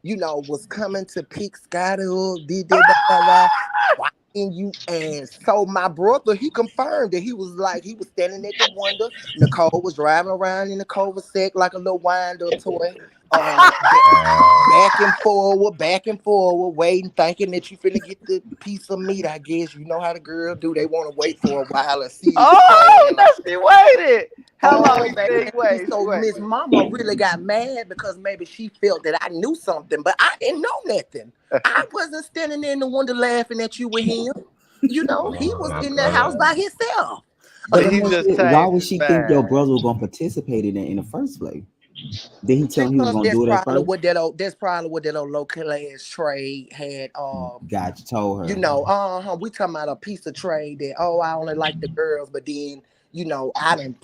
you know, was coming to pick Scott up, did that, blah, blah, blah. Why didn't you?" And so my brother, he confirmed that he was like, he was standing at the window. Nicole was driving around in the cul-de-sac like a little wind-up toy. Wow. Back and forward, waiting, thinking that you finna get the piece of meat, I guess. You know how the girls do. They want to wait for a while and see if you Oh, know. that she waited. How long Oh, you baby. think? Wait, So wait. Miss Mama really got mad because maybe she felt that I knew something, but I didn't know nothing. I wasn't standing there in the window laughing at you with him. You know, he Oh was my in the house God. by himself. But let He me ask just you, why changed would his she think your mind. brother was gonna participate in it in the first place? Did he tell him he was Because gonna do it at first? that's probably what that old local ass trade had. God, you told her. We talking about a piece of trade that I only like the girls, but then I done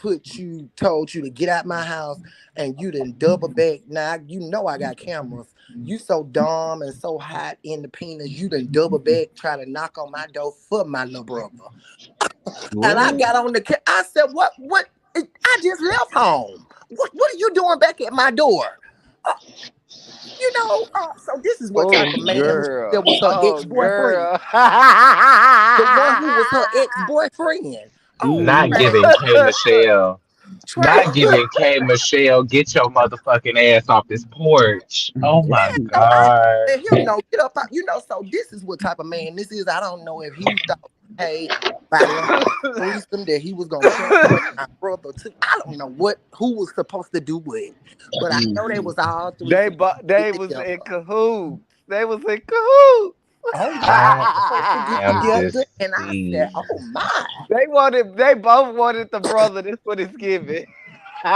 told you to get out my house, and you done double back. Now I got cameras. You so dumb and so hot in the penis. You done double back, try to knock on my door for my little brother. And I got on I said, what? I just left home. What are you doing back at my door? So this is what type of man that was her ex-boyfriend. Girl. The one who was her ex-boyfriend. Not giving K Michelle. Not giving K Michelle. Get your motherfucking ass off this porch. Oh my god. Let him know. Get up out. So this is what type of man this is. I don't know if he thought, hey, by the threesome that he was gonna share my brother too. I don't know who was supposed to do what, but I know they was all three. They was in cahoots. They was in cahoots. And I said, oh my. They both wanted the brother. That's what it's giving. Oh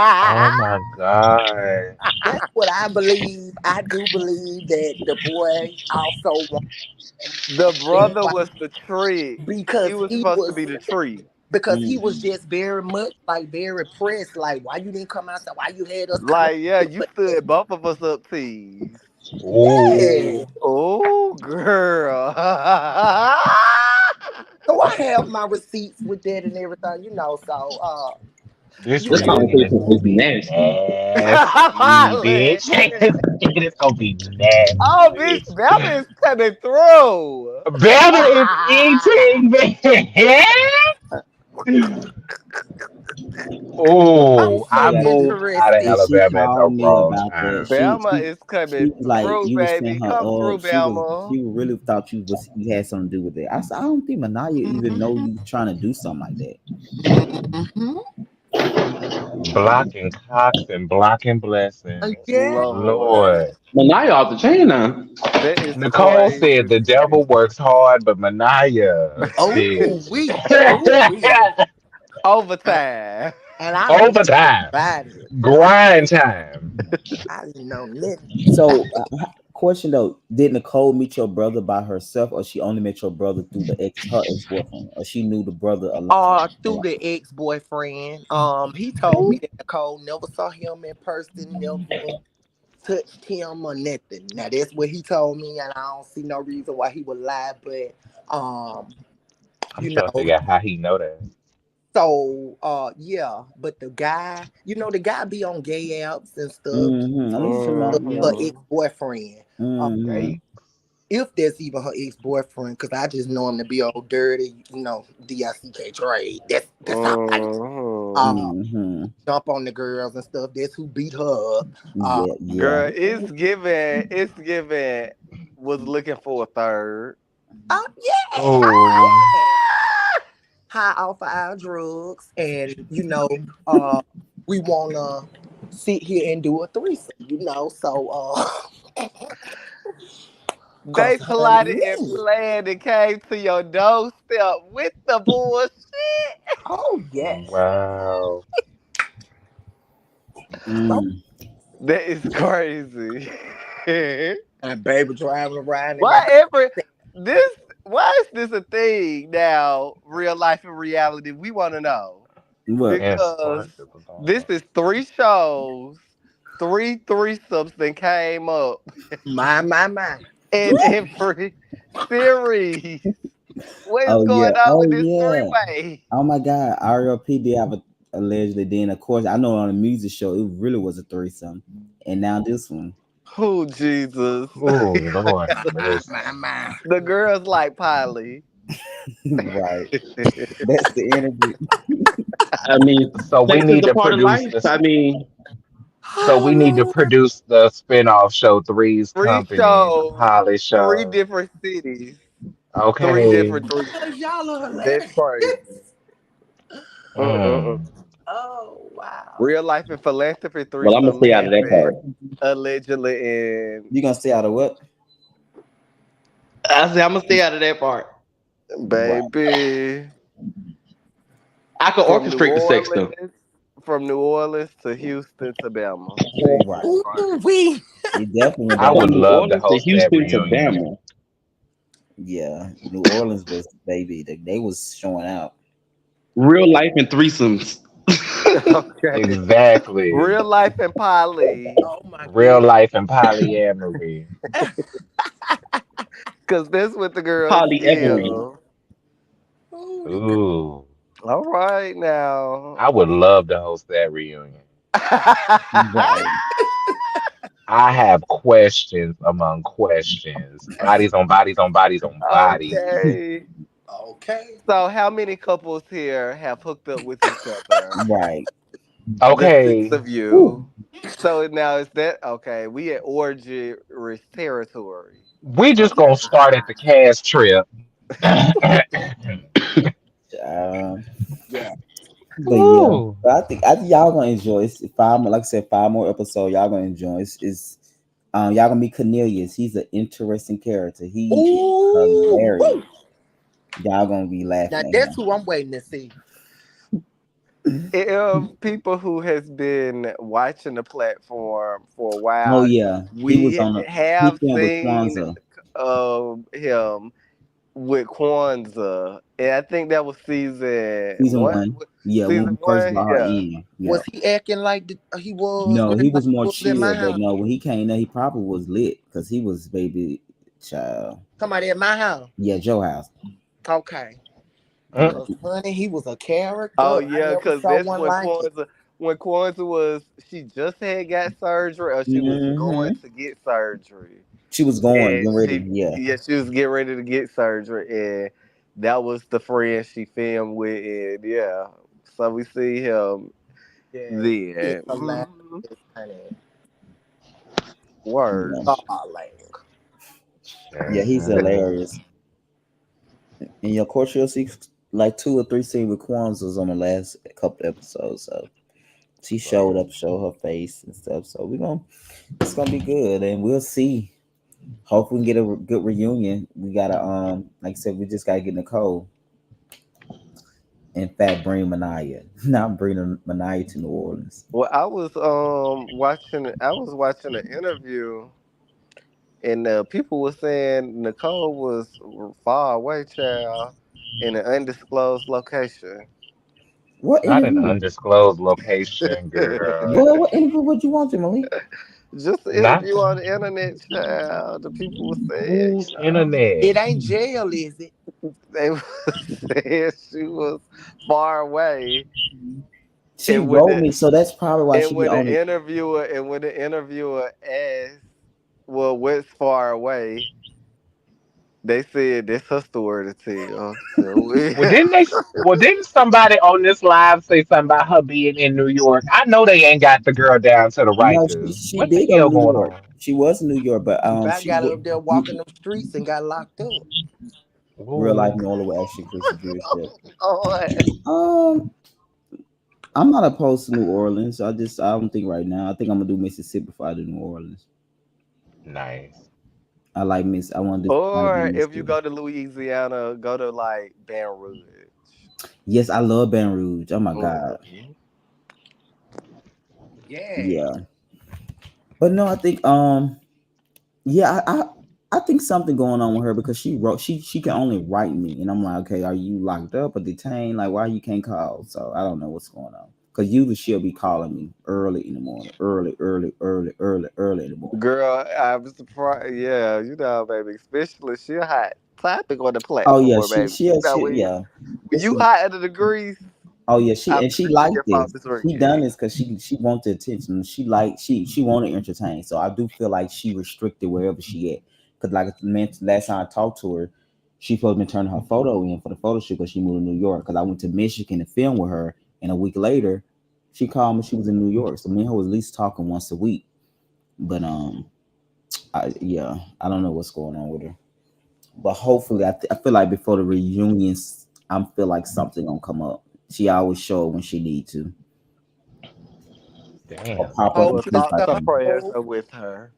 my god. That's what I believe. I do believe that the boy also wanted. The brother was the tree. Because he was supposed to be the tree. Because he was just very much very pressed. Like, why you didn't come outside? Why you had us? Like, you stood both of us up, tease. Yeah. Oh, girl. So I have my receipts with that and everything, So this conversation is nasty. Bitch. It's gonna be nasty. Oh, bitch, Bama is coming through. Bama is eating, man. Oh, I moved out of Alabama at the wrong time. Bama is coming through, you baby. Come through, Bama. She really thought you had something to do with it. I said, I don't think Manaya even know you trying to do something like that. Blocking cocks and blocking blessings. Lord. Manaya off the chain now. Nicole said the devil works hard, but Manaya. Overtime. And I Grind time. I didn't know nothing. So, question though, did Nicole meet your brother by herself, or she only met your brother through her ex-boyfriend, or she knew the brother a lot? Through the ex-boyfriend. He told me that Nicole never saw him in person, never touched him or nothing. Now that's what he told me, and I don't see no reason why he would lie. But I'm trying to figure out how he know that. So but the guy, the guy be on gay apps and stuff. Her ex-boyfriend. If that's even her ex-boyfriend, because I just know him to be old dirty, DICK trade. That's how I jump on the girls and stuff. That's who beat her up. Girl, it's given was looking for a third. High off of our drugs, and we wanna sit here and do a threesome, so they plotted and planned and came to your doorstep with the bullshit. Oh yes. Wow. That is crazy. And baby driving around. Why is this a thing now? Real life and reality. We want to know. Because this is 3 shows, 3 threesomes that came up. My. In every series. What is going on with this 3-way? Oh my God. RLP did have allegedly. Then, of course, I know on a music show, it really was a threesome. And now this one. Oh, Jesus. Oh, Lord. The girls like Polly. Right. That's the energy. I mean, so we need to produce this. So we need to produce the spinoff show Three's 3 Company, shows, Holly show. 3 different cities. Okay. 3 different Y'all are That's crazy. Oh wow. Real life and philanthropy 3. Well, I'm gonna stay out of that part. Allegedly, and you gonna stay out of what? I said I'm gonna stay out of that part, baby. I could orchestrate the sex though. from New Orleans to Houston to Bama. Right. Ooh, we. He definitely went I back. From would New love to Orleans to host that Houston to reunion. Bama. Yeah, New Orleans was baby. They was showing out. Real life and threesomes. Okay. Exactly. Real life and poly. Oh my Real goodness. life and polyamory. Cause that's what the girls Polyamory. give. Ooh, Ooh. All right now. I would love to host that reunion. Right. I have questions among questions. Bodies on bodies on bodies on bodies. Okay. okay. So how many couples here have hooked up with each other? Right. The six Okay. of Whew. you. So now is that okay? We at orgy territory. We just gonna start at the cast trip. Um, Yeah. but yeah, Ooh. but I think y'all gonna enjoy it. Five more, like I said, five more episodes. Y'all gonna enjoy it. Y'all gonna meet Cornelius. He's an interesting character. He is Ooh, hilarious. woo. Y'all gonna be Now laughing that's who I'm waiting to see. If people who has been watching the platform for a Oh while, yeah, he was we on a he have filmed with seen Kwanzaa him with Kwanzaa, and I think that was season season one. one. Yeah, when Season we first one, brought her yeah. in. Yeah. Was he acting like he was No, really he like was more he was in my chill, but house? no, when he came there, he probably was lit because he was baby child. Somebody at my house. Yeah, Joe House. Okay. Yeah, Cause honey, he was a character. Oh I yeah, never because saw that's one like it. When Kwanzaa was she just had got surgery or she was going hmm to get surgery. she was going, And getting ready. Yeah, she was getting ready to get surgery, and that was the friend she filmed with, and yeah, so we see him Yeah, it's then. hilarious, Mhm. honey. yeah, Word. Darling. yeah. He's Child. hilarious. And of course, you'll see like two or three scenes with Kwanzaa's on the last couple episodes. So she showed Right. up, show her face and stuff. So it's gonna be good, and we'll see. Hopefully, we can get a good reunion. We gotta like I said, we just gotta get Nicole. In fact, bring Manaya, not bring Manaya to New Orleans. Well, I was watching an interview, and people were saying Nicole was far away, child, in an undisclosed location. What Not an interview? undisclosed location, girl. What interview would you want, Malik? Just an Not interview on the internet, child. The people were saying, whose internet. It ain't jail, is it? they were saying she was far away, She and when wrote me, so that's probably why she be on it. when the interviewer asked, "Well, what's far away?" They said that's her story to tell. So Well, didn't they? Well, didn't somebody on this live say something about her being in New York? I know they ain't got the girl down to the No, she, Rikers. she What the did go to hell New going York. on? She was in New York, but She probably got up there walking them streets and got locked up. real life Ooh, Nola with actually Chrissy Bishop. Lord. Um, I'm not opposed to New Orleans. I don't think right now. I think I'm gonna do Mississippi before I do New Orleans. nice. I like Miss. I want to do. I like Or if you Mississippi. go to Louisiana, go to like Baton Rouge. Yes, I love Baton Rouge. Oh my god. Mhm. Yeah. Yeah, but no, I think yeah, I think something going on with her because she wrote she can only write me, and I'm like, okay, are you locked up or detained? Like, why you can't call? So I don't know what's going on. Cause usually she'll be calling me early in the morning, early in the morning. Girl, I'm surprised. Yeah, you know, baby, especially she a hot topic on the Oh yeah, platform, baby. You know, yeah. when This you is hot under the grease, oh yeah, I'm she finna check liked your phone this. this She done weekend. this because she wanted attention. She wanted to entertain. So I do feel like she restricted wherever she at. Cause like I mentioned last time I talked to her, she supposed to be turning her photo in for the photo shoot because she moved to New York. Cause I went to Michigan to film with her, and a week later, she called me. She was in New York, so me and her was at least talking once a week. But yeah, I don't know what's going on with her. But hopefully, I feel like before the reunions, I feel like something gonna come up. She always show when she need to, or Damn. pop up and Well, click Hopefully like thoughts and she. prayers so, are with her.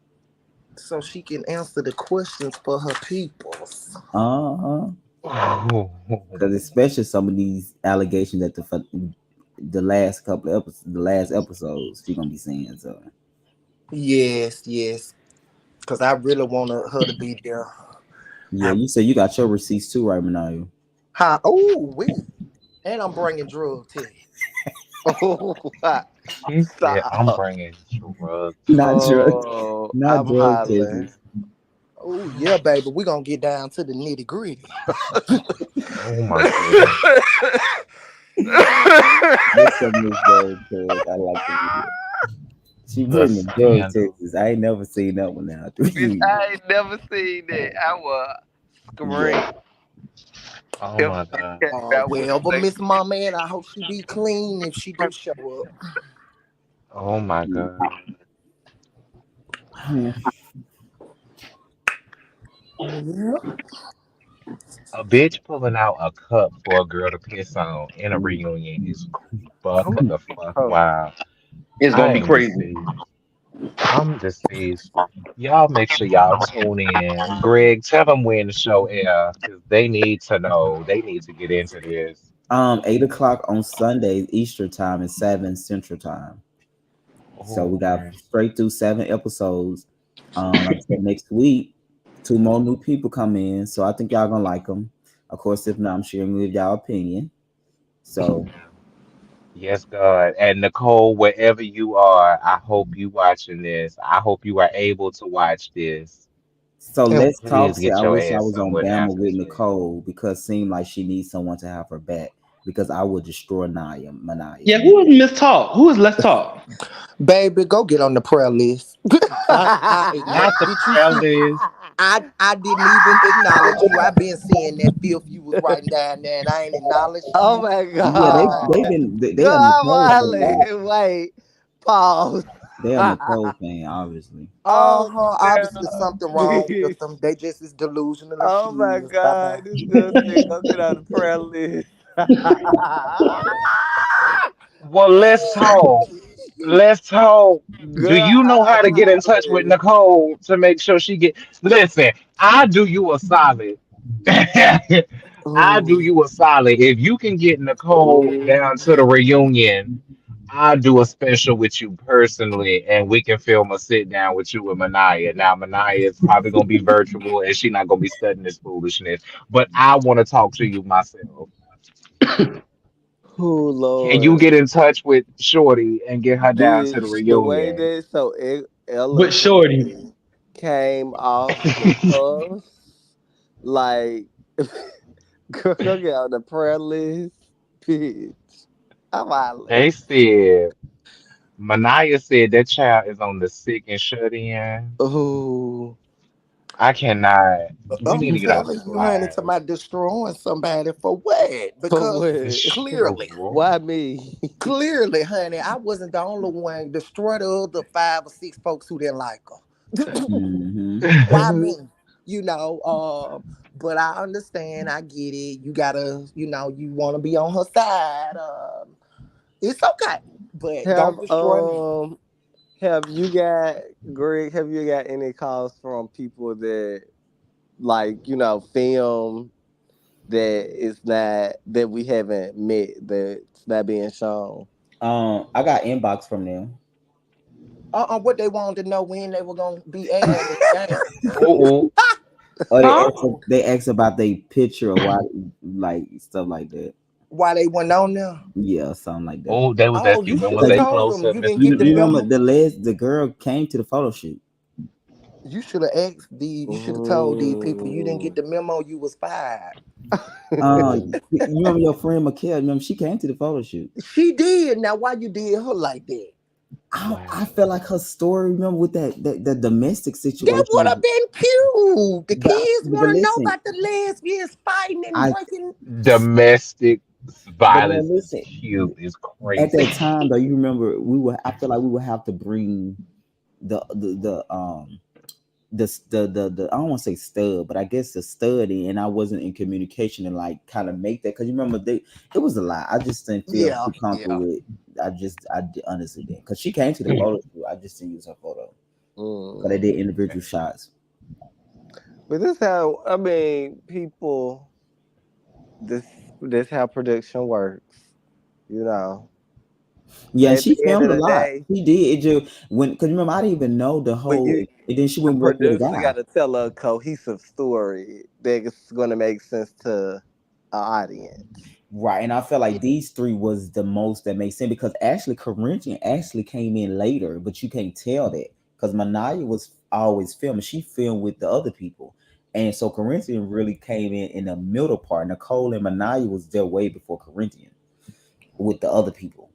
so she can answer the questions for her peoples. Uh huh. Ooh. Because especially some of these allegations that the the last couple of episodes, the last episodes, she gonna be seeing. So Yes, yes. Cause I really wanted her to be there. yeah, I, you said you got your receipts too, right, Manayu? Huh? Oh, we. And I'm bringing drug test. Oh, He said, I'm stop. bringing drugs. Not drug, Oh, not I'm drug hollering. tests. Oh yeah, baby. We gonna get down to the nitty gritty. Oh my goodness. What's up, Miss Drug Test? I like to hear. She The bringing drug scandal. tests. I ain't never seen that one now. Bitch, I ain't never seen that. I was Yeah. scream Oh if my she God. came out with Wherever sex. Miss Mama at, I hope she be clean if she do show up. Oh my God. Hmm. Yeah. A bitch pulling out a cup for a girl to piss on in a reunion is buck Who? the fuck Oh, wow. It's I gonna be am crazy. deceased. I'm deceased. Y'all make sure y'all tune in. Greg, tell them when the show air because they need to know. They need to get into this. 8 o'clock on Sundays Eastern time and 7 Central time. So Oh, we got okay. straight through 7 episodes. Like I said, next week, two more new people come in. So I think y'all gonna like them. Of course, if not, I'm sure you leave y'all opinion. So Yes, God. And Nicole, wherever you are, I hope you watching this. I hope you are able to watch this. And let's talk. Please Say get I your wish I ass was on somewhere down Bama to with this man. Nicole because it seemed like she needs someone to have her back because I would destroy Yeah, Manaya. who is Miss Talk? Who is Let's Talk? baby, go get on the prayer list. Not the Did you prayer see? list. I didn't even acknowledge you. I've been seeing that filth you was writing down there, and I ain't acknowledged oh you. my Yeah, God. they are God, I'm Nicole fan. hollering. Wait. Pause. They are Nicole fan, obviously. Oh, Uh-huh. Obviously damn. something wrong with them. They just as delusional as she Oh my is. Bye bye. God. This girl said go get on the prayer list. Well, let's talk. Let's talk. Do Girl, you know I'm how to get in touch with hollering. Nicole to make sure she get? Listen, I do you a solid. I do Ooh. you a solid. If you can get Nicole down to the reunion, I'll do a special with you personally, and we can film a sit down with you with Manaya. Now, Manaya is probably gonna be virtual, and she's not gonna be studying this foolishness. But I want to talk to you myself. Oh Can you Lord. get in touch with Shorty and get her down to the Bitch, the way reunion? that so But Shorty. eloquently came off the cuff, like girl, go get on the prayer list, bitch. I'm hollering. They said Manaya said that child is on the sick and shut in. Oh, I cannot. We need I'm to get off telling this you, honey, live. to my destroying somebody for what? for Because what? clearly, Destroy. Why me? clearly, honey, I wasn't the only one. Destroy the other 5 or 6 folks who didn't like her. Hmm. Why me? You know, but I understand, I get it. You gotta, you wanna be on her side. It's okay. But don't Have destroy me. have you got Greg? Have you got any calls from people that like film that is not that we haven't met that's not being shown? I got inbox from them. What they wanted to know when they were gonna be airing this game. Oh, Oh, Huh? they asked about their picture or why, like stuff like that. Why they went on there? Yeah, something like that. oh, they was Oh, asking you when should was have Cause they told close them up, you didn't Mr. get the you remember memo. the girl came to the photo shoot. You should have asked you should have told these people you didn't get Ooh. the memo, you was fired. You remember your friend Mikhail? Remember she came to the photo shoot. She did. Now why you did her like that? I Wow. felt like her story. Remember with that domestic That would situation. have been cute. The kids But want to know listen, about the lesbians fighting and I breaking. Domestic but no, violence is listen. cute, is At crazy. that time though, you remember we were. I feel like we would have to bring the I don't want to say stud, but I guess the stud in, and I wasn't in communication and like kind of make that because you remember it was a lot. I just didn't feel Yeah, too comfortable yeah. with. Honestly didn't because she came to the photo shoot. I just didn't use her photo because they Mm. did individual shots. But this how I mean people. This how production works. You know. Yeah, and At she the end filmed of a the lot. day, She did. It just when because remember I didn't even know the when whole. you And then she the went and worked with a producer guy. got to tell a cohesive story that's going to make sense to an audience. Right, and I felt like these three was the most that made sense because actually Corinthian actually came in later, but you can't tell that because Manaya was always filming. She filmed with the other people, and so Corinthian really came in the middle part. Nicole and Manaya was there way before Corinthian with the other people.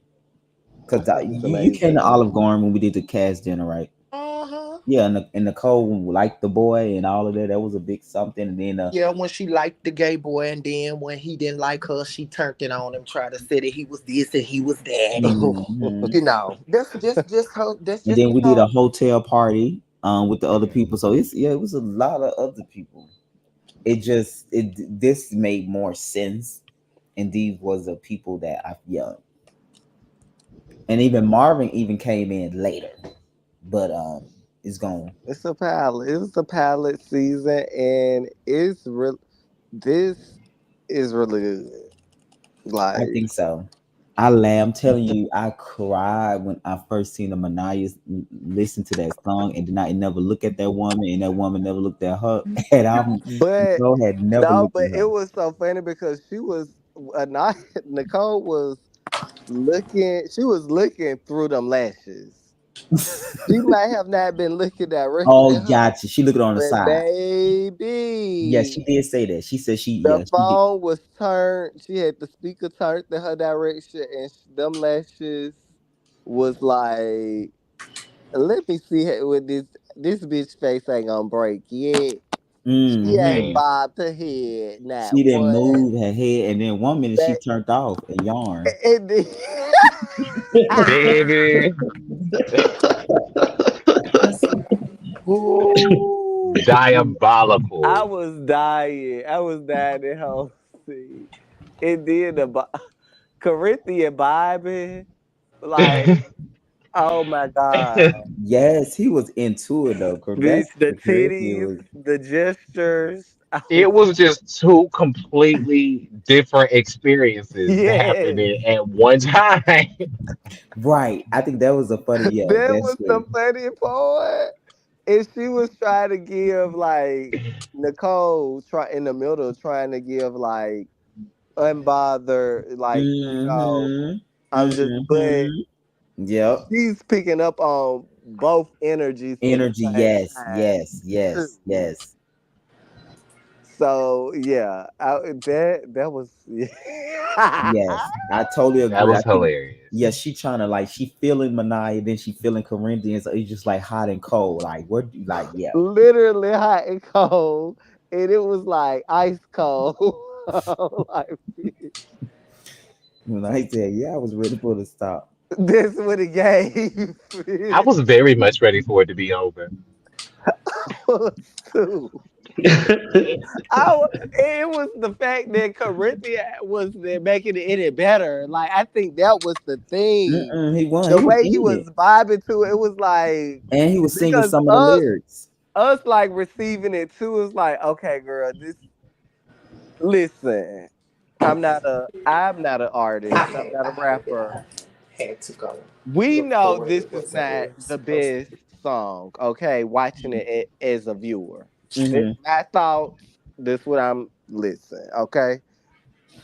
I Because think it's you came to amazing. Olive Garden when we did the cast dinner, right? Uh-huh. Yeah, and Nicole liked the boy and all of that. That was a big something. And then Yeah, when she liked the gay boy, and then when he didn't like her, she turned it on him, tried to say that he was this and he was that. mhm. You know, that's just her. That's And just then the we did a song. hotel party with the other people. So it's yeah, it was a lot of other people. It just it this made more sense, and these was the people that I yeah, and even Marvin even came in later, but it's gone. It's a palette. It's a palette season, and it's real. This is really good. I Like, think so. I'm telling you, I cried when I first seen the Manias listen to that song, and then I never look at that woman, and that woman never looked at her, and but Nicole had never no, looked but at it her. was so funny because she was not Nicole was looking. She was looking through them lashes. She might have not been looking directly Oh, at her, gotcha. She looked on the but side. Yeah, she baby, did say that. She said the she did. phone was turned. She had the speaker turned in her direction, and them lashes was like, "Let me see what this bitch face ain't gonna break yet." She ain't Mm-hmm. Mm. bobbed her head, not She didn't one. move her head, and then 1 minute she That turned off and yarn. and then, Baby, Ooh, diabolical. I was dying. I was dying at home. See, and then Corinthian Bible, like, oh my god, Yes, he was into it though. bitch, That's the the Corinthian titties, was. the gestures. I was It was just two completely different experiences yes. happening at one time. Right. I think that was a funny. Yeah, That that's was the true. funny part. And she was trying to give like Nicole try in the middle trying to give like unbothered, like, Mm-hmm. I'm just but Mm-hmm. Yep. she's picking up on both energies at the Energy. same Yes. time Yes. Yes. too. Yes. So yeah, that was Yes. I totally That agree. I was think. hilarious. Yeah, she trying to like she feeling Manaya, then she feeling Corinthians. So it's just like hot and cold. Like what? Like yeah. literally hot and cold, and it was like ice cold. Like, When I said yeah, I was ready for the stop. that's what it gave. I was very much ready for it to be over. Was too. It was the fact that Corinthia was there making it any better. Like, I think that was the thing. Mm-mm, he won. The He was way he in was it, vibing to it, it was like and he was singing because some of the lyrics. us like receiving it too is like, okay, girl, this listen. I'm not an I artist. I'm had not a rapper. had to go We look know for what this it is was that we not were the supposed to. best song, okay? Watching it as a viewer. This Mm-hmm. my thoughts. This what I'm listening, okay?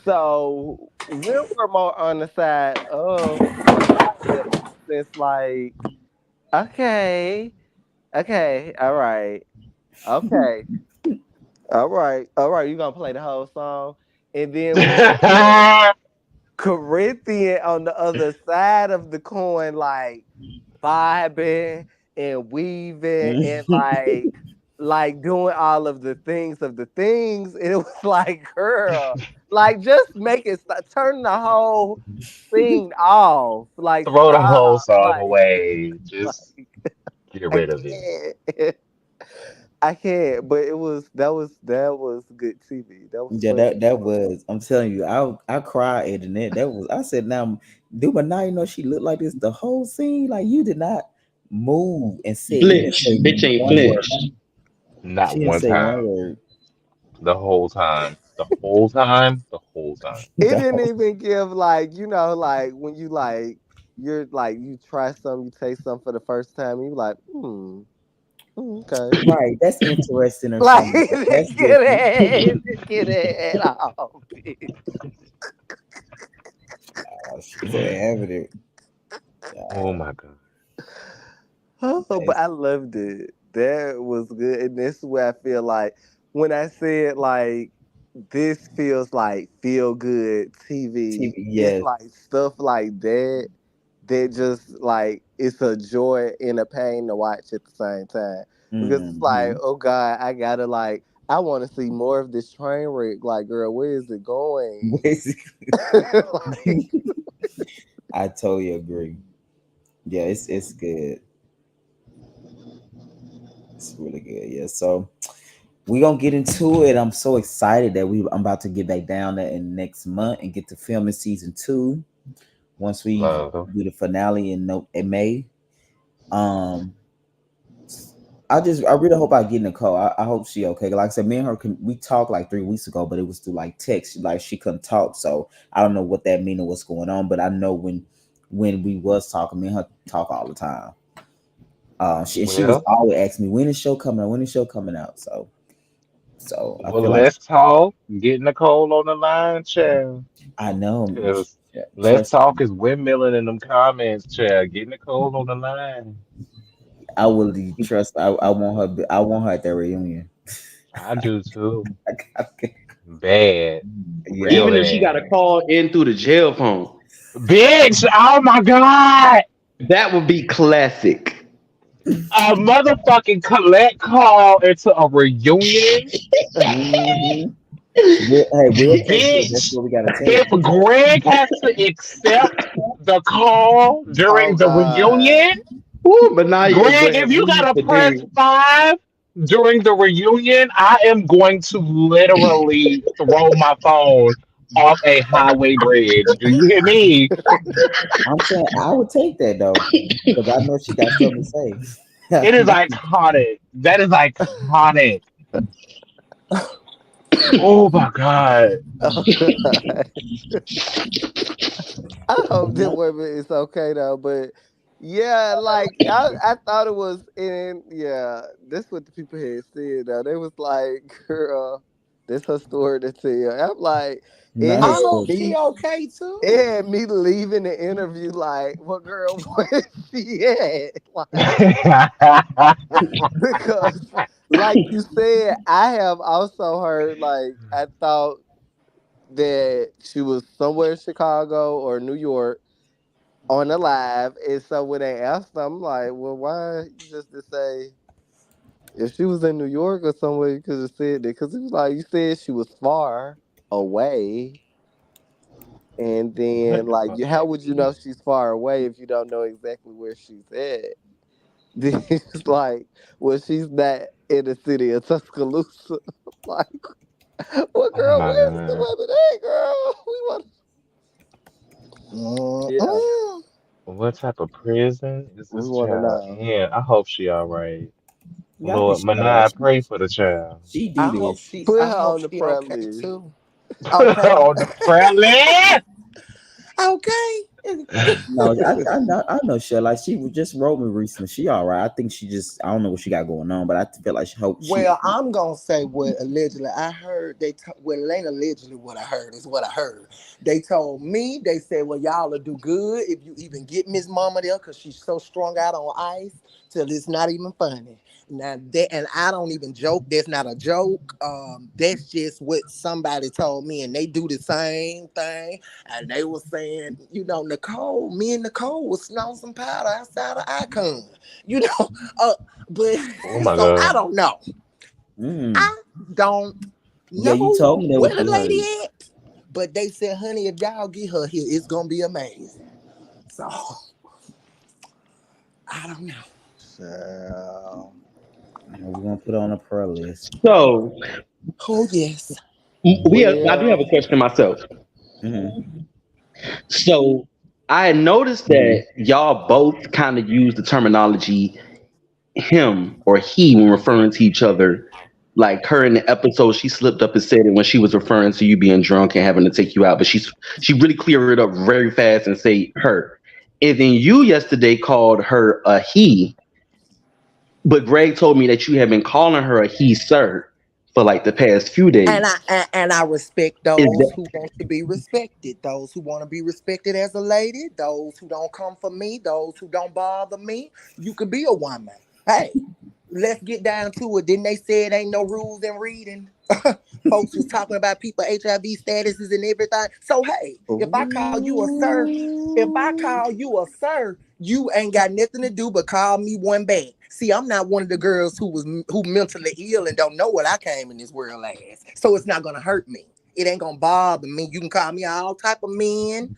So we were more on the side of Manaya in the sense like, okay, okay, all right, okay, all right, you gonna play the whole song. And then we had Corinthian on the other side of the coin, like vibing and weaving and like doing all of the things. And it was like, girl, like just make it stop, turn the whole thing off. Like Throw the whole stop. song Like, away. Just like get I rid of it. can't. I can't. But that was good TV. That was Yeah, funny. that was. I'm telling you, I cried at the net. That was. I said, now, do Manaya know she looked like this the whole scene? Like you did not move and said you didn't Flinch. say Bitch ain't one word. flinched. Not She didn't one say one time. word. The whole time. The whole time. The whole time. It The didn't whole- even give like, like when you like you're like you try something, you taste something for the first time, and you like, okay. Right, that's interesting or Like something. That's get different. it, get it off. Oh, she so evident. Oh my god. Oh, but That's I loved it. That was good, and this is where I feel like when I said like this feels like feel good TV. TV. It's Yes. like stuff like that that just like it's a joy and a pain to watch at the same time because it's like, Hmm. oh God, I gotta like I want to see more of this train wreck. Like, girl, where is it going? Basically, Like, I totally agree. Yeah, it's good. It's really good. Yeah. So we gonna get into it. I'm so excited that I'm about to get back down there in next month and get to filming season 2. Once we Love. do the finale in May. Um, I really hope I get Nicole. I hope she okay. Like I said, me and her we talked like 3 weeks ago, but it was through like text. Like she couldn't talk, so I don't know what that mean or what's going on. But I know when we was talking, me and her talk all the time. She was Well, always asking me when is show coming out, when is show coming out. So I well, feel like let's talk. Get Nicole on the line, child. I know. Cause Yeah, let's trust. talk is windmilling in them comments, child. Get Nicole on the line. I will trust. I want her. I want her at that reunion. I do too. Okay. Bad. Yeah. Real Even if she got to bad. call in through the jail phone, Bitch! Oh my god! that would be classic. A motherfucking collect call into a reunion. Hmm. We'll take it. That's Bitch! what we gotta take. If Greg has to accept the call oh during the God. reunion, Ooh, Manaya and Greg, Greg if you used gotta to press dig. 5 during the reunion, I am going to literally throw my phone off a highway bridge. Do you hear me? I'm saying I would take that though, because I know she got something to say. It is iconic. That is iconic. Oh my god. Oh God. I hope that women is okay though, but yeah, like I thought it was in yeah, that's what the people had said though. They was like, girl, this her story to tell. I'm like, it Not I her had hope story. she me okay it too. had me leaving the interview like, well girl, where she at? Like because like you said, I have also heard like I thought that she was somewhere in Chicago or New York on the live, and so when they asked them, I'm like, well, why you just to say if she was in New York or somewhere, you could have said that because it was like you said she was far away, and then What the like fuck how that would you know mean? she's far away if you don't know exactly where she's at? Then it's like, well, she's not in the city of Tuscaloosa. Like, well, Oh girl, my where's the god. women at, girl? We want, yeah, Mm-mm. What type of prison is we this want to child know. in? I hope she alright. I think Lord, she all right. Manai, pray for the child. She do this. Put I her hope on the she prayer okay list. too. Okay. On the prayer list! Okay. No, I know she like she just wrote me recently. She all right. I think she just I don't know what she got going on, but I feel like she hope she. Well, I'm gonna say what allegedly I heard. Well, it ain't allegedly what I heard. It's what I heard. They told me. They said, "Well, y'all will do good if you even get Miss Mama there, cause she's so strung out on ice till it's not even funny." Now that, and I don't even joke. That's not a joke. That's just what somebody told me, and they do the same thing. And they were saying, Nicole, me and Nicole was snorting some powder outside of Icon. You know, uh, but Oh my so I god. don't know. Mm. I don't Yeah, you know told me that where what the you lady heard. at. But they said, honey, if y'all get her here, it's gonna be amazing. So I don't know. So, We're gonna put her on a prayer list. So Oh yes. I do have a well, question myself. Hmm. So I had noticed that y'all both kind of use the terminology him or he when referring to each other. Like her in the episode, she slipped up and said it when she was referring to you being drunk and having to take you out, but she really cleared it up very fast and say her. And then you yesterday called her a he, but Greg told me that you have been calling her a he, sir, for like the past few And days. I respect Is those that who want to be respected, those who want to be respected as a lady, those who don't come for me, those who don't bother me. You could be a woman. Hey, let's get down to it. Didn't they say it ain't no rules in reading? Folks was talking about people HIV statuses and everything. So hey, if I call you a sir, if I Ooh. call you a sir, you ain't got nothing to do but call me one back. See, I'm not one of the girls who mentally ill and don't know what I came in this world as. So it's not gonna hurt me. It ain't gonna bother me. You can call me all type of men,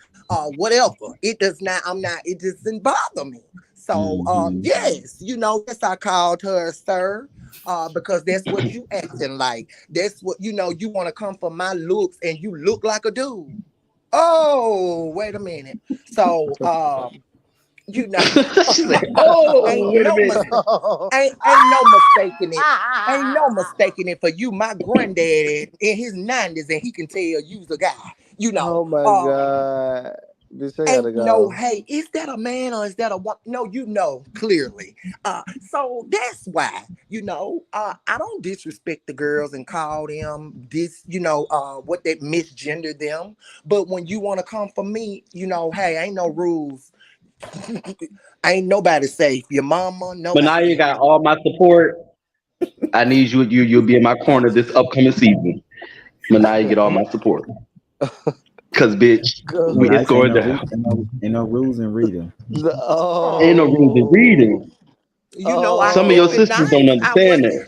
whatever. It does not. I'm not. It doesn't bother me. So Mm-hmm. yes, yes, I called her sir. Because that's what you acting like. That's what you want to come for my looks and you look like a dude. Oh, wait a minute. So you know, she said, "Oh, ain't wait a no minute." mistake. Ain't no mistaking it. Ain't no mistaking it for you. My granddad in his 90s, and he can tell you's a guy. You know, Oh my god. Bitch, I gotta ain't no, go. hey, is that a man or is that a woman? No, you know clearly. So that's why, I don't disrespect the girls and call them what they misgender them. But when you want to come for me, hey, ain't no rules. Ain't nobody safe. Your mama, But now you nobody. got all my support. I need you'll be in my corner this upcoming season. But now you get all my support. Cause bitch, it's Nice. going down. Ain't no rules in reading. Ain't no rules in Oh, Oh. reading. I Some of your kept it sisters don't nice. I understand wasn't. that.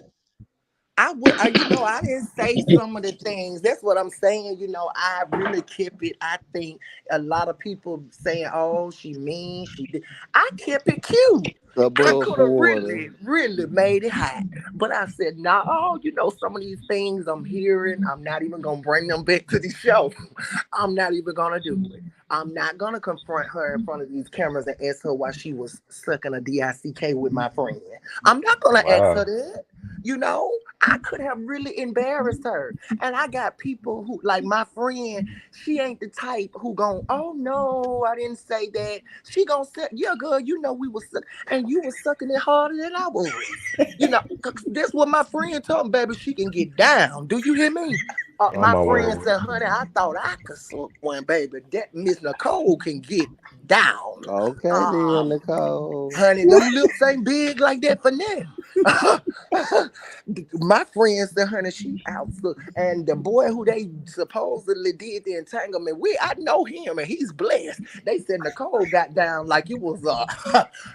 I would, I didn't say some of the things. That's what I'm saying. I really kept it. I think a lot of people saying, "Oh, she mean, she did." I kept it cute. I Above could have water. really, really made it hot, but I said, "No, some of these things I'm hearing, I'm not even gonna bring them back to the show. I'm not even gonna do it. I'm not gonna confront her in front of these cameras and ask her why she was sucking a dick with my friend. I'm not gonna ask her Wow. that. I could have really embarrassed her. And I got people who, like my friend, she ain't the type who gon' oh no, I didn't say that. She gonna say, yeah, girl, we was and you was sucking it harder than I was. 'Cause that's what my friend told me, baby. She can get down. Do you hear me? Oh My my friend word. said, honey, I thought I could suck one, baby. That Miss Nicole can get down. Okay then, Um, Nicole. Honey, them lips ain't big like that for nothing. My friend said, honey, she out. And the boy who they supposedly did the entanglement with, I know him and he's blessed. They said Nicole got down like it was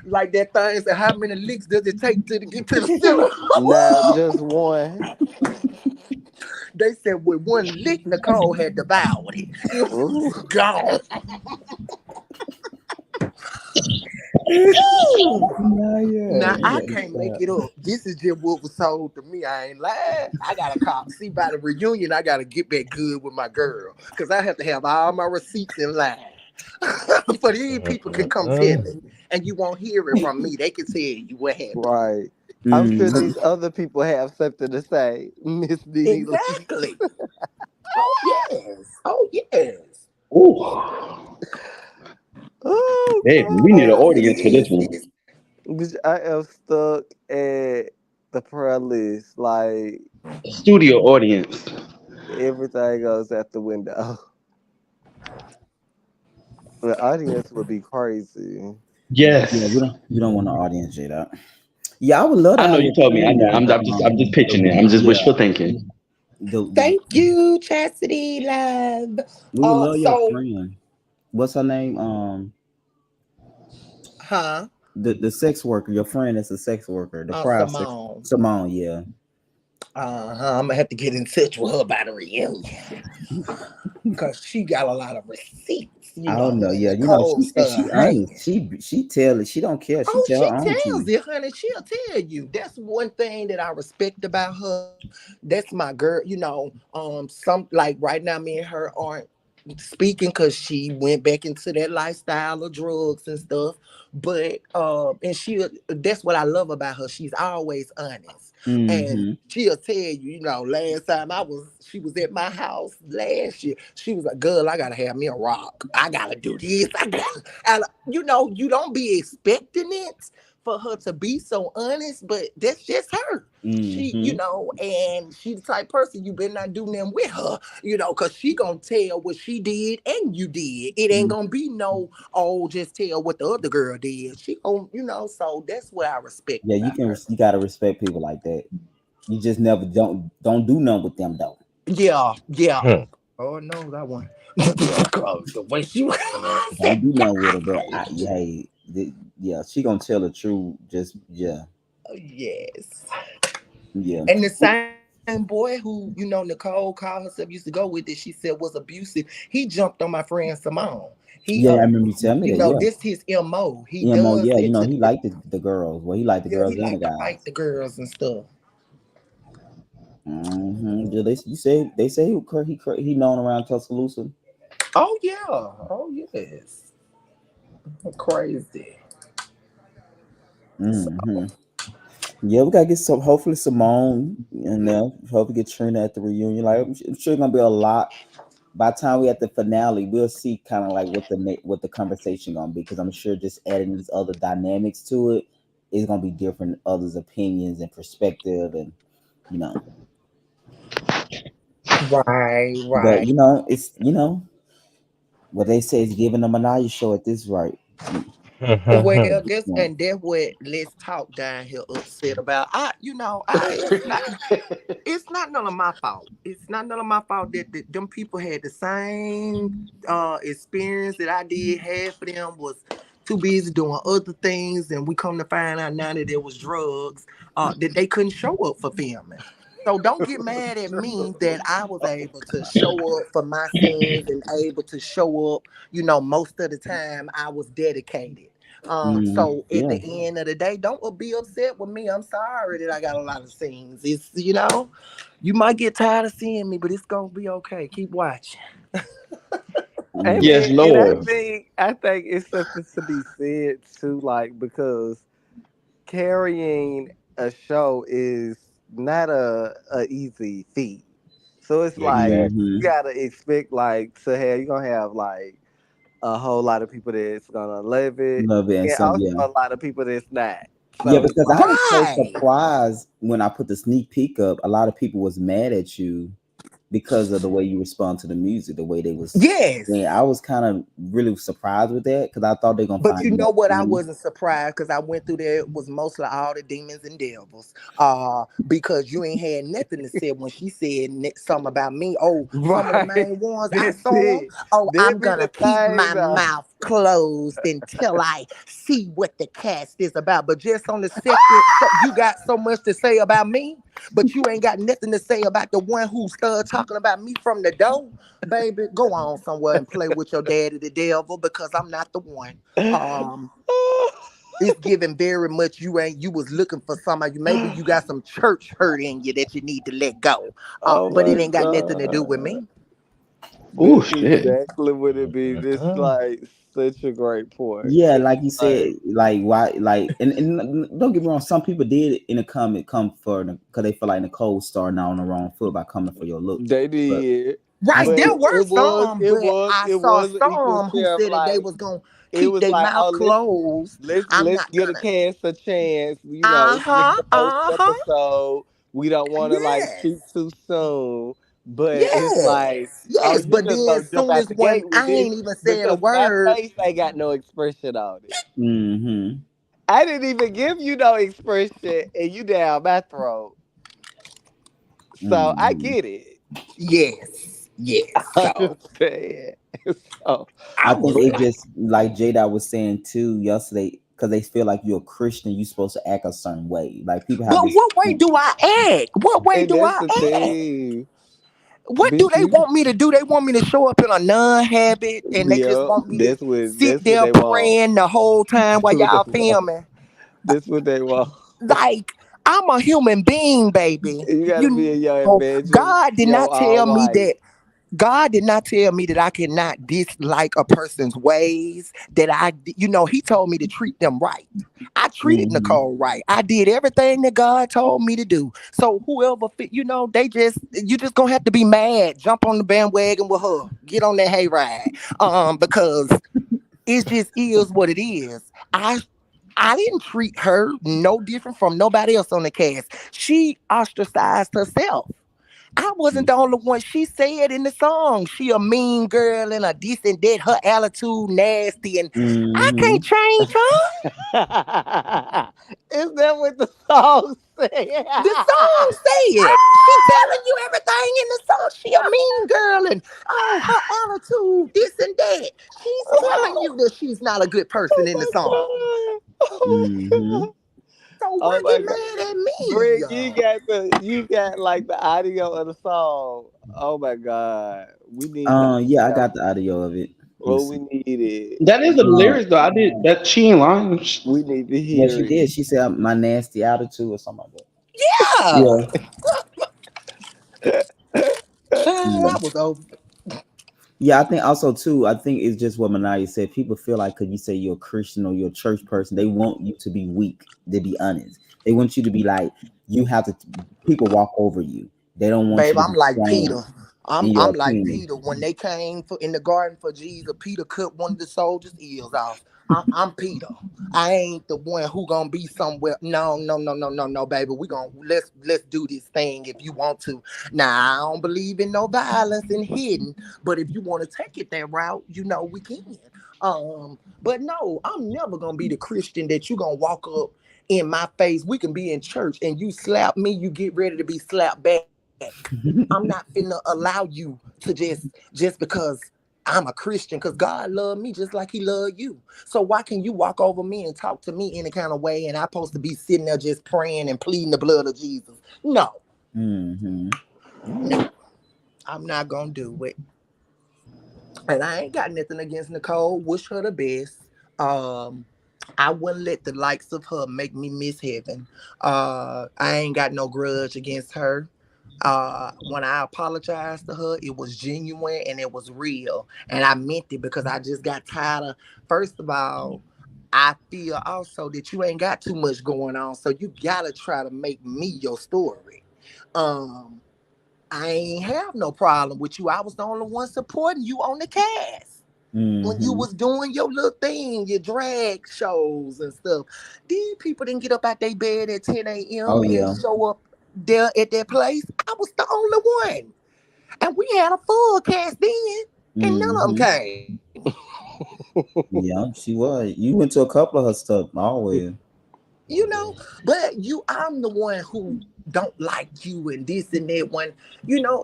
like that thing said, how many licks does it take to get to the ceiling? Now just one. They said with one lick, Nicole had devoured it. It Ooh. was gone. Ooh. Yeah, yeah. Now I You can't make got it up. This is just what was told to me. I ain't lying. I gotta call. See, by the reunion, I gotta get back good with my girl because I have to have all my receipts in line. For these people can come tell Mm-mm. it, and you won't hear it from me. They can tell you what happened. Right. I'm sure mm, these other people have something to say, Miss Didi. Exactly. Oh yes. Oh yes. Ooh, Oh baby, we need an God. audience for this one. Yes. Bitch, I am stuck at the prayer list. Like Studio audience. everything goes out the window. The audience would be crazy. yeah, Yes, we don't want an audience, Jada. Yeah, I would love to I know have you your told me. I friend know. there. I'm just pitching it. I'm just Yeah, wishful thinking. the Thank you, Chastity Love. we would love your So, friend. What's her name? huh? The sex worker. Your friend is a sex worker. The crowd sex. Simone. Simone. Yeah. I'm gonna have to get in touch with her by the reunion because she got a lot of receipts. I don't know. And Yeah, Nicole she and said, she "Hey, honest. She tell it. She don't care. She oh, tell she her own tells truth. it, honey. She'll tell you. That's one thing that I respect about her. That's my girl. Some like right now, me and her aren't. speaking because she went back into that lifestyle of drugs and stuff. But and she that's what I love about her. She's always honest. And Mm-hmm. she'll tell you, last time she was at my house last year. She was like, "Girl, I gotta have me a rock. I gotta do this. I gotta," and you don't be expecting it for her to be so honest, but that's just her. She, Mm-hmm. and she the type person you better not do nothing with her, cause she gonna tell what she did and you did. It ain't gonna be no, oh, just tell what the other girl did. She gonna, so that's what I respect Yeah, about her. you gotta respect people like that. You just never don't do nothing with them though. Yeah, yeah. Hmm. Oh no, that one. The way she Don't do nothing with her. But hey, yeah, she gonna tell the truth. Just yeah, yes. yeah, And the same boy who, Nicole called herself used to go with it, she said was abusive. He jumped on my friend Simone. He yeah. I remember you telling me that. Yeah, this his MO. He Emo. does Yeah, it to he liked the girls. Well, he liked the yeah, he girls and the like to fight guys. the girls and stuff. Yeah, he known around Tuscaloosa. Oh yeah. Oh yes. Crazy. So, hmm Yeah, we gotta get some. Hopefully, Simone and hopefully get Trina at the reunion. Like I'm sure it's gonna be a lot. By the time we at the finale, we'll see kind of like what the conversation gonna be. Because I'm sure just adding these other dynamics to it is gonna be different. Others' opinions and perspective, and you know. right, But right. it's what they say is giving them a Anaya show at this right. Well, At this that's point. and that's what Let's Talk down here upset about. It's not none of my fault. It's not none of my fault that them people had the same experience that I did. Half of them was too busy doing other things, and we come to find out now that there was drugs that they couldn't show up for filming. So don't get mad at me that I was able to show up for my scenes and able to show up. Most of the time I was dedicated. So at Yeah. the end of the day, don't be upset with me. I'm sorry that I got a lot of scenes. It's you might get tired of seeing me, but it's gonna be okay. Keep watching. Yes, And I Lord. think I think it's something to be said too, like because carrying a show is not a easy feat. So it's like Exactly. you hmm gotta expect like to have you're gonna have like a whole lot of people that's gonna love it, Love it and and some also yeah. a lot of people that's not. Yeah, So it's because I like was so Right. surprised when I put the sneak peek up. A lot of people was mad at you because of the way you respond to the music, the way they was. Yeah, Yes. I was kind of really surprised with that because I thought they're gonna But find you it more know what? I funny. wasn't surprised because I went through there. It was mostly all the demons and devils. Because you ain't had nothing to say when she said something about me. Oh, some of the right. main ones I That's saw 'em. it. Oh, That I'm be gonna the keep thing my though. mouth closed until I see what the cast is about. But just on the second, so you got so much to say about me, but you ain't got nothing to say about the one who started talking about me from the door. Baby, go on somewhere and play with your daddy, the devil, because I'm not the one. Um, it's given very much you was looking for somebody. Maybe you got some church hurt in you that you need to let go. Oh But it my ain't got nothing to do with god. me. Oh That's shit. exactly what it be. This like such a great point. Yeah, 'Cause, like you said, like like why, like, and don't get me wrong. Some people did in the comment come for because they feel like Nicole starting out on the wrong foot by coming for your look. they But did. I Right, But there still, were some, but I it saw was an equal some who share of said that they like was gonna it keep was their like, mouth oh, closed. I'm let's not get a gonna. cast a chance. Uh This is huh. the first Uh huh. episode. We don't want to like shoot Yes. too soon, but it's like, Yes. oh, Yes. you But just then, gonna as jump soon out as the one, gate with I this ain't even said a because my word. face ain't got no expression on it. mm-hmm, I didn't even give you no expression, and you down my throat. So I mm-hmm. get it. Yes. Yes. I So understand. So I I was think it like, just like Jada was saying too yesterday because they feel like you're a Christian, you're supposed to act a certain way. Like people have but this. what way do I act? What way and do that's I the act? thing. What do Bitch, they you want me to do? They want me to show up in a non-habit and they just yeah, want me to sit that's what there they want. praying the whole time while That's what they y'all want. filming. That's what they want. Like, I'm a human being, baby. You gotta be in your Know, imagine, God did not your all tell me white. that. God did not tell me that I cannot dislike a person's ways, he told me to treat them right. I treated Mm-hmm. Nicole right. I did everything that God told me to do. So whoever fit, you just gonna have to be mad, jump on the bandwagon with her, get on that hayride. Because it just is what it is. I didn't treat her no different from nobody else on the cast. She ostracized herself. I wasn't the only one. She said in the song, she a mean girl and a this and that. Her attitude nasty, and I can't Mm-hmm. change her. Is that what the song said? The song said she telling you everything in the song. She a mean girl, and oh, her attitude, this and that. She's telling you that she's not a good person in the song. Oh my Mm-hmm. god. So Oh why my you god. mad at me? Greg, you got like the audio of the song. Oh my god. We need the Yeah, I audio. got the audio of it. Let me Well, we see. need it. That is the lyrics though. I did that. She ain't lying. We need to Yeah, hear she it. did. She said my nasty attitude or something like that. Yeah, Yeah. child, I Yeah. was over. Yeah, I think also too, I think it's just what Manaya said. People feel like because you say you're a Christian or you're a church person, they want you to be weak, to be honest. They want you to be like, you have to people walk over you. They don't want Babe, you to I'm be like Peter. strong in I'm your like opinion. Peter. When they came in the garden for Jesus, Peter cut one of the soldiers' ears off. I'm Peter. I ain't the one who gonna be somewhere. No, no, no, no, no, no, baby. We gonna let's do this thing if you want to. Now I don't believe in no violence and hidden, but if you want to take it that route, we can. But no, I'm never gonna be the Christian that you gonna walk up in my face. We can be in church and you slap me, you get ready to be slapped back. I'm not finna allow you to just because I'm a Christian, because God loved me just like he loved you. So why can you walk over me and talk to me any kind of way and I'm supposed to be sitting there just praying and pleading the blood of Jesus? No, Mm-hmm. no, I'm not gonna do it. And I ain't got nothing against Nicole. Wish her the best. Um, I wouldn't let the likes of her make me miss heaven. I ain't got no grudge against her. When I apologized to her, it was genuine and it was real. And I meant it because I just got tired of, first of all, I feel also that you ain't got too much going on. So you gotta try to make me your story. Um, I ain't have no problem with you. I was the only one supporting you on the cast when you Mm-hmm. was doing your little thing, your drag shows and stuff. These people didn't get up out their bed at 10 Oh a.m. and yeah. show up there at that place. I was the only one. And we had a full cast then, and none of them Mm-hmm. came. Yeah, she was. You went to a couple of her stuff always. you know but I'm the one who don't like you and this and that. One,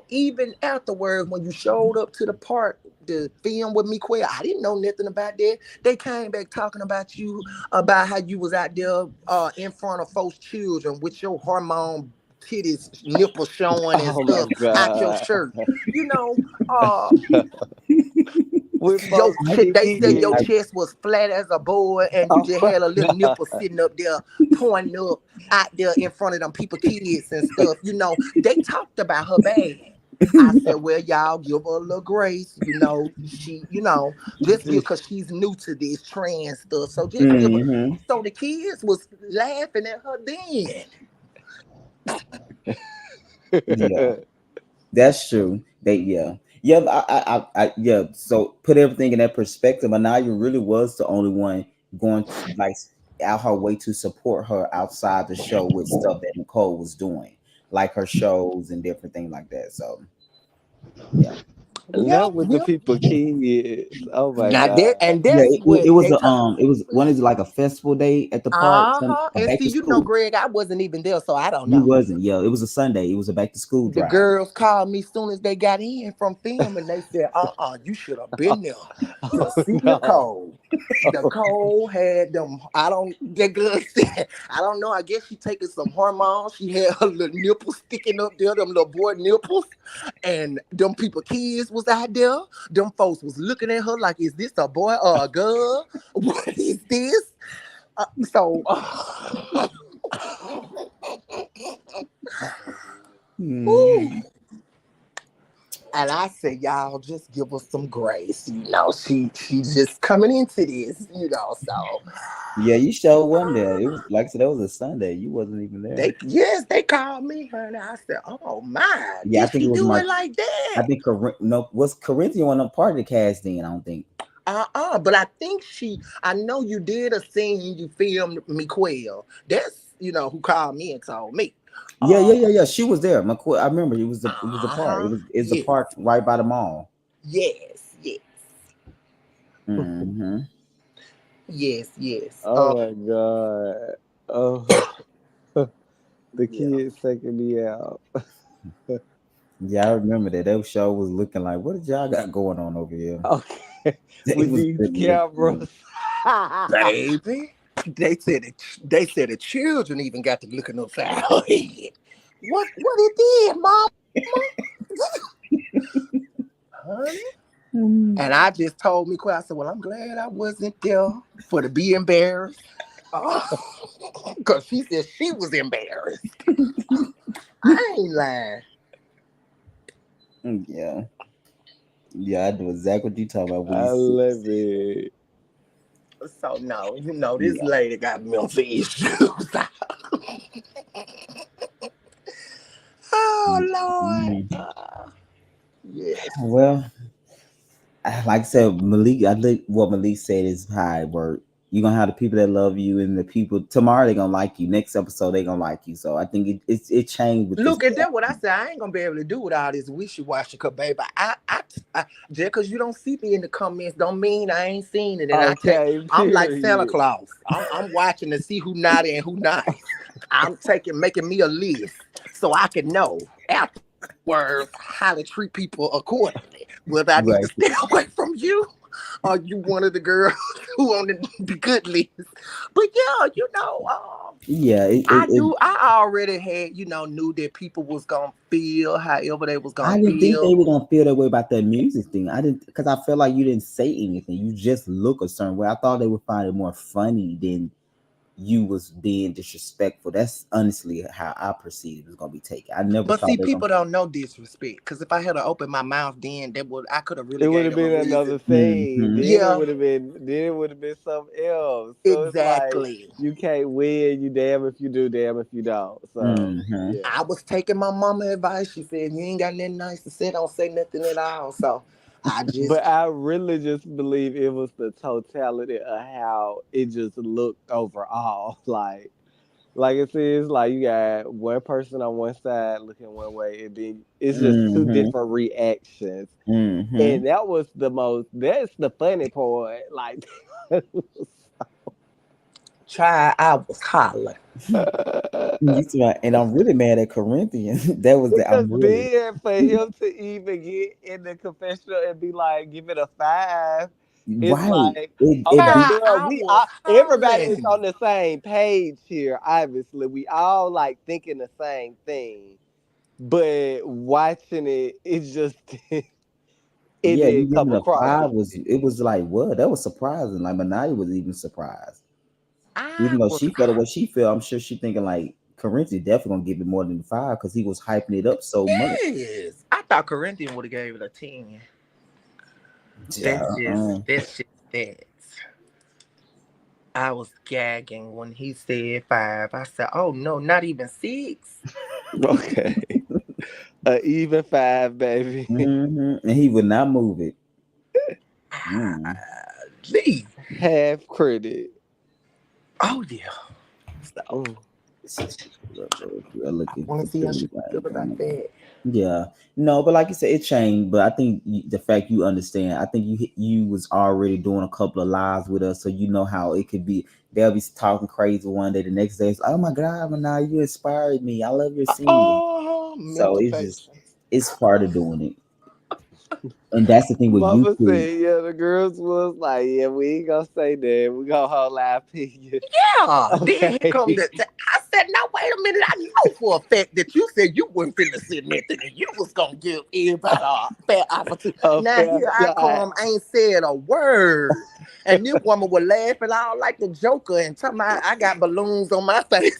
even afterwards when you showed up to the park to film with me, Quay, I didn't know nothing about that. They came back talking about you, about how you was out there in front of folks children with your hormone titties, nipples showing and Oh my stuff out your god. shirt. you know uh With folks they said your kids. chest was flat as a board and you Oh just my had a little god. nipple sitting up there, pointing up out there in front of them people, kids and stuff. They talked about her bad. I said, well, y'all give her a little grace. Just give, because she's new to this trans stuff. So just give her. Mm-hmm. So the kids was laughing at her then. Yeah. That's true. Yeah. Yeah. So put everything in that perspective. Anaya really was the only one going to, like, out her way to support her outside the show with stuff that Nicole was doing, like her shows and different things like that. So yeah. Not Yep, with the yep. people kids. Oh my Now god. there, and Yeah, that's what it was they a talk. it was one is like a festival day at the park, some Uh-huh. a And back see, to school. Greg, I wasn't even there, so I don't You know. wasn't, yeah. It was a Sunday. It was a back to school The drive. girls called me soon as they got in from film, and they said, you should have been there to Oh see no. Nicole. Nicole had them, the girl said, I don't know, I guess she taking some hormones. She had her little nipples sticking up there, them little boy nipples, and them people, kids was out there. Them folks was looking at her like, is this a boy or a girl? What is this? So, Hmm. whew, And I said, y'all just give us some grace. She's just coming into this, so Yeah, you sure wasn't there. It was like I said, that was a Sunday. You wasn't even there. they called me, honey. I said, oh my, Yeah, I did think she it was do my. it like I that? think no was Corinthian wasn't a part of the cast then. I don't think. But I think I know you did a scene, you filmed me quail. That's, who called me and told me. Yeah. She was there. McCoy, I remember it was a park. It's a Yes, park right by the mall. yes, yes, Mm-hmm. yes. Oh my god. Oh, the Yeah. kids taking me out. Yeah, I remember that. That show was looking like, what did y'all got going on over here? Okay, It with was these good looking. cameras. Baby, they said the children even got to looking upside her head. What it did, mama? Honey? And I just told me, I said, well, I'm glad I wasn't there for to be embarrassed. Because she said she was embarrassed. I ain't lying. Yeah. Yeah, I do exactly what you talking about when you I see. love it. So, no, this Yeah. lady got mental issues. Oh, Lord. Mhm. Yes. Well, like I said, Malik, I think what Malik said is how it works. You're gonna have the people that love you, and the people tomorrow they're gonna like you. Next episode they're gonna like you. So I think it changed with this. Look at that. What I said, I ain't gonna be able to do with all this wishy-washy. Cause baby, I just because you don't see me in the comments, don't mean I ain't seen it. And Okay, I'm like Santa period. Claus. I'm watching to see who naughty and who nice. I'm making me a list so I can know afterwards how to treat people accordingly. Whether I need to Right. stay away from you, or you one of the girls who on the good list. But yeah, Yeah. I already had, knew that people was gonna feel however they was gonna I didn't think they feel. were gonna feel that way about that music thing. I didn't because I felt like you didn't say anything. You just look a certain way. I thought they would find it more funny than you was being disrespectful. That's honestly how I perceived it was gonna be taken. I never But thought see, they were gonna. people don't know disrespect. Because if I had to open my mouth, then I could have really It would gave have them a been reason. another thing. Mm-hmm. Then it Yeah, would have been. Then it would have been something else. So it's like exactly. you can't win. You damn if you do, damn if you don't. So Mm-hmm. yeah. I was taking my mama advice. She said, you ain't got nothing nice to say, don't say nothing at all. So I But just I really just believe it was the totality of how it just looked overall. Like it says, like you got one person on one side looking one way, and then it's just two Mm-hmm. different reactions. Mm-hmm. And that was that's the funny part. Like I was hollering. And I'm really mad at Corinthians. That was the because I'm really then for him to even get in the confessional and be like, give it a 5, it's right. like, It okay, be girl, I was everybody is hollering. on the same page here. Obviously, we all like thinking the same thing, but watching it, it just it yeah. You didn't giving come a across five as was it was like what that was surprising. Like Manaya was even surprised, I even though was she felt the way she felt. I'm sure she thinking like Corinthians definitely gonna give it more than 5 because he was hyping it up so much. Yes. I thought Corinthian would have gave it a 10. Yeah. That's just that. I was gagging when he said 5. I said, oh no, not even 6. okay. Even 5, baby. And he would not move it. Mm. Lee. Half credit. Oh yeah. So Mm. I look I at want the to see how she feel thing. about that. Yeah, no, but like you said, it changed. But I think the fact you understand, I think you was already doing a couple of lives with us, so you know how it could be. They'll be talking crazy one day, the next day it's like, oh my God, now you inspired me. I love your singing. Oh, So mental it's just patience. it's part of doing it, and that's the thing with Mama YouTube. said, yeah, the girls was like, yeah, we ain't gonna say that. We gonna hold our opinion. Yeah. Then here come Okay. I said, no, wait a minute. I know for a fact that you said you wasn't finna say nothing and you was gonna give everybody a fair opportunity. A Now fair here I shot. come, ain't said a word. And this woman was laughing all like the Joker and talking about I got balloons on my face.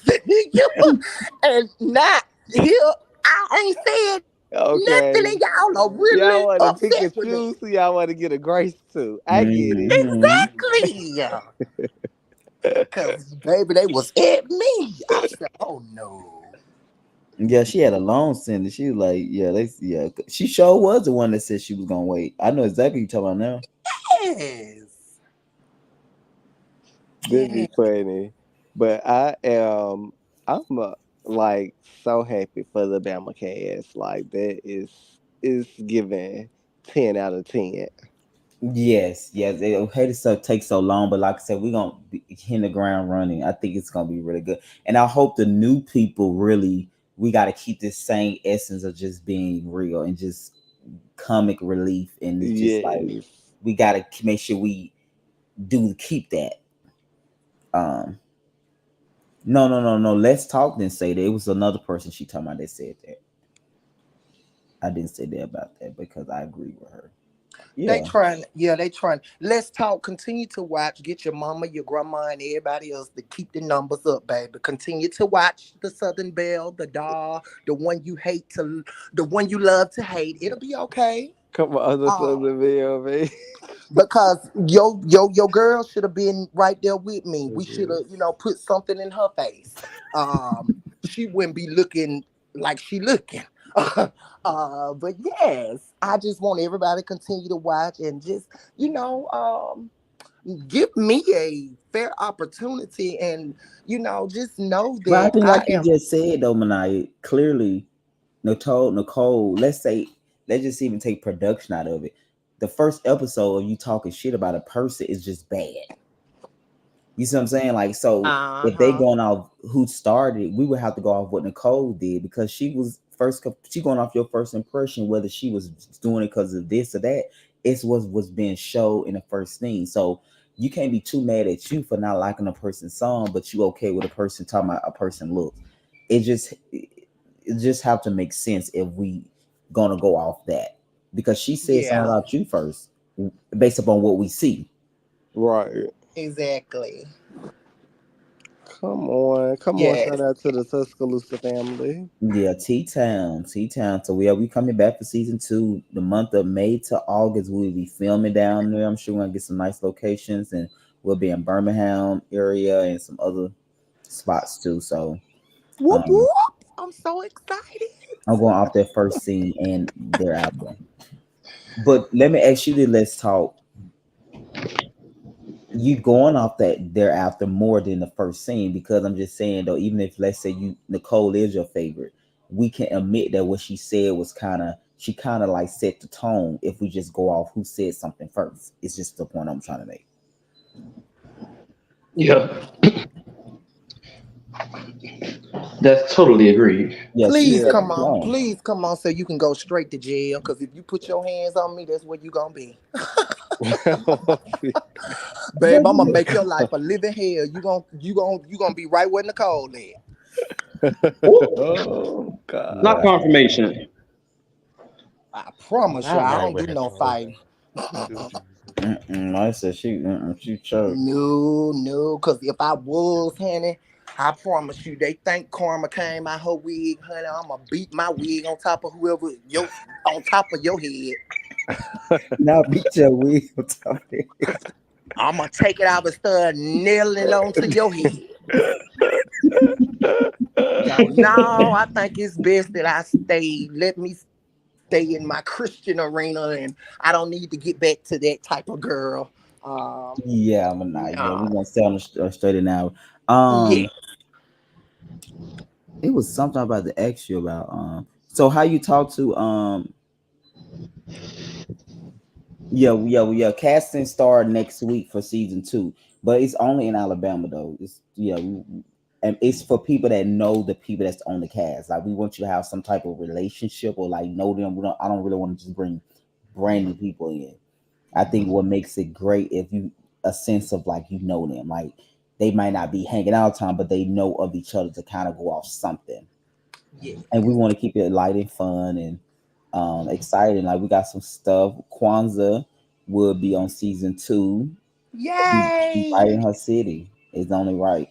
And not here, I ain't said Nothing, Okay. and y'all are Y'all really want to pick upset and with me. choose who y'all want to get a grace to. I get it. Hmm. Exactly. Cause baby, they was at me. I said, oh no. Yeah, she had a long sentence. She was like, yeah. She sure was the one that said she was gonna wait. I know exactly what you're talking about now. Yes. This be Yeah. funny. But I'm like so happy for the Bama cast. Like that is giving 10 out of 10. Yes. It hate stuff takes so long, but like I said, we're gonna be hitting the ground running. I think it's gonna be really good, and I hope the new people really. We got to keep this same essence of just being real and just comic relief, and it's just like Yes. we got to make sure we do keep that. Um, no. Let's talk. Then say that it was another person she talking about that said that. I didn't say that about that because I agree with her. They Yeah. trying, yeah, they trying. Let's talk. Continue to watch. Get your mama, your grandma, and everybody else to keep the numbers up, baby. Continue to watch the Southern Belle, the doll, the one you hate to, the one you love to hate. It'll be okay. Come on, other Uh, Southern Belle, man. because your girl should have been right there with me. We should have, put something in her face. She wouldn't be looking like she looking. But yes, I just want everybody to continue to watch and just, you know, um, give me a fair opportunity and, just know But I that think, I like you am. just said, though, Manaya, clearly, Nicole, let's just even take production out of it. The first episode of you talking shit about a person is just bad. You see what I'm saying? Like, so if they Uh-huh. going off who started, we would have to go off what Nicole did because she was first. She going off your first impression, whether she was doing it because of this or that. It's what was being showed in the first thing. So you can't be too mad at you for not liking a person's song, but you okay with a person talking about a person looks. It just have to make sense if we gonna go off that because she said something Yeah, about you first based upon what we see. Right. exactly. Come on. Come on. Yes. Shout out to the Tuscaloosa family. Yeah, T Town. So we coming back for season two. The month of May to August, we'll be filming down there. I'm sure we're gonna get some nice locations, and we'll be in Birmingham area and some other spots too. So Whoop um, whoop. I'm so excited. I'm going off that first scene and their album. But let me ask you this: let's talk. You going off that thereafter more than the first scene because I'm just saying though, even if let's say you Nicole is your favorite, we can admit that what she said was she kind of like set the tone if we just go off who said something first. It's just the point I'm trying to make. Yeah, that's totally agreed. Yeah, she Please set Yeah. the come on. tone. Please come on so you can go straight to jail. Because if you put your hands on me, that's where you going to be. Babe, I'm going to make your life a living hell. You gonna be right where Nicole at. Ooh, Oh not God. confirmation. I promise you, I'm I right don't with do no Nicole. fighting. Do Jesus. I said she choked. No, no, because if I was, honey, I promise you, they think karma came out her wig, honey. I'ma beat my wig on top of on top of your head. Now beat your wig on top of it. I'ma take it out and start nailing it onto your head. So no, I think it's best that let me stay in my Christian arena, and I don't need to get back to that type of girl. Yeah, I'm not. Yeah, we're No, gonna stay on the straight and now. yeah, It was something about to ask you about. So how you talk to yeah. Casting start next week for season two, but it's only in Alabama though. And it's for people that know the people that's on the cast. Like we want you to have some type of relationship or like know them. We don't. I don't really want to just bring brand new people in. I think what makes it great if you a sense of like you know them. Like they might not be hanging out all the time, but they know of each other to kind of go off something. yeah. And we want to keep it light and fun and exciting. Like we got some stuff. Kwanzaa will be on season two. She right Yay! in her city. It's only right.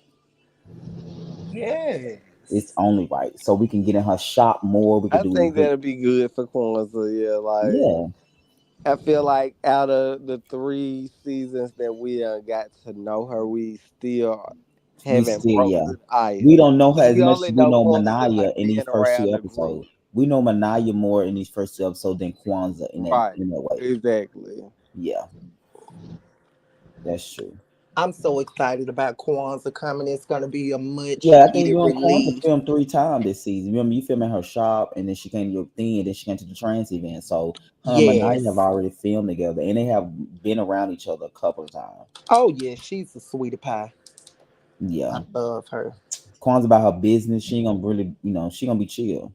Yes. It's only right. So we can get in her shop more. We can I do think it. that'll be good for Kwanzaa. Yeah, like Yeah, I feel like out of the 3 seasons that we got to know her, we still we haven't still, broke yeah. the ice. We don't know her as We much as only we know know Kwanzaa Manaya like in being these first two around the group. episodes. We know Manaya more in these first 2 episodes than Kwanzaa Right. in that way. Exactly. Yeah, that's true. I'm so excited about Kwanzaa coming. It's gonna be a much Yeah, I think needed you and Kwanzaa relief. filmed 3 times this season. Remember, you filmed in her shop, and then she came to your thing, and then she came to the trans event. So her and Manaya have Yes. already filmed together, and they have been around each other a couple of times. Oh yeah, she's a sweetie pie. I Yeah, love her. Kwanzaa about her business. She ain't gonna really, she gonna be chill.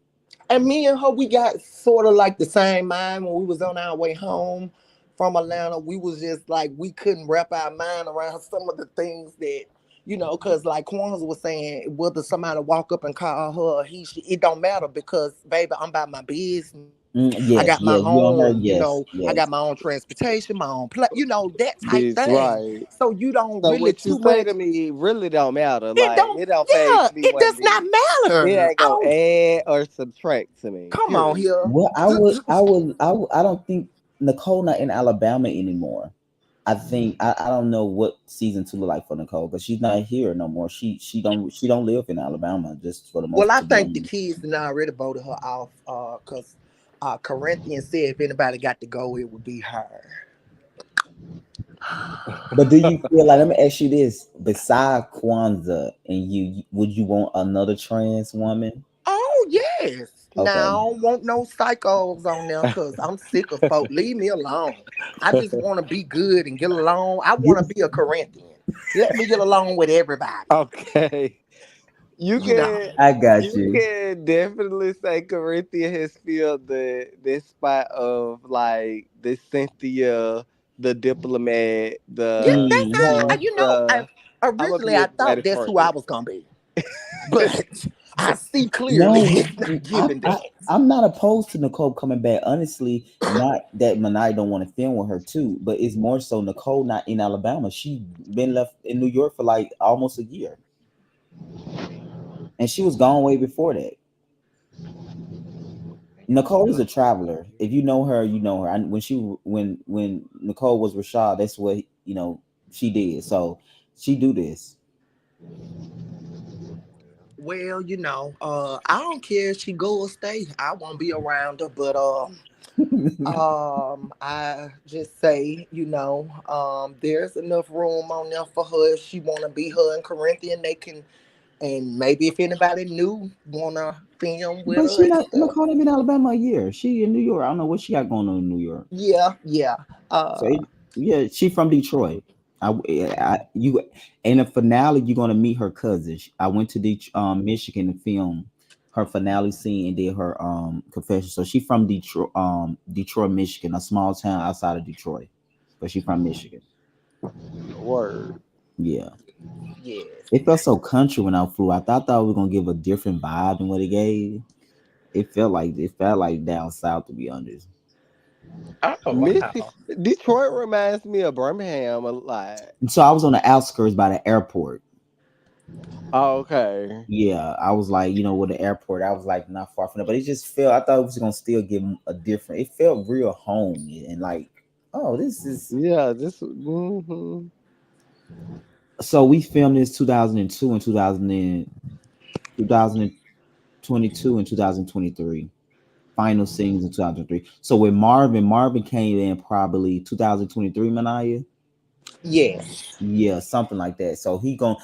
And me and her, we got sort of like the same mind when we was on our way home from Atlanta. We was just like we couldn't wrap our mind around some of the things that because like Kwanzaa was saying, whether somebody walk up and call her or he, she, it don't matter because baby, I'm about my business. I Yes, got my yes, you and her. own, Yes, I got yes. my own transportation, my own that type This thing. right. So you don't So really what you too say much. to me really don't matter. It Like don't. it don't phase Yeah, me it one does not bit. It matter. ain't I gonna don't. add or subtract to me. Come on Period. here. Well, I don't think Nicole not in Alabama anymore. I think I don't know what season 2 look like for Nicole, but she's not here no more. She don't live in Alabama, just for the Well, most, I to be think the honest. kids done already voted her off because Corinthian said if anybody got to go, it would be her. But do you feel like, let me ask you this: beside Kwanzaa and would you want another trans woman? Oh, yes. Okay. Now, I don't want no psychos on there because I'm sick of folk. Leave me alone. I just want to be good and get along. I want to You- be a Corinthian. Let me get along with everybody. Okay. You You know. can I got you you. can definitely say Corinthia has filled the spot of like the Cynthia, the diplomat, Yeah, the that's how, Hmm. Kwanzaa. I'm gonna originally be I thought everybody that's who I friend. was going to be. But I see clearly No, it's not given that. I'm not opposed to Nicole coming back. Honestly, not that Manai don't want to film with her too, but it's more so Nicole not in Alabama. She been left in New York for like almost a year, and she was gone way before that. Nicole is a traveler. If you know her, you know her. When Nicole was Rashad, that's what she did. So she do this. Well, I don't care if she go or stay. I won't be around her, but I just say, there's enough room on there for her if she wanna be her and Corinthian. They can, and maybe if anybody new wanna film with But her she and not stuff. Nicole ain't been in Alabama a year. She in New York. I don't know what she got going on in New York. Yeah, yeah. So yeah, she from Detroit. You in the finale, you're gonna meet her cousin. I went to Michigan to film her finale scene and did her confession. So she from Detroit, Michigan, a small town outside of Detroit, but she from Michigan. Word. Yeah, Yes. it felt so country when I flew. I thought we were gonna give a different vibe than what it gave. It felt like down south, to be honest. Oh Michigan, wow. Detroit reminds me of Birmingham a lot. And so I was on the outskirts by the airport. Oh, okay. Yeah, I was like, with the airport, I was like not far from it, but it just felt. I thought it was gonna still give 'em a different. It felt real home and like, oh, this is. Yeah, this. Mm-hmm. So we filmed this 2002 and 2022 and 2023. Final scenes in 2003. So with Marvin came in probably 2023, Manaya. Yes. Yeah, something like that. So you gonna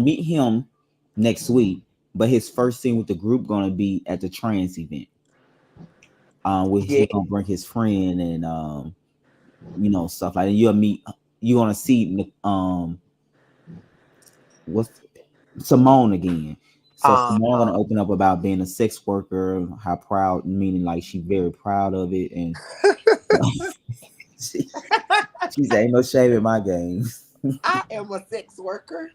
meet him next week, but his first scene with the group gonna be at the trans event. Where Yeah. he gonna bring his friend and stuff like that. You gonna see what's Simone again. So Simone Uh-huh. gonna open up about being a sex worker, how proud, meaning like she's very proud of it, and she, she said, "Ain't no shame in my game." I am a sex worker.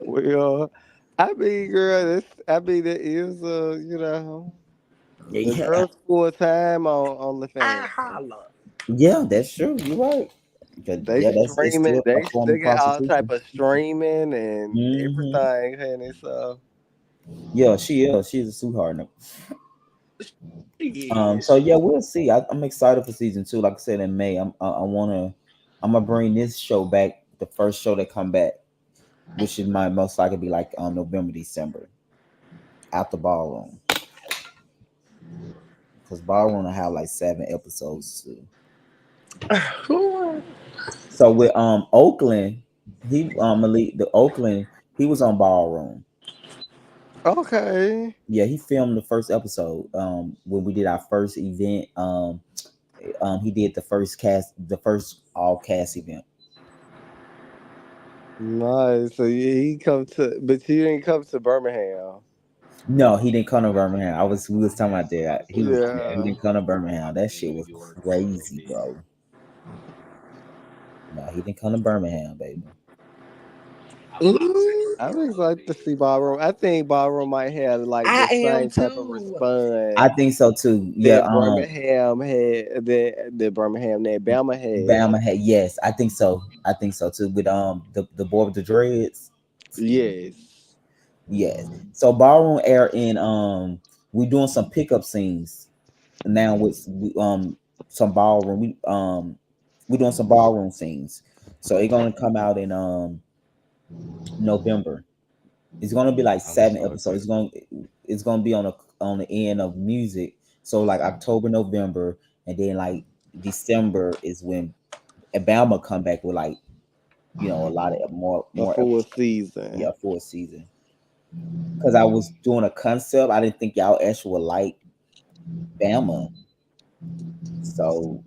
Well, I mean, girl, that is the Yeah, girls full time on I OnlyFans. holla. yeah, that's true. You're right. They Yeah, that's it's streaming. still a They form still of got all type prostitution. of streaming and Hmm. everything, honey. So Yeah, she is. She's a sweetheart. So Yes. yeah, we'll see. I'm excited for season 2. Like I said in May, I'm gonna bring this show back. The first show that come back, which is my most likely be like November, December, after Ballroom, because Ballroom will have like 7 episodes too. So with Oakland, he Malik the Oakland, he was on Ballroom. okay, Yeah, he filmed the first episode. When we did our first event, he did the first all cast event. nice. So yeah, he come to, but you didn't come to Birmingham. No, he didn't come to Birmingham. We was talking about that. He Yeah. didn't come to Birmingham. That shit was crazy, bro. No, he didn't come to Birmingham, baby. I'm excited to see Ballroom. I think Ballroom might have like I the am same type of too. I response think so too. Yeah, that Birmingham had, that Birmingham, that Bama had. Bama had, yes, I think so. I think so too. With the boy with the dreads. Yes. Yes. So Ballroom air in we doing some pickup scenes now with some ballroom. We doing some ballroom scenes. So it's gonna come out in November. It's gonna be like I'm 7 episodes. so It's gonna be on the end of music. So like October, November, and then like December is when Alabama come back with like a lot of A more full episodes. season. Yeah, for a season. Because I was doing a concept. I didn't think y'all actually would like Bama. So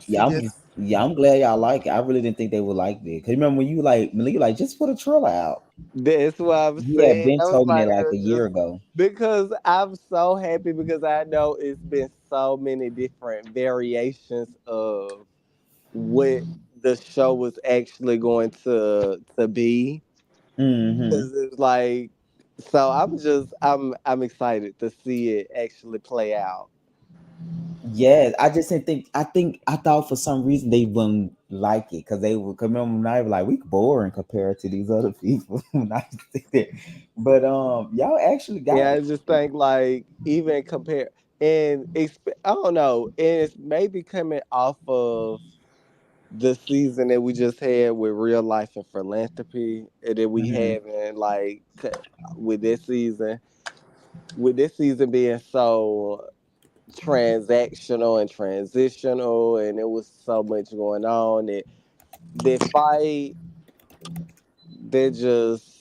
yeah, Yeah. I'm glad y'all like it. I really didn't think they would like it. Cause remember when you like Malik, you like just put a trailer out. That's what I'm You had saying. been I was told me like, that like a year just ago. because I'm so happy because I know it's been so many different variations of what the show was actually going to be. Hmm. Because it's like, so I'm excited to see it actually play out. Yeah, I just didn't think. I thought for some reason they wouldn't like it because they would come in and I was like, we boring compared to these other people. When I think that, but y'all actually got Yeah, I it. just think like even compare I don't know, and it's maybe coming off of the season that we just had with real life and philanthropy, and that we Hmm. have in like with this season, being so transactional and transitional, and it was so much going on that the fight that just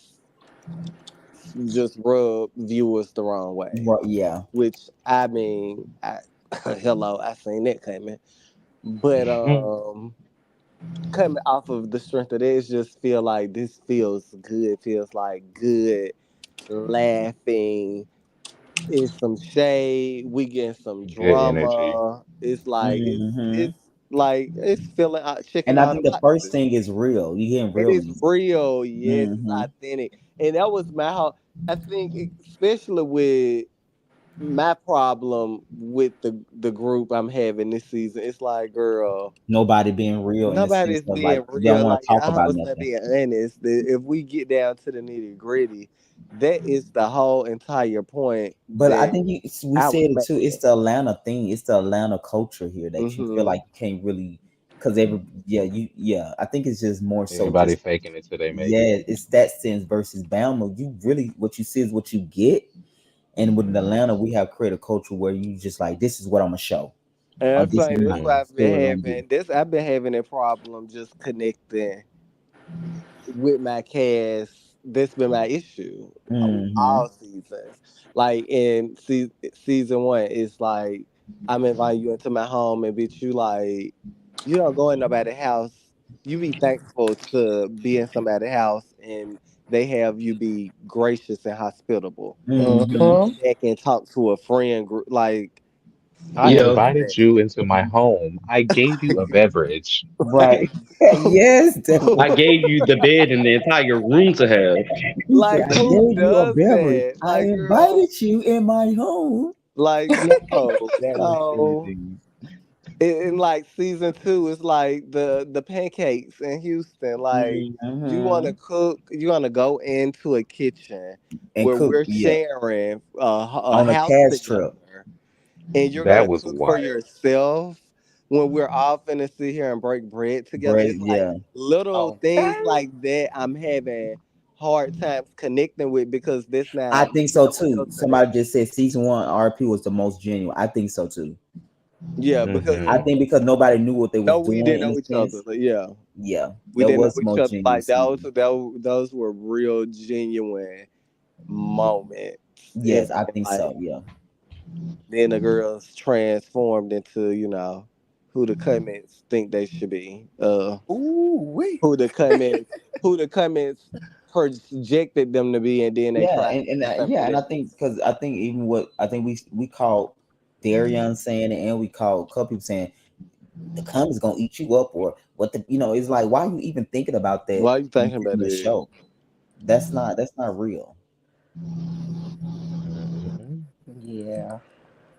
rub viewers the wrong way. Well, yeah, Which I mean, hello, I seen that coming. But sorry. coming off of the strength of this, just feel like this feels good. Feels like good laughing. It's some shade. We getting some Good energy. drama. It's like hmm it's like it's feeling checking and I all the think the first boxes. thing is real. You getting It is realness. real, yes, it's Hmm. authentic, and that was my whole. I think, especially with my problem with the group I'm having this season, it's like, girl, Nobody being real in the sense nobody's of being like they don't real. want Like to talk I about was not nothing. being honest. If we get down to the nitty gritty, that is the whole entire point But I that think we I was said it too. It's making. the Atlanta thing. It's the Atlanta culture here that you feel Hmm. like you can't really, because yeah. I think it's just more so Everybody just faking it till they make it. yeah. It's that sense versus Bama. You really what you see is what you get. And with Atlanta, we have created a culture where you just like this is what I'm gonna show, And or I this is think my that's why Hmm. I've been story gonna be. having this. I've been having a problem just connecting with my cast. That's been my issue Hmm. all seasons. Like in season one, it's like I'm inviting you into my home, and bitch, you like you don't go in nobody's house. You be thankful to be in somebody's house, and they have you be gracious and hospitable. But Hmm. go back and talk to a friend group, like I what Yeah. is invited that? you into my home. I gave you a beverage. Right. Yes, that I was. gave you the bed and the entire room to have. He said, Like "I who gave you a does beverage. that? I Like girl, invited you in my home." like no. That was So crazy. in like season 2, it's like the pancakes in Houston. Like you want to Mm-hmm. cook, you want to go into a kitchen And where cook, we're yeah, sharing a on a house cash trip. together, and you're That gonna was cook for wild. yourself when we're all finna sit here and break bread together. Break, It's like yeah. little things Okay. like that I'm having hard times connecting with because that's I not think so our too. culture. Somebody just said season one RP was the most genuine. I think so too. Yeah, because I Hmm. think because nobody knew what they was no, we doing didn't in a know each other. sense. But yeah. Yeah, We that didn't was know the each most other genuine like season. those were real genuine moments. And Yes, I then think like so. Yeah. then the girls transformed into, who the comments think they should be. Ooh wee. Who the comments who the comments projected them to be, and then they Yeah, tried to do yeah, something and I think else. because I think even what I think we called Darian saying it, and we called a couple people saying the comments gonna eat you up, or what the it's like, why are you even thinking about that Why you in thinking about the it? show? That's not real. Hmm. Yeah.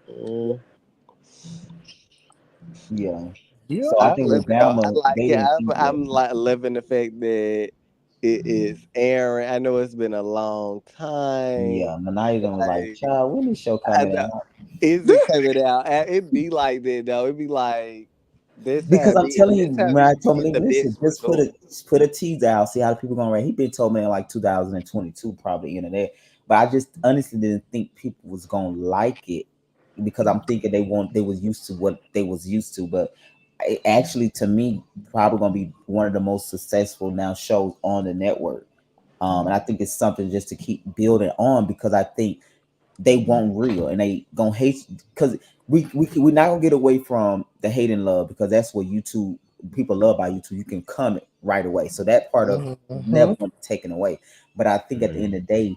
Mm, Yeah. Yeah. So I I think love with it though. I Bama, like they it. didn't keep that. I'm like loving the fact that it is Aaron. I know it's been a long time. Yeah, Manaya was like, Like child, when this show I coming know, out? is it coming out? It be like that though. It be like this Because time. I'm telling you, This time man, I you told get me, the listen, best just results. put a teaser out, see how the people gonna react. He been told me in like 2022, probably internet. But I just honestly didn't think people was gonna like it because I'm thinking they was used to what they was used to. But it actually, to me, probably gonna be one of the most successful now shows on the network. And I think it's something just to keep building on because I think they want real and they gonna hate because we're not gonna get away from the hate and love because that's what YouTube people love about YouTube. You can comment right away, so that part of Mm-hmm. never gonna be taken away. But I think at the end of the day,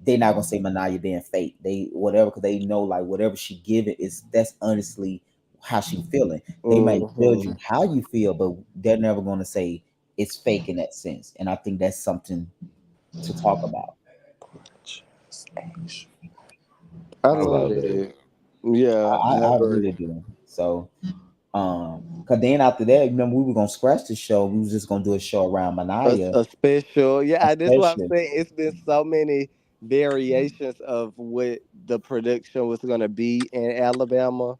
they're not gonna say Manaya being fake. They whatever because they know like whatever she give it is that's honestly how she feeling. They might judge Hmm. you how you feel, but they're never gonna say it's fake in that sense. And I think that's something to talk about. I I love love it. it. Yeah, I I agree. really do. So cause then after that, remember we were gonna scratch the show. We was just gonna do a show around Manaya, A special, yeah. That's what I'm especially. saying. It's been so many variations of what the production was gonna be in Alabama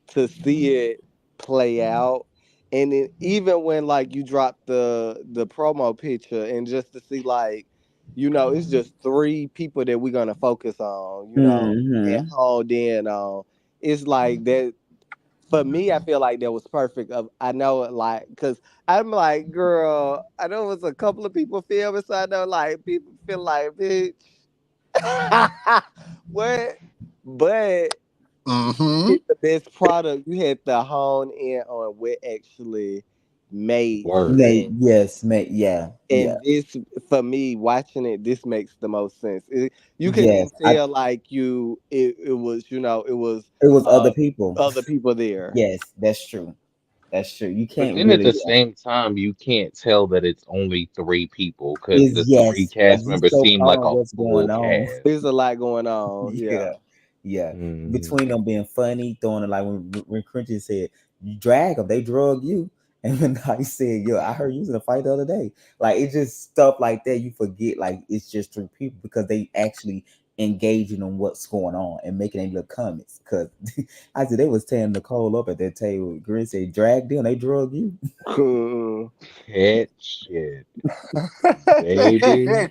to see it play out, and then even when like you drop the promo picture and just to see like, it's just three people that we're gonna focus on, and Hmm. honed in on. It's like that for me. I feel like that was perfect. I know it like because I'm like, girl, I know it was a couple of people filming, so I know like people feel like, bitch, what? But to Mm-hmm. get the best product, you had to hone in on what actually made Word. sense. Yes, mate. Yeah, yeah, And this, for me, watching it, this makes the most sense. You couldn't yes. even tell like it was, it was It was other uh people. other people there. Yes, that's true. That's true. You But can't then at really. the same time, you can't tell that it's only three people because Is the three yes, because cast you members so seem caught like on a what's full going on. cast. There's a lot going on. Yeah, Yeah. yeah. Hmm. Between them being funny, throwing it like when Corinthian said, "You drag them, they drug you," and when I said, "Yo, I heard you was in a fight the other day," like it's just stuff like that. You forget like it's just three people because they actually engaging on what's going on and making any little comments. Because I said they was tearing Nicole up at that table. Grin said, "Drag them, they drug you." Cool. Cat shit, baby.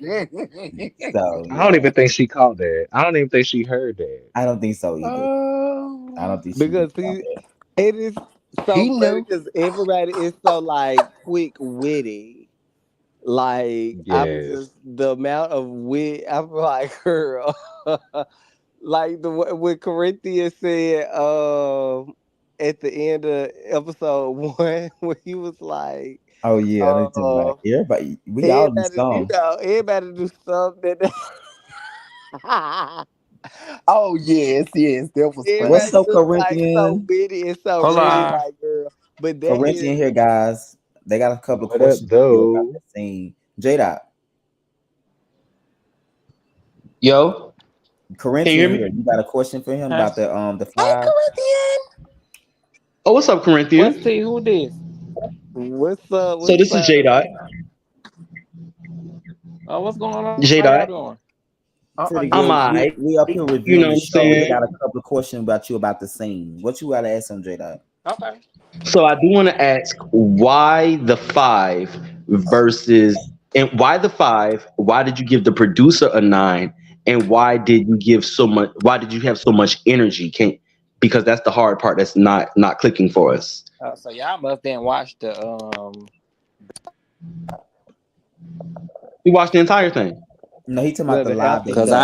So I don't yeah, even think she caught that. I don't even think she heard that. I don't think so either. I Oh, don't think she Because found he, that. it is he so funny knew. because everybody is so like quick witty. Like I'm Yes. just the amount of wit. I'm like, girl. Like when Corinthian said at the end of episode 1 when he was like, Oh yeah, I think uh like everybody. We all do everybody, some. everybody do something. Oh yes, yes, that was What's funny. Everybody up, just like so Corinthian? witty and so Hold ready, on. like girl. But that is Corinthian here, guys. They got a couple of What up, questions for you about though? the scene. J Dot, Yo, can you hear Corinthian here. me? You got a question for him Huh? about the Hey, five? Corinthian. Oh, what's up, What's Corinthian? T? Who this? What's up? So What's this is J Saturday? Dot. What's going on? How J y'all Dot. doing? Pretty I'm good. alright. We up here You reviewing know what the I'm show. We saying? got a couple of questions about you about the scene. What you got to ask on J Dot? Okay. So I do want to ask why the five versus and why the five? Why did you give the producer a nine? And why did you give so much? Why did you have so much energy? Can because that's the hard part. That's not clicking for us. So y'all must didn't watch the We watched the entire thing. No, he talking about the live that he cause did.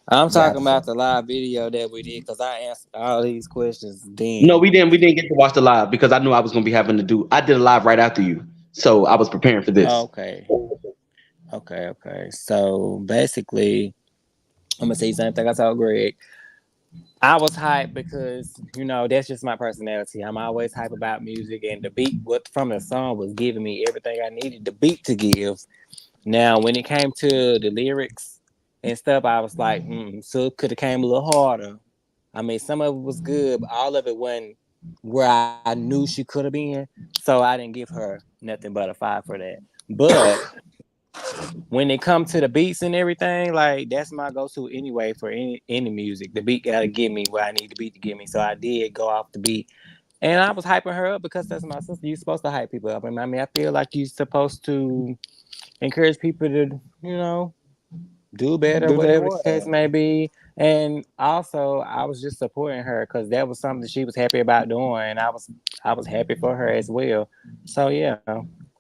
I'm The talking after about show. the live video that we did because I answered all these questions No, then. we didn't get to watch the live because I knew I was gonna be having to do. I did a live right after you, so I was preparing for this. Okay. Okay. So basically, I'm gonna say the same thing I told Greg. I was hyped because that's just my personality. I'm always hype about music, and the beat what from the song was giving me everything I needed the beat to give. Now, when it came to the lyrics and stuff, I was like, so it could have came a little harder. I mean, some of it was good, but all of it wasn't where I knew she could have been. So I didn't give her nothing but a 5 for that. But when it comes to the beats and everything, like that's my go-to anyway for any music. The beat gotta give me what I need the beat to give me. So I did go off the beat. And I was hyping her up because that's my sister. You're supposed to hype people up. And I mean, I feel like you're supposed to encourage people to, do better, Do their whatever the case what? may be. And also, I was just supporting her because that was something she was happy about doing, and I was happy for her as well. So yeah,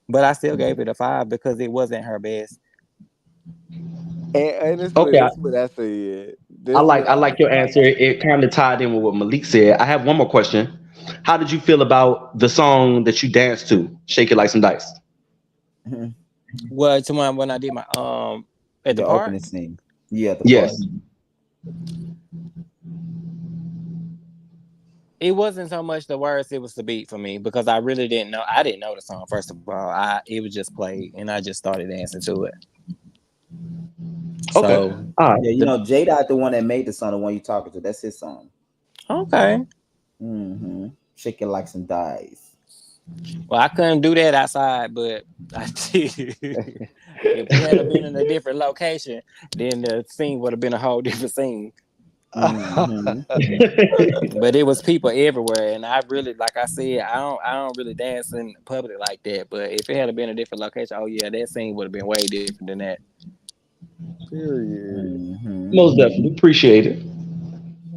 but I still gave it a 5 because it wasn't her best. And honestly, Okay, this is what I said. I This is like what I I like your answer. It kind of tied in with what Malik said. I have one more question. How did you feel about the song that you danced to, "Shake It Like Some Dice"? said. Well, to when I did my at the The park, opening scene. Yeah, the part. Yes. it wasn't so much the words; it was the beat for me because I really didn't know. I didn't know the song first of all. It was just played, and I just started dancing to it. Okay. So All right. Yeah, J Dot, the one that made the song, the one you talking to, that's his song. okay. Shake it like some dice. Well, I couldn't do that outside, but I did. If we had been in a different location, then the scene would have been a whole different scene. Mm-hmm. But it was people everywhere, and I really, like I said, I don't really dance in public like that. But if it had been a different location, oh yeah, that scene would have been way different than that. Period. Most definitely appreciate it.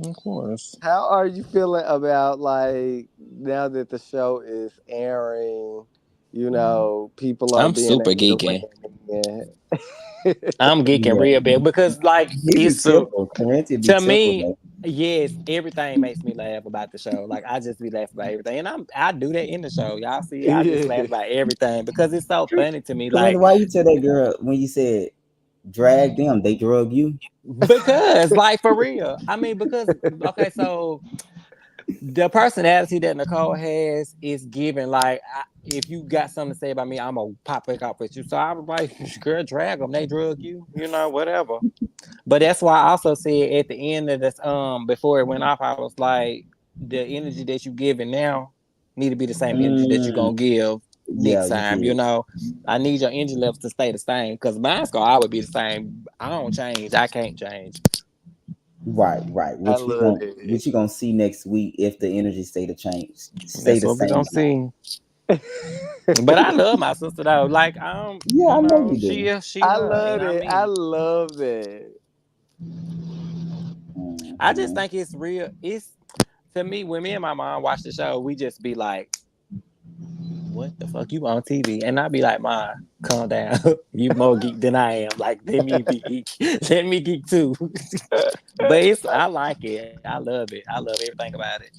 Of course, How are you feeling about like now that the show is airing? People are I'm being super able to geeking. weigh in. I'm geeking Yeah. real big because like He be it's a temple. Corinthian be to temple me, though. yes, everything makes me laugh about the show. Like I just be laughing about everything, and I do that in the show. Y'all see, I just laugh Yeah. about everything because it's so funny to me. Corinthian, Like why you tell that girl when you said drag them, they drug you? because, like for real, I mean, because okay, so the personality that Nicole has is given. Like if you got something to say about me, I'm gonna pop back up with you. So I was like, girl, drag them, they drug you, whatever. But that's why I also said at the end of this, before it went off, I was like, the energy that you giving now need to be the same energy that you're Mm, gonna give yeah, next you time. did. I need your energy levels to stay the same because mine's gonna always be the same. I don't change. I can't change. Right. I love Which it. you gonna see next week if the energy stay the change, stay That's the what we're same gonna or not. see. But I love my sister though. Like Yeah, I know you do. she I her, and love I it. I me. love that. I just Mhm. think it's real. It's to me when me and my mom watch the show, we just be like, what the fuck you on TV? And I'd be like, Ma, calm down. You more geek than I am. Like, let me be geek. Let me geek too. But I like it. I love it. I love everything about it.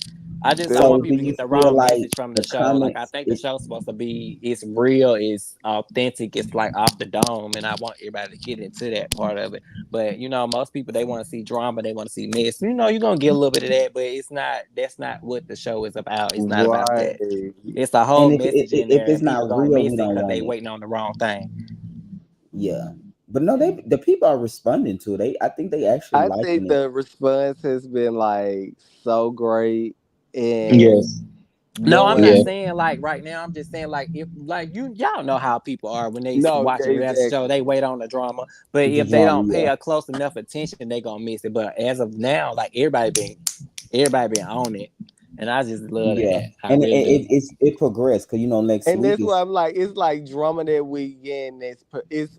I just don't want So, people do to get you the feel wrong like message from the the show. Like I comments? think the show's supposed to be it's real, it's authentic, it's like off the dome, and I want everybody to get into that part of it. But most people they want to see drama, they want to see mess. You're gonna get a little bit of that, but it's not that's not what the show is about. It's not about Right. that. It's a whole And message in if there, it's and people not gonna real, miss we it don't because want they it. waiting on the wrong thing. Yeah. But no, the people are responding to it. I think they actually I liking think it. the response has been like so great, and Yes. No That I'm what not Yeah. saying like right now, I'm just saying like if like y'all know how people are when they no, watch yeah, a reality show, exactly. they wait on the drama, but The if they drama, don't pay yeah. a close enough attention they gonna miss it. But as of now, like everybody been on it, and I just love Yeah. that. I And really do. it progressed because next And week that's why is I'm like, it's like drama that we getting.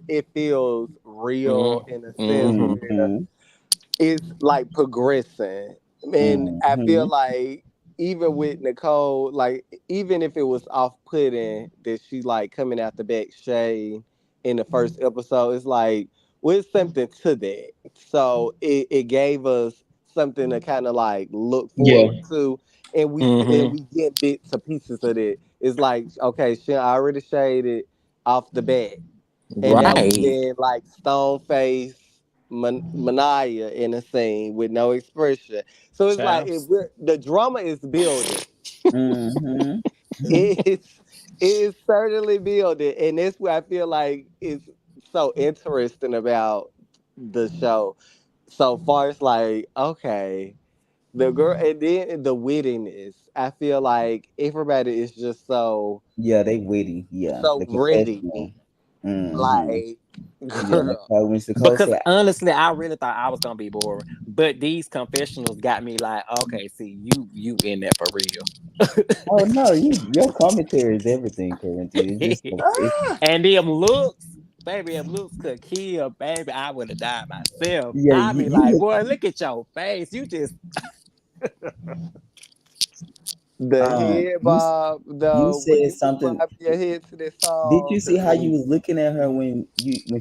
It feels real in a sense Mm-hmm. where mm-hmm, it's like progressing. And I feel mm-hmm. like even with Nicole, like even if it was off putting that she like coming out the back shade in the first episode, it's like with something to that. So it gave us something to kind of like look Yeah. forward to, and Mm-hmm. we get bits or pieces of it. It's like okay, she already shaded off the bat, and now we Right. getting like stone face Mania in a scene with no expression. So it's like Child. the drama is building. Mm-hmm. It's it is certainly building, and that's what I feel like is so interesting about the show. So far, it's like okay, the girl, and then the wittiness. I feel like everybody is just Yeah, they witty. Yeah, so the ready. confessional. Mm-hmm. Like, Yeah, girl, Nicole Because said, honestly, I really thought I was gonna be boring, but these confessionals got me like, okay, see, you in there for "Oh no, your commentary is everything, Corinthian. It's just real. it's And them looks, baby, if looks could kill, baby, I would have died myself. yeah. I'd be like, boy, look at your face. You just the head you bob, you the when said you be something. bobbing your head to this Did song, you see how you girl. was looking at her when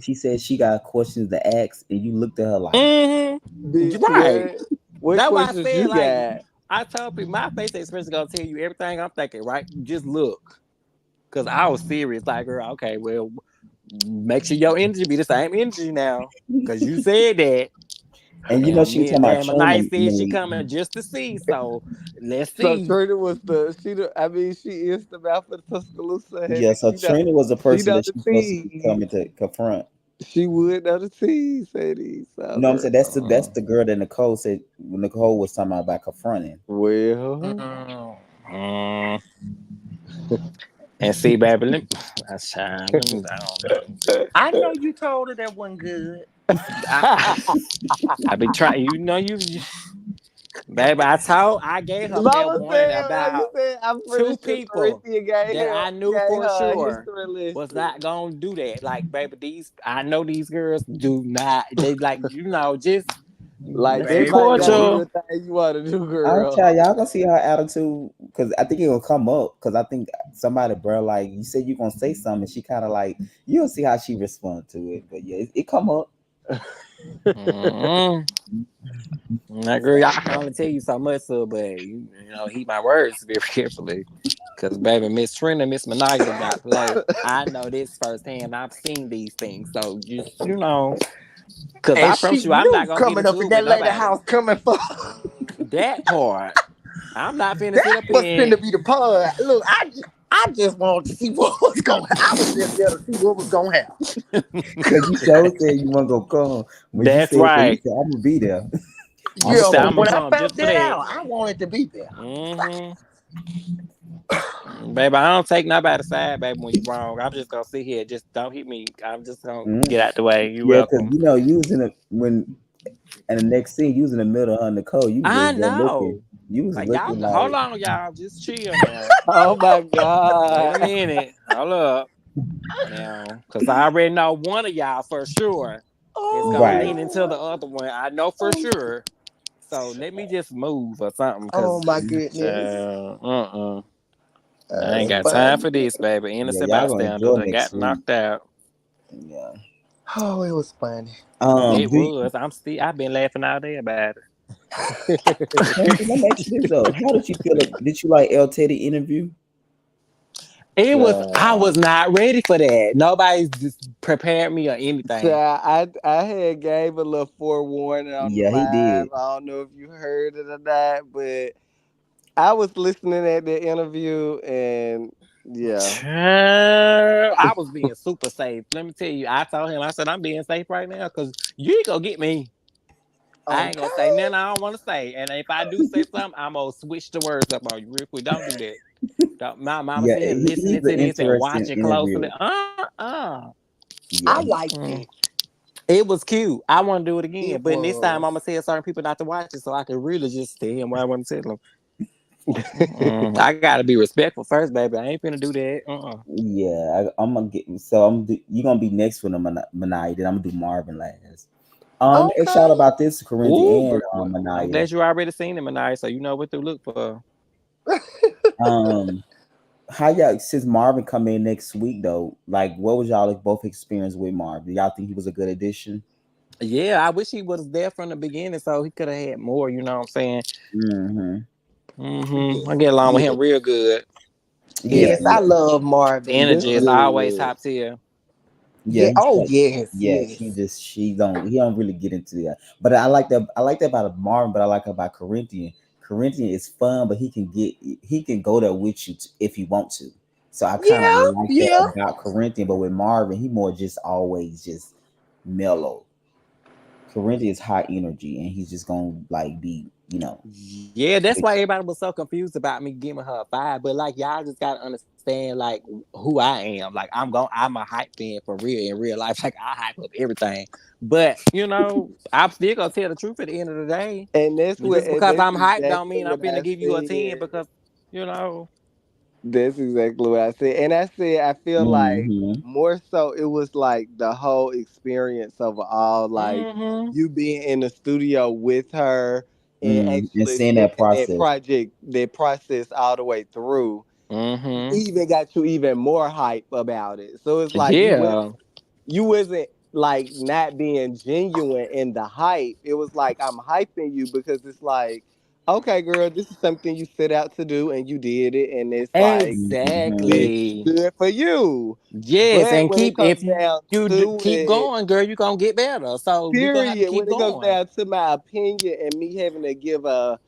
she said she got questions to ask, and you looked at her like, mm-hmm. Bitch, Right. what That's why I questions said, you like, got? I told people my face expression gonna tell you everything I'm thinking, right? Just look. Cause I was serious, like, girl, okay, well, make sure your energy be the same energy now. Cause you said that. and Now she was me talking and about damn Trina. Night said she coming just to see. So let's So see. Trina was I mean, she is the mouth of Tuscaloosa, Yeah, honey. so Trina was the She person know that the she's supposed to be tea. coming to confront. She would know the tea, honey. So, You know what I'm saying? That's girl. the girl that Nicole said Nicole was talking about confronting. Well, Mm. And see, baby, I shine. Let me down. I know you told her that wasn't good. I, I be trying. Baby. I gave her fair Mama warning said, you about said, I'm pretty two sure people Corinthian that I knew gave for her a sure history was lesson. not gonna do that. Like, baby, I know these girls do not. They like, just Like, that that might not be cordial. the thing you want to do, I'll girl. tell y'all gonna see her attitude because I think it will come up because I think somebody, bro, like you said, you gonna say something. She kind of like you'll see how she respond to it. But yeah, it come up. Mm-hmm. That girl, I can only tell you so much, so, but heed my words very carefully. Cause baby, Miss Trina, Miss Mania do not play. I know this firsthand. I've seen these things. So just cause And I she promise you, I'm not knew gonna get coming up into in it with that lady nobody. house coming for That part. I'm not finna sit that up was in. finna be the part. Look, I just wanted to see what was going. I was just there to see what was going to happen. Because you sure said you want to go come. That's right. You said I'm gonna be there. You Yeah, say I'm but gonna when I come found just for that that. out, I wanted to be there. Mm-hmm. Baby, I don't take nobody's side, baby, when you wrong. I'm just gonna sit here. Just don't hit me. I'm just gonna Mhm. get out the way. You Yeah, because welcome. you was in a when and the next scene you was in the middle of her Nicole. You was I just there looking. know. You was Like y'all, looking hold like on, y'all. Just chill now. Oh my Wait a God. minute. Hold up now, because I already know one of y'all for sure is gonna right. lean into the other one. I know for sure. So let me just move or something, Oh because my goodness. I ain't That's got time funny. for this, baby. Yeah, Innocent y'all gonna bystanders enjoy that next got week. knocked out. Yeah. Oh, it was funny. It Do was. I've been laughing all day about it. Let me ask you this though. How did you feel? Did you like El Teddy interview? I Child. was not ready for that. Nobody's just prepared me or anything. I had gave a little forewarning on the Yeah, he live. did. I don't know if you heard it or not, but I was listening at the interview and yeah. Child, I was being super safe. Let me tell you, I told him, I said, I'm being safe right now because you ain't gonna get me. Okay. I ain't gonna say nothing I don't want to say. And if I do say something, I'm gonna switch the words up on you real quick. Don't do that. Don't, my mama Yeah, sitting here listening he's an to this and interesting watching closely. interview. I Yeah, liked it. It was cute. I want to do it again, It but this time was. I'm gonna tell certain people not to watch it, so I can really just tell them what I want to tell them. I gotta be respectful first, baby. I ain't finna do that. yeah. I'm gonna get. So you gonna be next with Manaya. Then I'm gonna do Marvin last. Let me ask y'all Okay. about this, Ooh, Corinthian girl. and I'm Manaya. glad you already seen him, Anaya, so you know what to look for. Um, how y'all since Marvin come in next week though? Like, what was y'all both experience with Marvin? Do y'all think he was a good addition? Yeah, I wish he was there from the beginning, so he could have had more. You know what I'm saying? Mm-hmm. I get along with Yes. him real good. Yeah, His Yes, I love Marvin. energy is always Good. top tier. yeah. Yeah. He's Oh, like, yes, yeah. yes. He don't really get into that. But I like that about Marvin. But I like about Corinthian. Corinthian is fun, but he can go there with you if he want to. So I kind of Yeah, like that yeah. about Corinthian. But with Marvin, he more just always just mellow. Corinthian is high energy, and he's just gonna like be. Yeah, that's why everybody was so confused about me giving her a 5. But like y'all just gotta understand like who I am. Like I'm a hype fan for real in real life. Like I hype up everything. But I'm still gonna tell the truth at the end of the day. Just And because that's I'm hyped don't exactly mean I'm what finna I give you a 10 said. because you know. That's exactly what I said. And I said I feel like Mm-hmm. more so it was like the whole experience of all, like Mm-hmm. you being in the studio with her and And actually seeing seeing that that process. project, that process all the way through, Mm-hmm. even got you even more hype about it. So it's like Yeah. you wasn't like not being genuine in the hype. It was like I'm hyping you because it's like, okay, girl, this is something you set out to do and you did it, and it's like Mm-hmm. good, Exactly. good for you. Yes, But and when it keep if comes down to keep it, going, girl, you gonna get better. So we gonna have to period. keep When it comes going. down to my opinion and me having to give a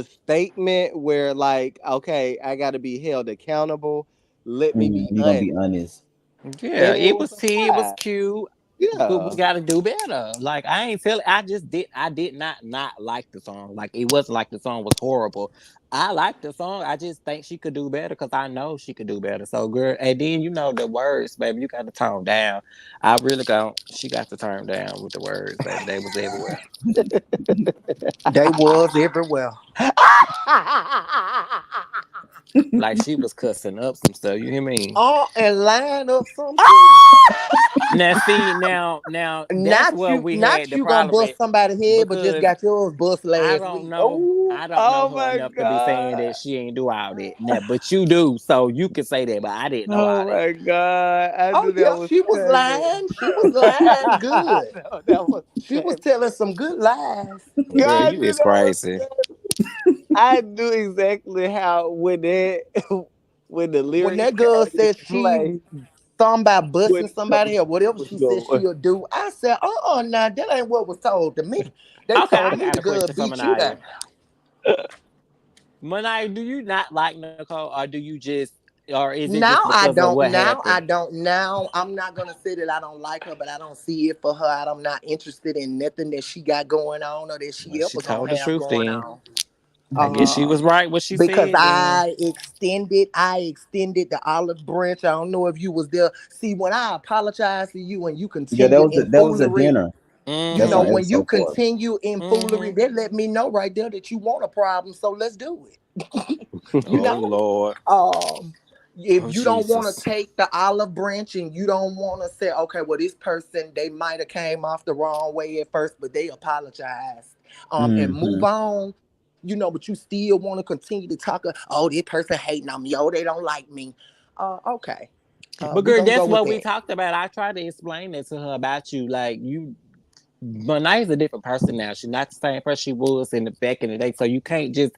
statement where like, okay, I got to be held accountable. Let me be You're gonna be honest, honest. Yeah, and it it was was a T, it was 5. cute, but we Yeah. gotta do better. Like I ain't feel I did not like the song. Like it wasn't like the song was horrible. I like the song. I just think she could do better because I know she could do better. So girl, and then the words, baby, you gotta tone down. I really got she got to turn down with the words, baby. They was everywhere. They was everywhere. Like she was cussing up some stuff. You hear me? Oh, and line up some shit. Now see, now that's Not where you, we not had the you gonna problem bust at somebody's head, but just because got yours bust I last don't week. know. Oh, I don't know oh her my enough to be saying god. that she ain't do all that. Now, but you do, so you can say that. But I didn't know all Oh that. my god. I Oh knew that yeah, was she was coming. lying. She was lying I good. know that was She was coming. telling some good lies. Girl, God you knew is that was crazy. coming. I knew exactly how when that when the When lyrics that girl came into said she play, something about what busting somebody or whatever was she said going. she'll do, I said, nah, that ain't what was told to me. They Okay, told I me got the a girl question for beat you down. Manaya, do you not like Nicole, or do you just, or is it just Now I because of don't. what Now I happened? don't. Now I'm not gonna say that I don't like her, but I don't see it for her. I'm not interested in nothing that she got going on or that Well, she she ever told gonna the have truth going then. on. I guess she Uh, was right what she because said then. I extended the olive branch. I don't know if you was there. See, when I apologize to you and you Yeah, that continue was in that was a foolery, dinner. That's on when you episode 4. continue in foolery, that let me know right there that you want a problem. So let's do it. You Oh know. Lord. If Oh you don't want to Jesus. take the olive branch and you don't want to say, okay, well, this person, they might have came off the wrong way at first, but they apologized, and move Mm-hmm. on, but you still want to continue to talk, oh, this person hating on me, oh, they don't like me. Okay. But We girl, gonna go that's with what we that. talked about. I tried to explain it to her about you. Like you Monaya's a different person now. She's not the same person she was in the back in the day. So you can't just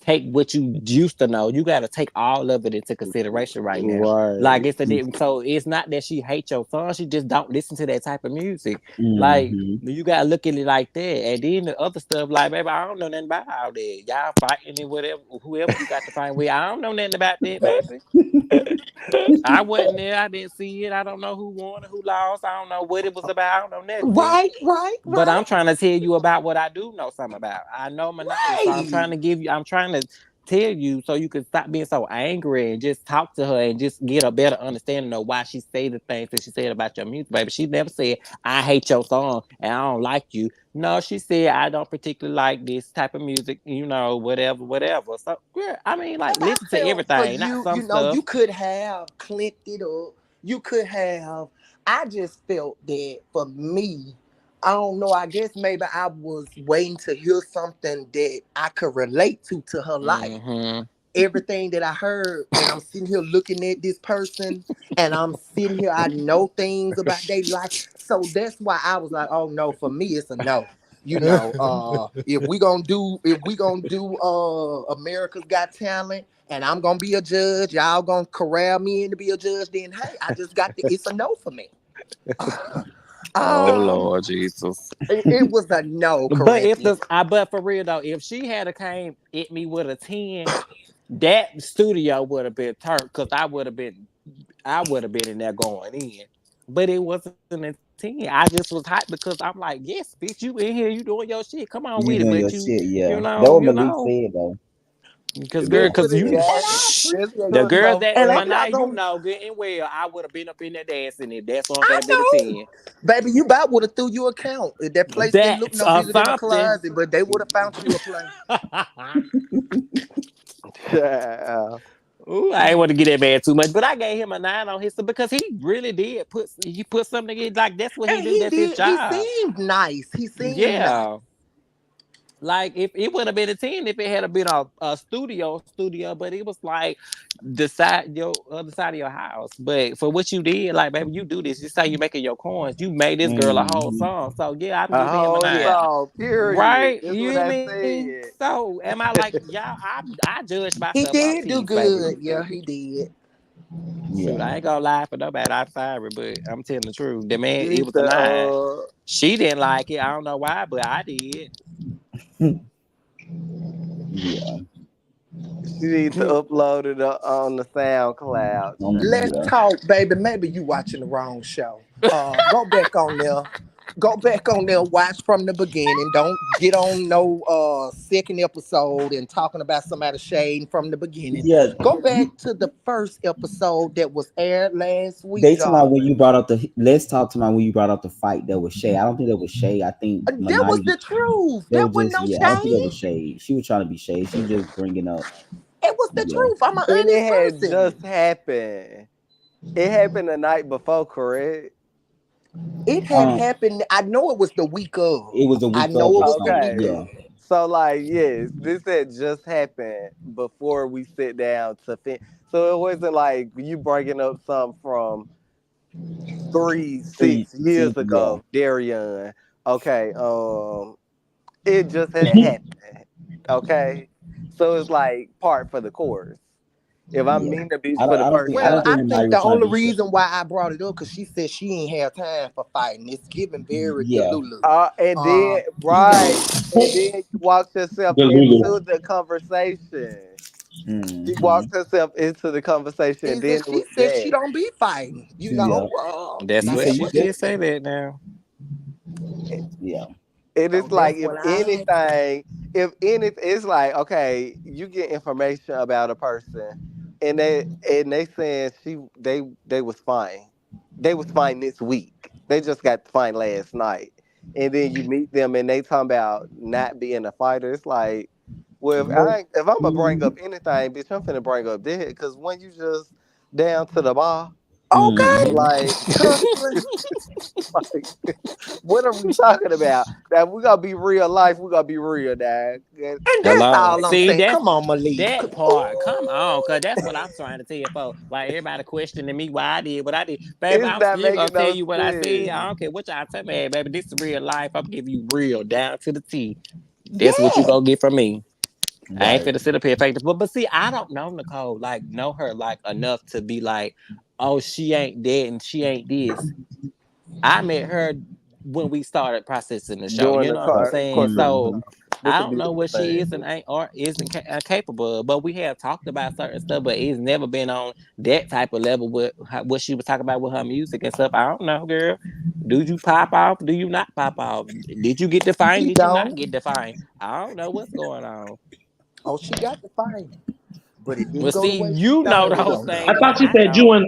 take what you used to know. You got to take all of it into consideration right now. Like Right. so it's not that she hates your song. She just don't listen to that type of music. Like Mm-hmm. you gotta look at it like that. And then the other stuff, like baby, I don't know nothing about all that. Y'all fighting and whatever, whoever you got to fight with. I don't know nothing about that, baby. I wasn't there. I didn't see it. I don't know who won or who lost. I don't know what it was about. I don't know nothing. But I'm trying to tell you about what I do know something about. I know Manaya, so I'm trying to give you. I'm trying to tell you so you can stop being so angry and just talk to her and just get a better understanding of why she say the things that she said about your music, baby. She never said I hate your song and I don't like you. No, she said I don't particularly like this type of music. You know, whatever, whatever. So yeah, I mean, like And I listen to felt for everything, not you, some you know, stuff. you could have clicked it up. You could have. I just felt that for me, I don't know. I guess maybe I was waiting to hear something that I could relate to her life. Mm-hmm. Everything that I heard, and I'm sitting here looking at this person, and I'm sitting here, I know things about their life. So that's why I was like, oh no, for me, it's a no. You know, if we gonna do America's Got Talent, and I'm gonna be a judge, y'all gonna corral me in to be a judge, then hey, I just got it's a no for me. Oh um, Lord Jesus. it was a no, But if Corinthian. the but for real though, if she had a came at me with a 10, that studio would have been turned because I would have been in there going in. But it wasn't a 10. I just was hot because I'm like, yes, bitch, you in here, you doing your shit. Come on with You it. doing But your you, shit, you yeah. That know, what you Malik know. said though. Because girl, This because what you And exactly. I This appreciate the what it. girls so that And I'm Manai, not you gonna know good and well, I would have been up in there dancing if that song I had been a know. 10. Baby, you about would have threw you a count. That place didn't look That's no bigger than a something. closet, but they would have found you a place. yeah. Ooh, I ain't want to get that man too much, but I gave him a 9 on his because he really did put something in like that's what he And do. he That's his did. He job. seemed nice. He seemed nice. Yeah. Like if it would have been a 10 if it had been a studio, but it was like the side your other side of your house. But for what you did, like baby, you do this. This how you making your coins. You made this girl a whole Mm-hmm. song. So yeah, I'm A giving him a whole 9. Yeah. song, period. Right? That's You what hear I me? said. So am I like y'all? I judge He myself off did do teams, baby. good. Yeah, he did. Shoot, Yeah. I ain't gonna lie for nobody. I'm sorry, but I'm telling the truth. The man, Need it was a to 9. She didn't like it. I don't know why, but I did. Yeah. she need to upload it on the SoundCloud. Let's Yeah. talk, baby. Maybe you watching the wrong show. Go back on there. Go back on there. Watch from the beginning. Don't get on no second episode and talking about somebody shading from the beginning. Yeah. Go back to the first episode that was aired last week, They talking about when darling. you brought up the let's talk to my when you brought up the fight that was Shay. I don't think that was Shay. I think That was Manaya the truth. that That was wasn't just no yeah, I don't think that shade. was Shay. She was trying to be Shay. She was just bringing up It was the yeah. truth. I'm an And it honest had person. just happened. It happened the night before, correct? It had Um happened. I know it was the week of. it was a I week of know or it was the something. week Okay. Yeah. of. So like, yes, this had just happened before we sit down to fin. So it wasn't like you bringing up something from three, Three six years yeah. ago, Darian. Okay, it just had happened. Okay, so it's like part for the course. If I Yeah. mean the bitch for the first I Well, don't time, think I Manaya think was the trying to only be Shay. reason why I brought it up because she said she ain't have time for fighting. It's giving very Yeah. delulu. and then You know, right, and then you walked yourself The Lulu. into the conversation. She Mm-hmm. walked herself into the conversation, and is that then it she was said she that. don't be fighting. You Yeah. know, That's now You what say that she you was said did say that now. yeah. It is so like that's if what I anything, if anything, it's like okay, you get information about a person, and they saying they was fine, they was fine this week. They just got fine last night, and then you meet them and they talking about not being a fighter. It's like, well, if I'm gonna bring up anything, bitch, I'm finna bring up that because when you just down to the bar, okay. Mm-hmm. like. Hustling. like what are we talking about? That we gotta be real life. We gotta be real, dad. And that's Hello. all I'm See, saying. that's Come on, Malik. that part. Come on, cause that's what I'm trying to tell you, folks. Like everybody questioning me why I did what I did. Baby, It's I'm not still gonna making tell no you what I said. sense. I don't care what y'all tell me, baby. This is real life. I'm giving you real down to the T. That's what you Yeah. gonna get from me. I ain't Right. finna sit up here fake this, but see, I don't know Nicole, like know her like enough to be like, oh, she ain't dead and she ain't this. I met her when we started processing the show. Doing You the know what I'm saying? course of So Mm-hmm. it's I a don't know beautiful what she is thing. and ain't or isn't capable of. But we have talked about certain stuff, but it's never been on that type of level with what she was talking about with her music and stuff. I don't know, girl. Do you pop off? Do you not pop off? Did you get defined? She Did you not don't. get defined? I don't know what's going on. Oh, she got the fine, but it didn't Well, go the see, way she you thought know it was those gonna I go. things, and thought she I said you don't. and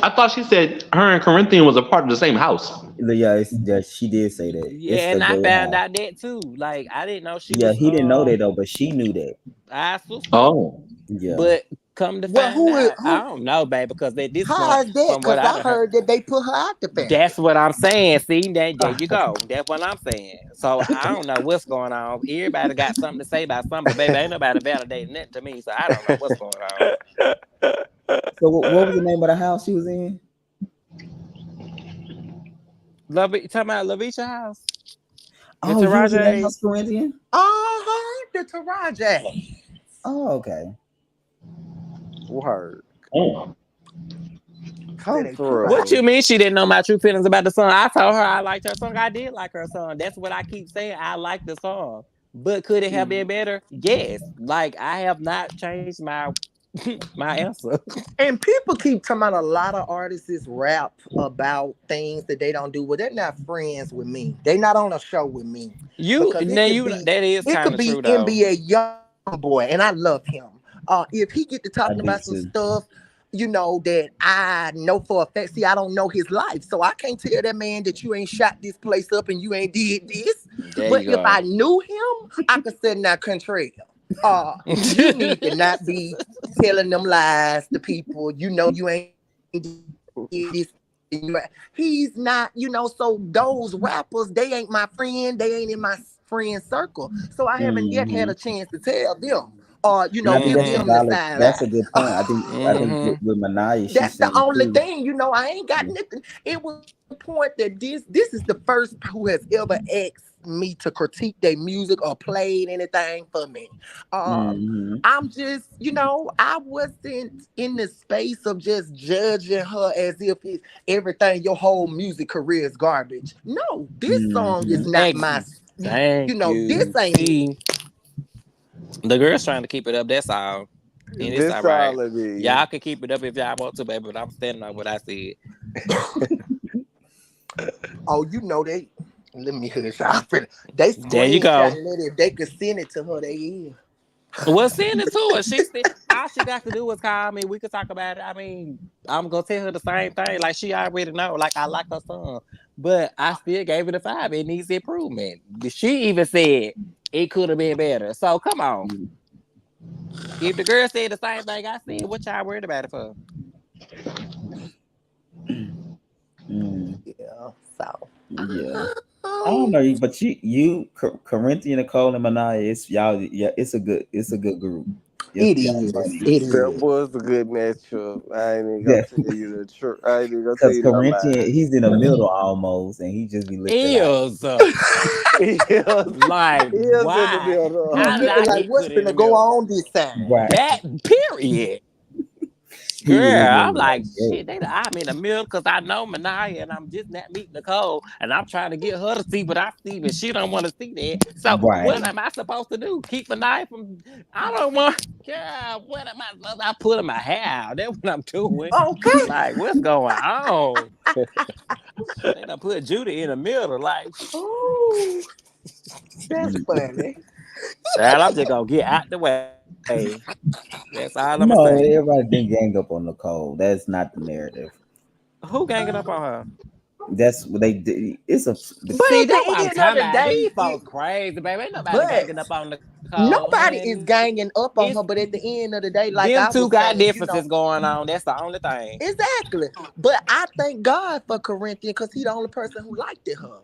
I thought she said her and Corinthian was a part of the same house. Yeah, yeah, she did say that. It's Yeah, the and I gay found house. out that too. Like I didn't know she Yeah, was he didn't know that though, but she knew that. our sister. Oh. Yeah. But come to Well, find who is out, I who? don't know, babe, because at this point, How is that? from what Cause I I done heard, heard that they put her out the family. that's what I'm saying. See, that there you go. That's what I'm saying. So I don't know what's going on. Everybody got something to say about something, but baby, ain't nobody validating that to me. So I don't know what's going on. So what was the name of the house she was in? Love it. You talking about Lavisha House? The Oh, you was in that Taraji? house, Corinthian? Uh-huh, the Taraji. Oh, okay. Word. Oh. That Come they put her What through. you mean she didn't know my true feelings about the song? I told her I liked her song. I did like her song. That's what I keep saying. I like the song. But could it have been better? Yes. Like I have not changed my my answer. And people keep talking about a lot of artists rap about things that they don't do. Well, they're not friends with me. They not on a show with me. You Because now you that is it kind could of be true though. NBA young boy, and I love him. If he get to I talking do about some too. stuff, that I know for a fact. See, I don't know his life, so I can't tell that man that you ain't shot this place up and you ain't did this. There But you if I go. knew him, I could say, now, contrary. You need to not be telling them lies to people. You know you ain't did this. He's not, so those rappers, they ain't my friend. They ain't in my friend circle. So I haven't yet had Hmm. a chance to tell them or, And I think give that's a hmm them the valid. sideline. That's a good point. I think hmm with Manaya, she's That's the saying only too. thing, I ain't got nothing. It was the point that this is the first who has ever asked me to critique their music or played anything for me. Hmm. I'm just, I wasn't in the space of just judging her as if it's everything, your whole music career is garbage. No, this song is Hmm. not Ex- my, Thank this you. ain't it. See, the girl's trying to keep it up. That's all. And it's all This right. all it is. Y'all can keep it up if y'all want to, baby, but I'm standing on what I said. Oh, they, let me hear this. They There you screenshot go. and if they could send it to her, they is. Well, send it to her. She still all she got to do is call me. We could talk about it. I mean, I'm gonna tell her the same thing. Like she already know. Like I like her song, but I still gave it a 5. It needs improvement. She even said it could have been better. So come on. If the girl said the same thing I said, what y'all worried about it for? Mm, Yeah, so. yeah. I don't know, but Corinthian, Nicole, and Manaya, it's y'all. Yeah, it's a good group. It Y'all is. funny. It That is. was a good matchup. I ain't even gonna Yeah, tell you the truth. I ain't even gonna tell because you no lie. Corinthian, he's in the middle almost, and he just be looking like, Is He is, like he is in the why? He's middle. How did looking I like get what's put in the finna go middle? on this time. right. That period. He Girl, I'm looking like, like shit, I'm in the middle because I know Manaya and I'm just not meeting Nicole and I'm trying to get her to see what I see, but she don't want to see that. So what right. am I supposed to do? Keep Manaya from I don't want girl, what am I supposed to I pulling my hair out? That's what I'm doing. Okay. Like, what's going on? They done put Judy in the middle, like Oh, that's funny. child, I'm just gonna get out the way. That's all I'm gonna No, say. everybody didn't gang up on Nicole. That's not the narrative. Who ganging up on her? That's what they did. It's a But See, at the that's what I'm end of talking the about. day, These folks crazy, baby. Ain't nobody but ganging up on Nicole, nobody is honey. ganging up on her. It's But at the end of the day, like them I two was got saying, differences going on. That's the only thing. exactly. But I thank God for Corinthian because he the only person who liked it her.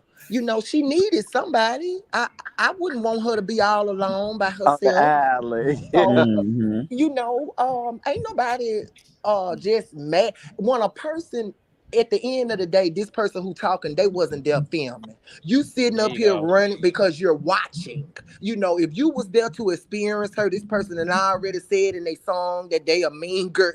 She needed somebody. I wouldn't want her to be all alone by On the herself. alley. So, hmm ain't nobody just mad when a person at the end of the day, this person who talking, they wasn't there filming. You sitting There up you here go. running because you're watching. If you was there to experience her, this person and I already said in a song that they a mean girl.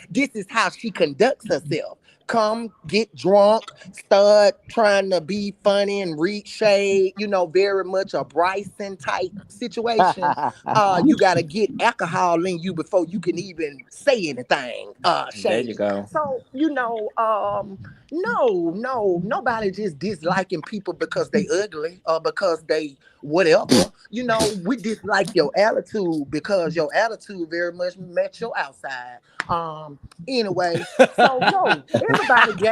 This is how she conducts herself. Come get drunk, start trying to be funny and read shade, very much a Bryson type situation. You gotta get alcohol in you before you can even say anything. There you Shade. go. So, no, no, nobody just disliking people because they ugly or because they whatever. We dislike your attitude because your attitude very much match your outside. Anyway, so no,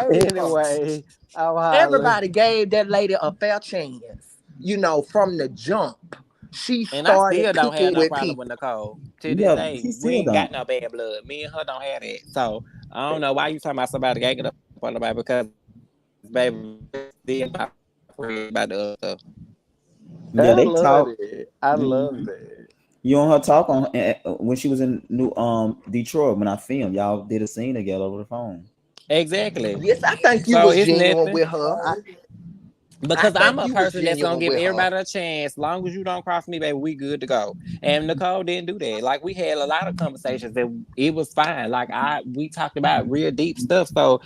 Anyway, I'm hollering. everybody gave that lady a fair chance. From the jump, she And I started still don't have cooking no with problem with people. Nicole. To this Yeah, day, he we still ain't got don't. no bad blood. Me and her don't have that. So I don't know why you talking about somebody ganging up on nobody because baby, still my friend about the other stuff. Yeah, I they love talk. it. I love Mhm. that. You and her talk on when she was in New Detroit when I filmed. Y'all did a scene together over the phone. Exactly. Yes, I think you So was it's genuine nothing. with her. I Because I'm think a you was person that's gonna genuine give with her. everybody a chance. Long as you don't cross me, baby, we good to go. And Nicole didn't do that. Like we had a lot of conversations that it was fine. Like we talked about real deep stuff. So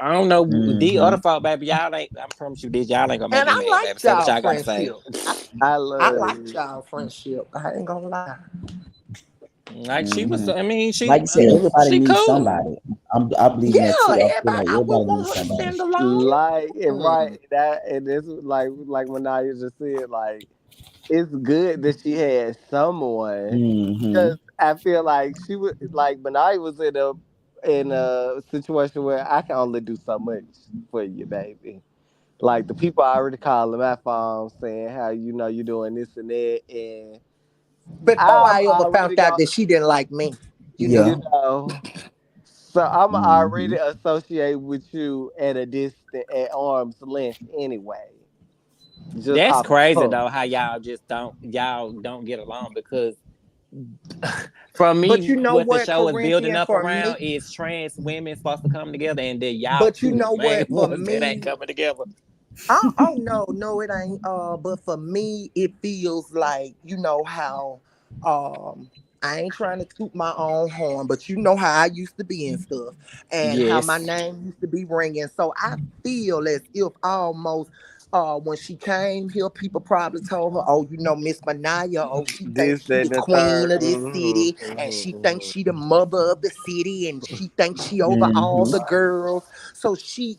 I don't know the other Hmm. folk, baby. Y'all ain't. I promise you this. Y'all ain't gonna make And me I mad, baby. liked Say what y'all y'all gotta say. friendship. I, I I love liked it. y'all friendship. I ain't gonna lie. Like she was. Hmm. I mean, Like you said, everybody she needs cool. somebody. I believe in that Yeah, too. I feel everybody. like I everybody wouldn't want needs her to somebody. stand alone. Like and right Mm. that and this like Manaya just said, like it's good that she had someone Hmm. because I feel like she would like Manaya was in a situation where I can only do so much for you, baby. Like the people already calling my phone saying how you're doing this and that, and Before I'm I ever found already out going, that she didn't like me, you Yeah. you know. know. So I'm Hmm. already associated with you at a distance, at arm's length anyway. Just That's off the crazy pump. though. How y'all don't get along because from But me, you know what the what, show is building Corinthian, up for around me. is trans women supposed to come together, and then y'all But you two the know main what, for ones that ain't me. coming together. Oh no, no, it ain't. But for me, it feels like how I ain't trying to toot my own horn, but you know how I used to be and stuff, and how my Yes, name used to be ringing. So I feel as if almost when she came here, people probably told her, "Oh, Miss Manaya. Oh, she This, thinks she that, the and the queen third. of this city, and she thinks she the mother of the city, and she thinks she over all Hmm. the girls." So she,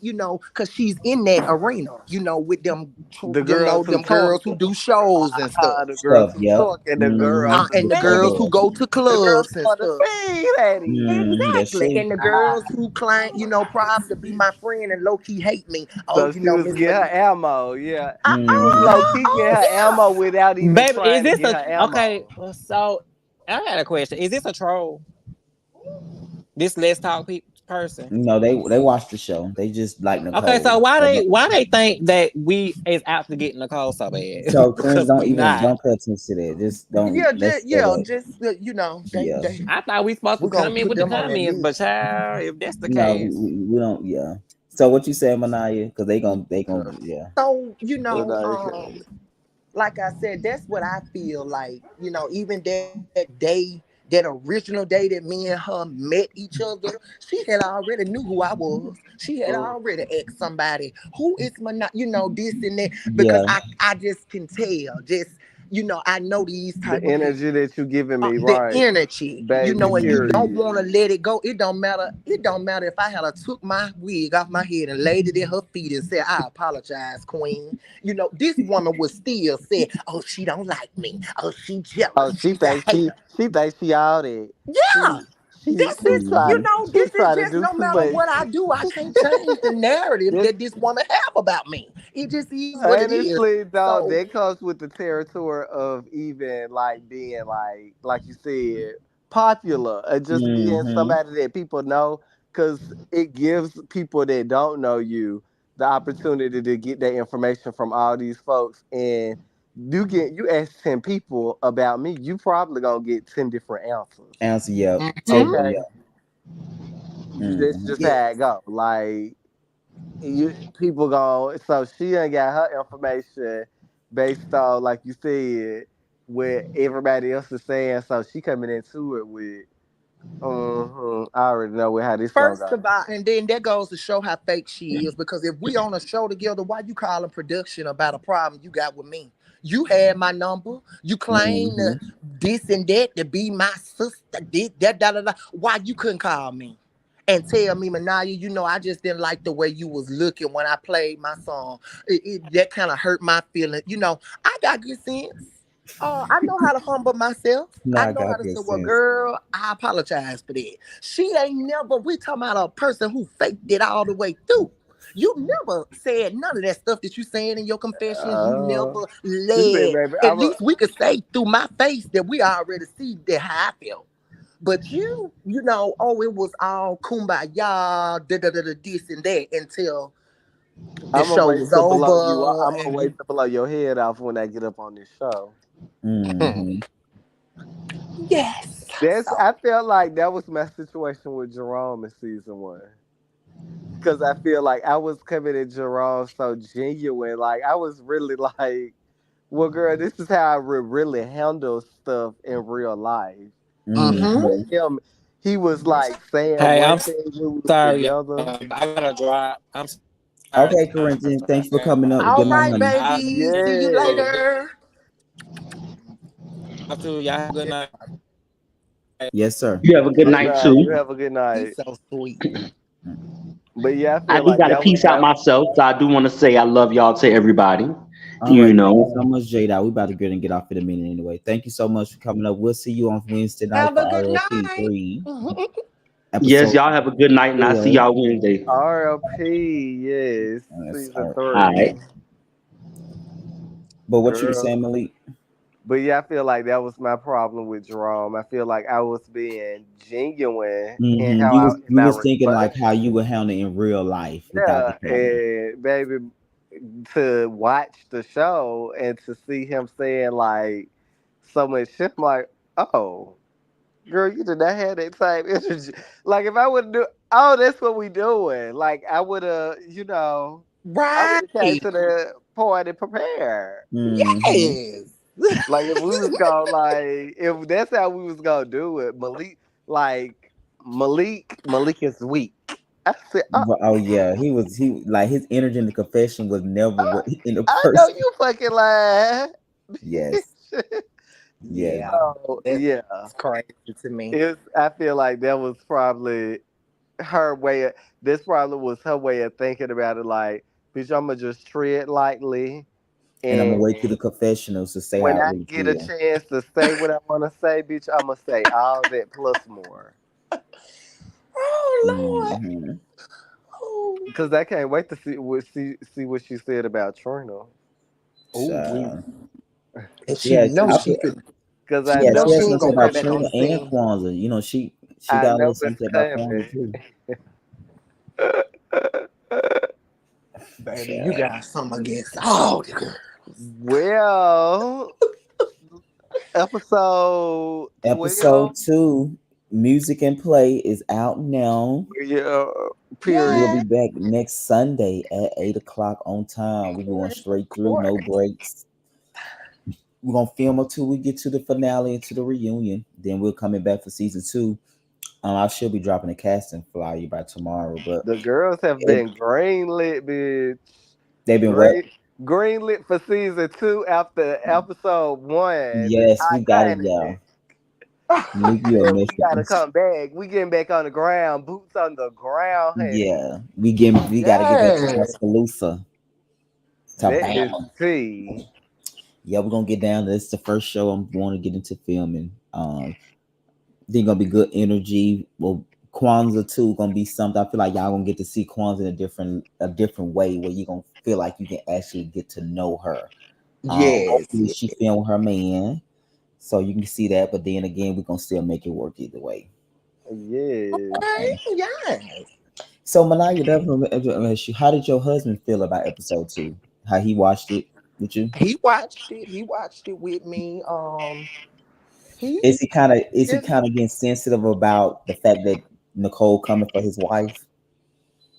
cause she's in that arena, with The girls who them talk, girls who do shows and stuff, the girls Stuff. who Yep. talk, and the girls Hmm. who and the The show girls sing. who girls. go to The girls clubs who and want to stuff. sing, Eddie. That's Exactly. true. And the girls who claim, probably to be my friend and low key hate me. Oh, So she was Miss getting her Man. ammo. Yeah, she was Hmm. low key getting Oh her ammo yeah. without even baby. Is trying to this get a her okay? ammo. So I got a question. Is this a troll? This let's talk person. No, they watch the show. They just like Okay, so Nicole. why they think that we is out to get Nicole so bad? So Corinne, Because we not. don't pay attention to that. Just don't. Yeah, Let's just say yeah, that. just Yeah. I thought we supposed to we're gonna come in put with the them on that comments, but list. child, if that's the No, case, we don't. Yeah. So what you say, Manaya? Because they gonna yeah. So, But I like I said, that's what I feel like. Even that original day that me and her met each other, she had already knew who I was. She had already asked somebody, who is my, this and that, because Yeah. I just can tell. Just, I know these the type of energy people. that you giving me, The right, energy, baby? and you don't Period. want to let it go. It don't matter. It don't matter if I had a took my wig off my head and laid it at her feet and said, "I apologize, Queen." This woman would still say, "Oh, she don't like me. Oh, she Oh, jealous. she She's a thinks she hater." she thinks she all that. Yeah, She she this she is, try Hmm. she this is try to just do no too matter much. what I do, I can't change the narrative This that this woman have about me. It just is what it is. honestly, though, So, that comes with the territory of even like being like you said, popular, or just being Hmm. somebody that people know, because it gives people that don't know you the opportunity to get that information from all these folks. And you ask 10 people about me, you probably gonna get 10 different answers. Answer. Yep. mhm. Ten. Okay. Yeah. This Mm-hmm. just Yeah. how it go. Like people go, so she ain't got her information based on, like you said, what everybody else is saying. So she coming into it with, I already know how this gonna First go. of all, and then that goes to show how fake she is. Because if we on a show together, why you calling production about a problem you got with me? You had my number. You claim Mm-hmm. this and that to be my sister. This, that, da, da, da. Why you couldn't call me and tell me, Manaya, I just didn't like the way you was looking when I played my song. That kind of hurt my feeling. I got good sense. I know how to humble myself. No, I I know how got to good say, well, sense. girl, I apologize for that. She ain't never, we talking about a person who faked it all the way through. You never said none of that stuff that you saying in your confessions. You Uh, never she said, led. baby, At least we could say through my face that we already see that how I felt. But it was all kumbaya, this and that until the I'm gonna show wait was to blow you. over. I'm gonna wait to blow your head off when I get up on this show. Mm-hmm. Yes. So, I felt like that was my situation with Jerome in season one. Cause I feel like I was coming at Jerome so genuine. Like I was really like, well, girl, this is how I would really handle stuff in real life. mm-hmm. But him, he was like saying Hey, one I'm thing when we was sorry, y'all. together. I gotta drive. I'm sorry. Okay, Corinthian, thanks for coming up. All Get my right, money. I baby. See you Yeah. later. talk to y'all. Have a good night. Yes, sir. You have a good Good night night. You too. have a good night. He's so sweet. But yeah, I I feel do like got to that was peace out that. myself, so I do want to say I love y'all to everybody. All You right. Thank you so know, much, Jada. We about to get and get off in a minute anyway. Thank you so much for coming up. We'll see you on Wednesday night Have for a good RLP night. 3, yes, episode y'all have a good night, and I see 4. y'all Wednesday. RLP, yes, Yes, season sir. All right. 3, But what you were girl. saying, Malik? But yeah, I feel like that was my problem with Jerome. I feel like I was being genuine in Mm-hmm. how You was in you my was thinking response. like how you would handle in real life without the Yeah, camera. and baby, to watch the show and to see him saying like so much shit, I'm like, oh, girl, you did not have that type energy. Like if I would do, oh, that's what we doing. Like I would have, I would Right. have came to the party prepared. Mm-hmm. Yes. Like if we was gonna like if that's how we was gonna do it, Malik is weak. I said, Oh yeah, he like his energy in the confession was never uh, what in the I know person. you fucking lying. Yes, yes. Yeah. So That's yeah, crazy to me. I feel like that was probably her way. This probably was her way of thinking about it. Like, bitch, I'ma just tread lightly, And I'm gonna and wait to the confessionals to say how when I I really get a feel. chance to say what I want to say, bitch, I'ma say all that plus more. Oh, Mm-hmm. Lord. Cause I can't wait to see what she said about Trina. Oh, we. So, And she she has. know I she feel, could. Cause She I yeah, know she know she has it's ain't something to say gonna about come coming. back on Trina the and scene. Kwanzaa. She I got a little know something it's to say about Kwanzaa coming. too. Baby, you So, got something against all the girls. Well, episode episode 12. 2, Music and Play is out now. Yeah, We'll period. be Yeah. back next Sunday at 8 o'clock on time. We're going straight Of through, no course. breaks. We're gonna film until we get to the finale and to the reunion. Then we're coming back for season 2. I should be dropping a casting flyer by tomorrow, but The girls have it, been greenlit, bitch. they've been what? Green Greenlit for season 2 after episode 1. Bitch, Yes, we got it, iconic. y'all. Malik, you a Said we mission. gotta come back. We getting back on the ground, boots on the ground, honey. Yeah, we gotta get back to Yeah. Tuscaloosa, to That is Bama. tea. Yeah, we're gonna get down. This is the first show I'm going to get into filming. Think gonna be good energy. Well, Kwanzaa too gonna be something. I feel like y'all gonna get to see Kwanzaa in a different way where you gonna feel like you can actually get to know her. Yes. Hopefully she filmed her man, so you can see that. But then again, we're gonna still make it work either way. Yes. Okay. Yes. So Malaya, how did your husband feel about episode 2? How he watched it with you? He watched it. He watched it with me. He Is he kind of just getting sensitive about the fact that Nicole coming for his wife?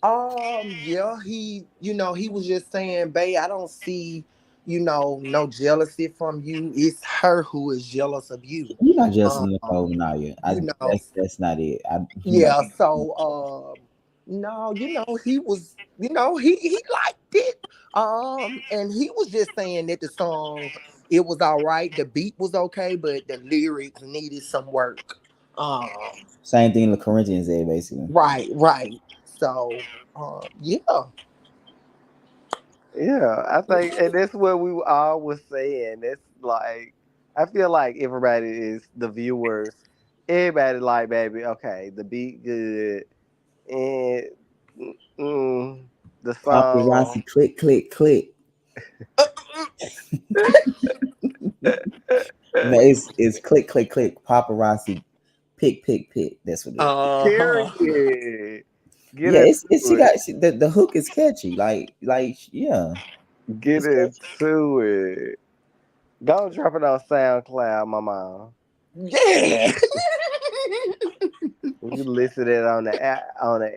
Yeah, he was just saying, babe, I don't see, no jealousy from you. It's her who is jealous of you. You're not just Um, Nicole Naya. you know, That's not it. He not. yeah. So, no, he was, he liked it. And he was just saying that the song, it was all right. The beat was okay, but the lyrics needed some work. Same thing the Corinthians said, basically. Right, right. So, yeah. Yeah, I think, and that's what we all was saying. It's like, I feel like everybody is the viewers. Everybody like, baby, okay, the beat good, and the song. Paparazzi, click, click, click. No, it's click, click, click. Paparazzi, pick, pick, pick. That's what it is. Period. Uh-huh. Get Yeah, into she it. got the hook is catchy. Like yeah, Get it's catchy. into it. Don't drop it on SoundCloud, my mom. Yeah. We can listen to it on the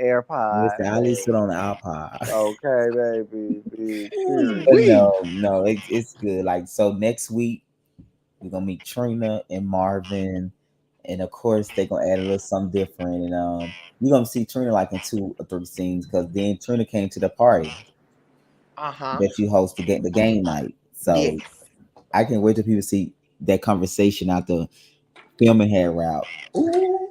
AirPod, Listen, I listen baby. on the iPod. Okay, baby. Big period. But Ooh-wee. no, it's good. Like so, next week we're gonna meet Trina and Marvin, and of course they're gonna add a little something different. And you're gonna see Trina like in 2 or 3 scenes because then Trina came to the party Uh-huh. that you host the game night. So Yes. I can't wait till people see that conversation out the filming head route. Ooh.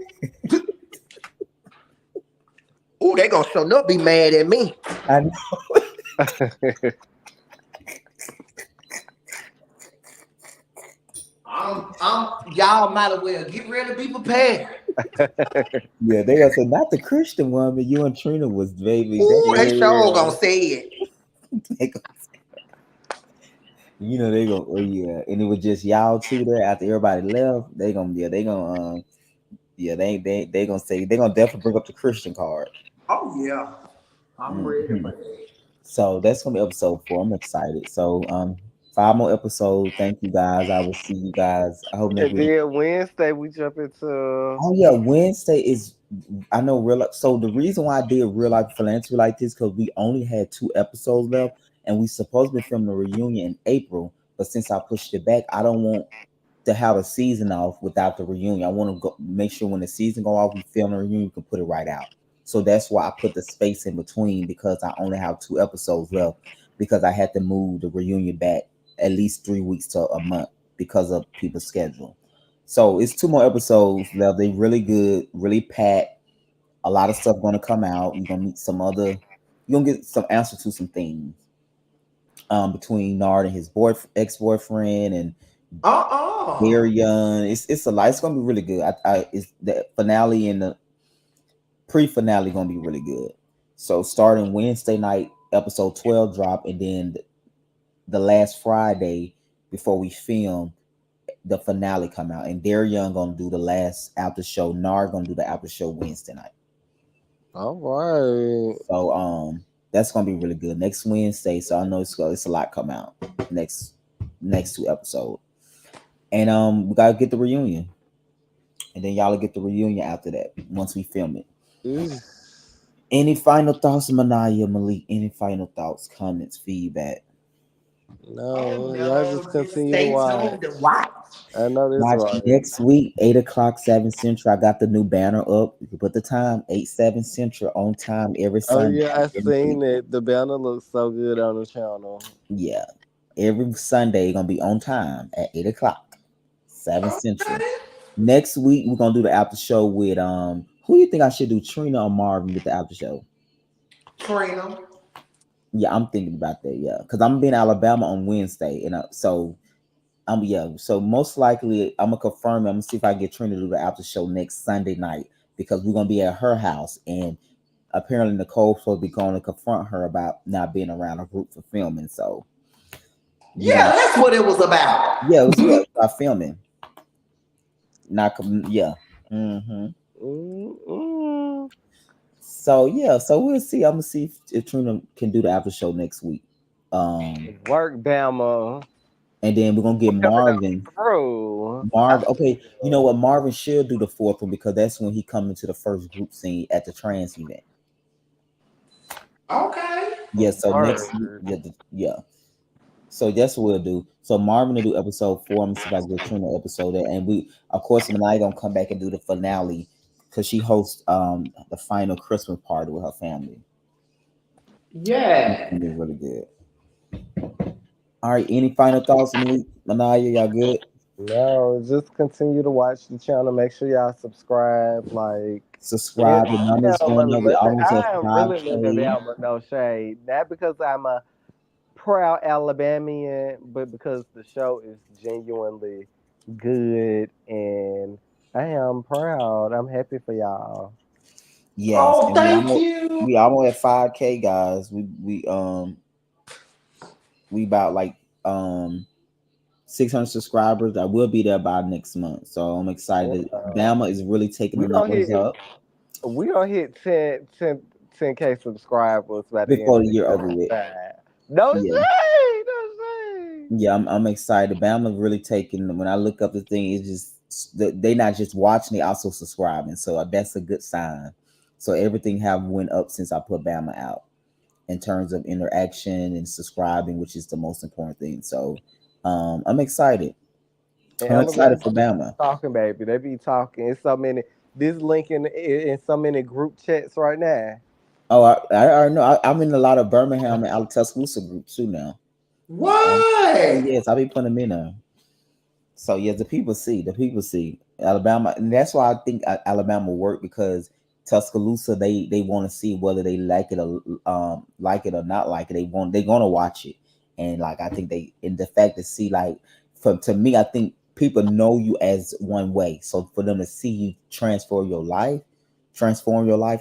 Ooh, they gonna show up be mad at me. I know. Y'all might as well get ready to be prepared. Yeah, they gonna say not the Christian one, but you and Trina was baby. Ooh, they sure Yeah. gonna say it. They go, they go, oh yeah, and it was just y'all two there after everybody left. They gonna say they gonna definitely bring up the Christian card. Oh yeah, I'm ready Mhm. for that. So that's gonna be episode 4. I'm excited. So 5 more episodes. Thank you guys. I will see you guys. I hope next And week. then Wednesday we jump into Oh yeah, Wednesday is. I know real. So the reason why I did real life philanthropy like this because we only had 2 episodes left, and we supposed to be filming a reunion in April. But since I pushed it back, I don't want to have a season off without the reunion. I want to go make sure when the season go off, we film a reunion, we can put it right out. So that's why I put the space in between because I only have 2 episodes left because I had to move the reunion back at least 3 weeks to a month because of people's schedule. So it's 2 more episodes left. They really good, really packed. A lot of stuff gonna come out. You're gonna meet some other. You're gonna get some answer to some things between Nard and his ex boyfriend and Uh-uh. very young. It's a lot. It's gonna be really good. It's the finale and the pre-finale gonna be really good. So starting Wednesday night, episode 12 drop, and then the last Friday before we film, the finale come out. And Derry Young gonna do the last after show. Nard gonna do the after show Wednesday night. all right. So that's gonna be really good next Wednesday. So I know it's a lot come out next 2 episodes. And we gotta get the reunion. And then y'all will get the reunion after that once we film it. Ooh. Any final thoughts, Manaya Malik? Any final thoughts, comments, feedback? Oh No, y'all just no, just continue to stay watch. tuned and watch. I know that's Watch right. next week, 8 o'clock, 7 Central. I got the new banner up. You can put the time, 8-7 Central on time every Oh Sunday. yeah, I Every week. seen it. The banner looks so good on the channel. Yeah. Every Sunday gonna be on time at 8 o'clock, 7 Central. Okay. Next week we're gonna do the after show with who you think I should do, Trina or Marvin with the after show? Trina. Yeah, I'm thinking about that. Yeah, because I'm gonna be in Alabama on Wednesday, and so yeah. So most likely I'm gonna confirm. I'm gonna see if I get Trina to do the after show next Sunday night because we're gonna be at her house, and apparently Nicole's supposed to be going to confront her about not being around a group for filming. So we Yeah, gonna that's what it was about. yeah, it was about filming. Not yeah. Hmm. Mm-mm. So yeah, so we'll see. I'm gonna see if Trina can do the after show next week. Work Bama. And then we're gonna get Coming up Marvin. through. Marvin, okay, you know what? Marvin should do the fourth one because that's when he come into the first group scene at the trans event. Okay. Yeah, so next week, Word. yeah. So that's what we'll do. So Marvin will do episode 4. I'm gonna see if I can get Trina episode there. And we of course Manai gonna come back and do the finale because she hosts the final Christmas party with her family. It's Yeah. gonna be really good. All right, any final thoughts, Manaya? Y'all good? No, just continue to watch the channel. Make sure y'all subscribe. Like, and Subscribe. The numbers going up. We almost at I am really living 5K. down with no shade. Not because I'm a proud Alabamian, but because the show is genuinely good, and I am proud. I'm happy for y'all. Yes, Oh, and thank you. we almost at 5K, guys. We about like 600 subscribers. I will be there by next month, so I'm excited. Bama is really taking We the don't numbers hit. up We don't hit 10K subscribers by the end before of the the year year. over with. No Yeah, shade. No shade. yeah, I'm excited. Bama really taking. When I look up the thing, it's just they not just watching; they also subscribing. So that's a good sign. So everything have went up since I put Bama out in terms of interaction and subscribing, which is the most important thing. So I'm excited. And I'm excited Alabama for Bama. talking, baby. They be talking. It's so many. This link in so many group chats right now. Oh, I already know. I'm in a lot of Birmingham and Tuscaloosa groups too now. So, oh What? yes, I'll be putting them in there. So yes, the people see. The people see Alabama, and that's why I think Alabama will work because Tuscaloosa they want to see whether they like it or not like it. They're gonna watch it, and like I think they in the fact to see like from to me I think people know you as one way. So for them to see you transform your life,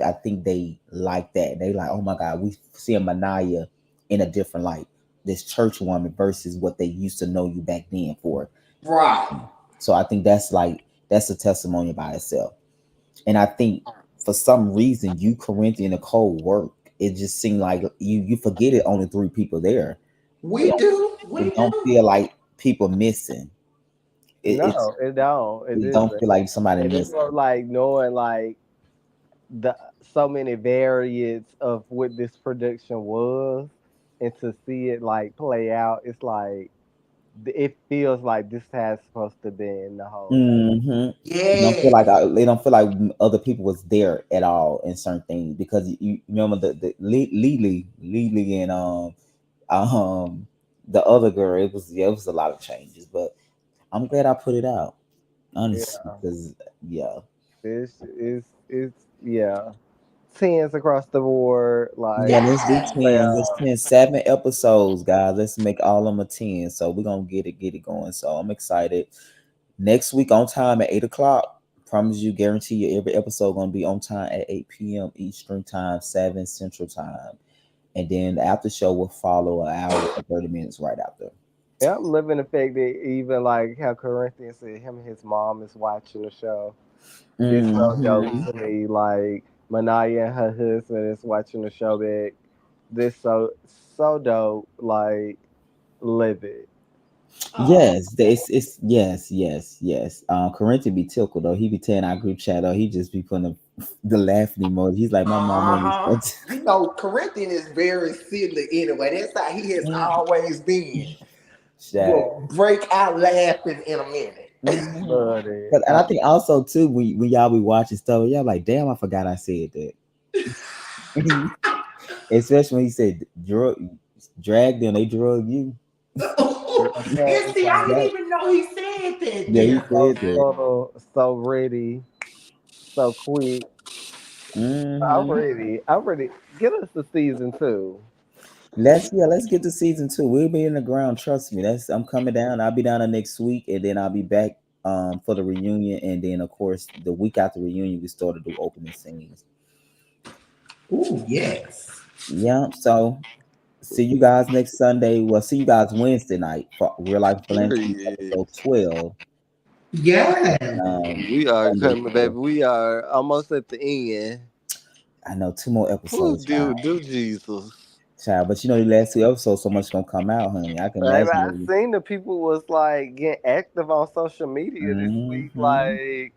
I think they like that. They like, oh my God, we see a Manaya in a different light. This church woman versus what they used to know you back then for. Right. So I think that's a testimony by itself. And I think for some reason you Corinthian and Cole work. It just seemed like you forget it only 3 people there. We do. It We don't do. feel like people missing. No, it don't. It it don't isn't. feel like somebody And it's missing. more like knowing like the so many variants of what this production was, and to see it like play out, it's like it feels like this has supposed to be in the whole time. Hmm. They don't feel like Yes. they don't feel like other people was there at all in certain things because you remember the Lily and um the other girl. It was a lot of changes, but I'm glad I put it out honestly Yeah, because yeah. it's yeah, tens across the board. Yeah, Like let's do Yeah. 10. Let's well, 10, 7 episodes, guys. Let's make all of them a 10. So we're gonna get it going. So I'm excited. Next week on time at 8 o'clock. Promise you, guarantee you every episode gonna be on time at 8 p.m. Eastern time, 7 Central time. And then the after show will follow an hour and 30 minutes right after. yeah, I'm living the fact that even like how Corinthian said him and his mom is watching the show. This so dope Hmm. to me. Like Manaya and her husband is watching the show back. This so dope. Like live it. Oh. Yes, it's yes. Corinthian be tickled though. He be telling our group chat though. He just be putting the laughing emoji. He's like, my mom Uh-huh. always. You know, Corinthian is very silly anyway. That's how he has Mm, always been. Shaq. Will break out laughing in a minute. Mhm. Love it. And I think also too when y'all be watching stuff, y'all like, damn, I forgot I said that. Especially when he said drag them, they drug you. And see, I didn't That, even know he said that yeah, he there. So said that. subtle, so ready, so quick. I'm Hmm. ready. I'm ready. Get us to season 2. Let's get to season 2. We'll be in the ground. Trust me. That's I'm coming down. I'll be down there next week, and then I'll be back for the reunion, and then of course the week after reunion we start to do opening scenes. Ooh, yes. Yeah. So see you guys next Sunday. Well, see you guys Wednesday night for Real Life Philanthropy Period. episode 12. Yeah. We are Sunday. coming, baby. We are almost at the end. I know 2 more Who episodes, do y'all. do Jesus? Child, but you know the last two episodes, so much gonna come out, honey. I can Baby, imagine. I seen the people was like getting active on social media this week. Mm-hmm. Like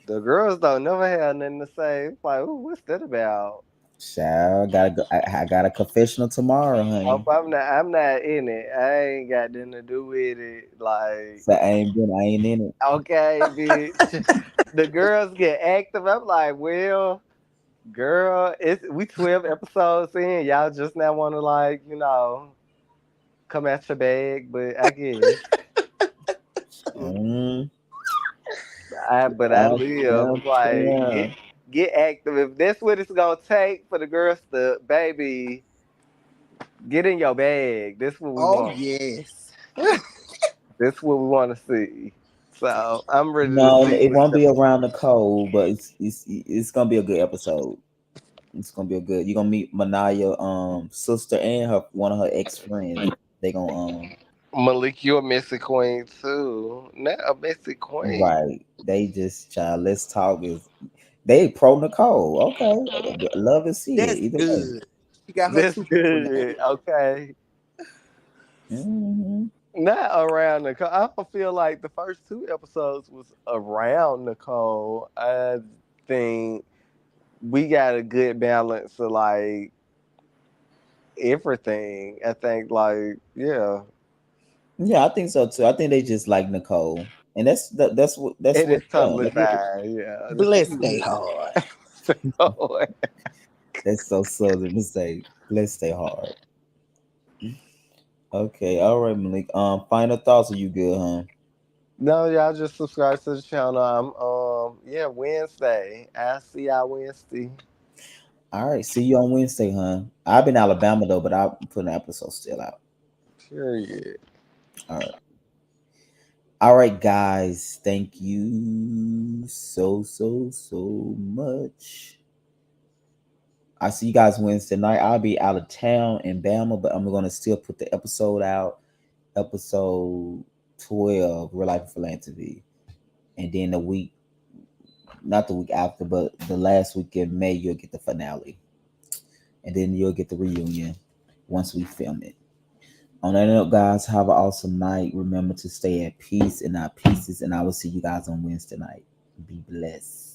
the girls don't never have nothing to say. It's like, ooh, what's that about? Child, gotta go. I got a confessional tomorrow, Oh, honey. I'm not in it. I ain't got nothing to do with it. Like, So I ain't in it. okay, bitch. The girls get active. I'm like, well, girl, we 12 episodes in. Y'all just now want to like, come at your bag, but I guess. Mm, I live. yeah, I'm like, yeah. get active. If that's what it's gonna take for the girls to, baby, get in your bag. That's what we Oh want. yes. That's what we want to see. So I'm ready to No, see it what won't be y'all. around the cold, but it's gonna be a good episode. It's gonna be a good. You're gonna meet Manaya, sister and her one of her ex friends. They gonna Malik, you a messy queen too. Not a messy queen. right. They just child. Let's talk is they pro Nicole. Okay, love and see it That's either way. good. She got her That's two people now. good. Okay. Hmm. Not around Nicole. I don't feel like the first two episodes was around Nicole. I think we got a good balance of like everything. I think like yeah. Yeah, I think so too. I think they just like Nicole, and that's It what is yeah. totally fine. Yeah. Bless they hard. That's so southern to say. Let's stay hard. Okay, all right, Malik. Final thoughts. Are you good, huh? No, y'all just subscribe to the channel. I'm Wednesday. I see y'all Wednesday. All right, see you on Wednesday, huh? I've been in Alabama though, but I'm putting an episode still out. Period. All right. All right, guys. Thank you so much. I see you guys Wednesday night. I'll be out of town in Bama, but I'm gonna still put the episode out. Episode 12, Real Life Philanthropy. And then the week, not the week after, but the last week in May, you'll get the finale. And then you'll get the reunion once we film it. On that note, guys, have an awesome night. Remember to stay at peace and not pieces. And I will see you guys on Wednesday night. Be blessed.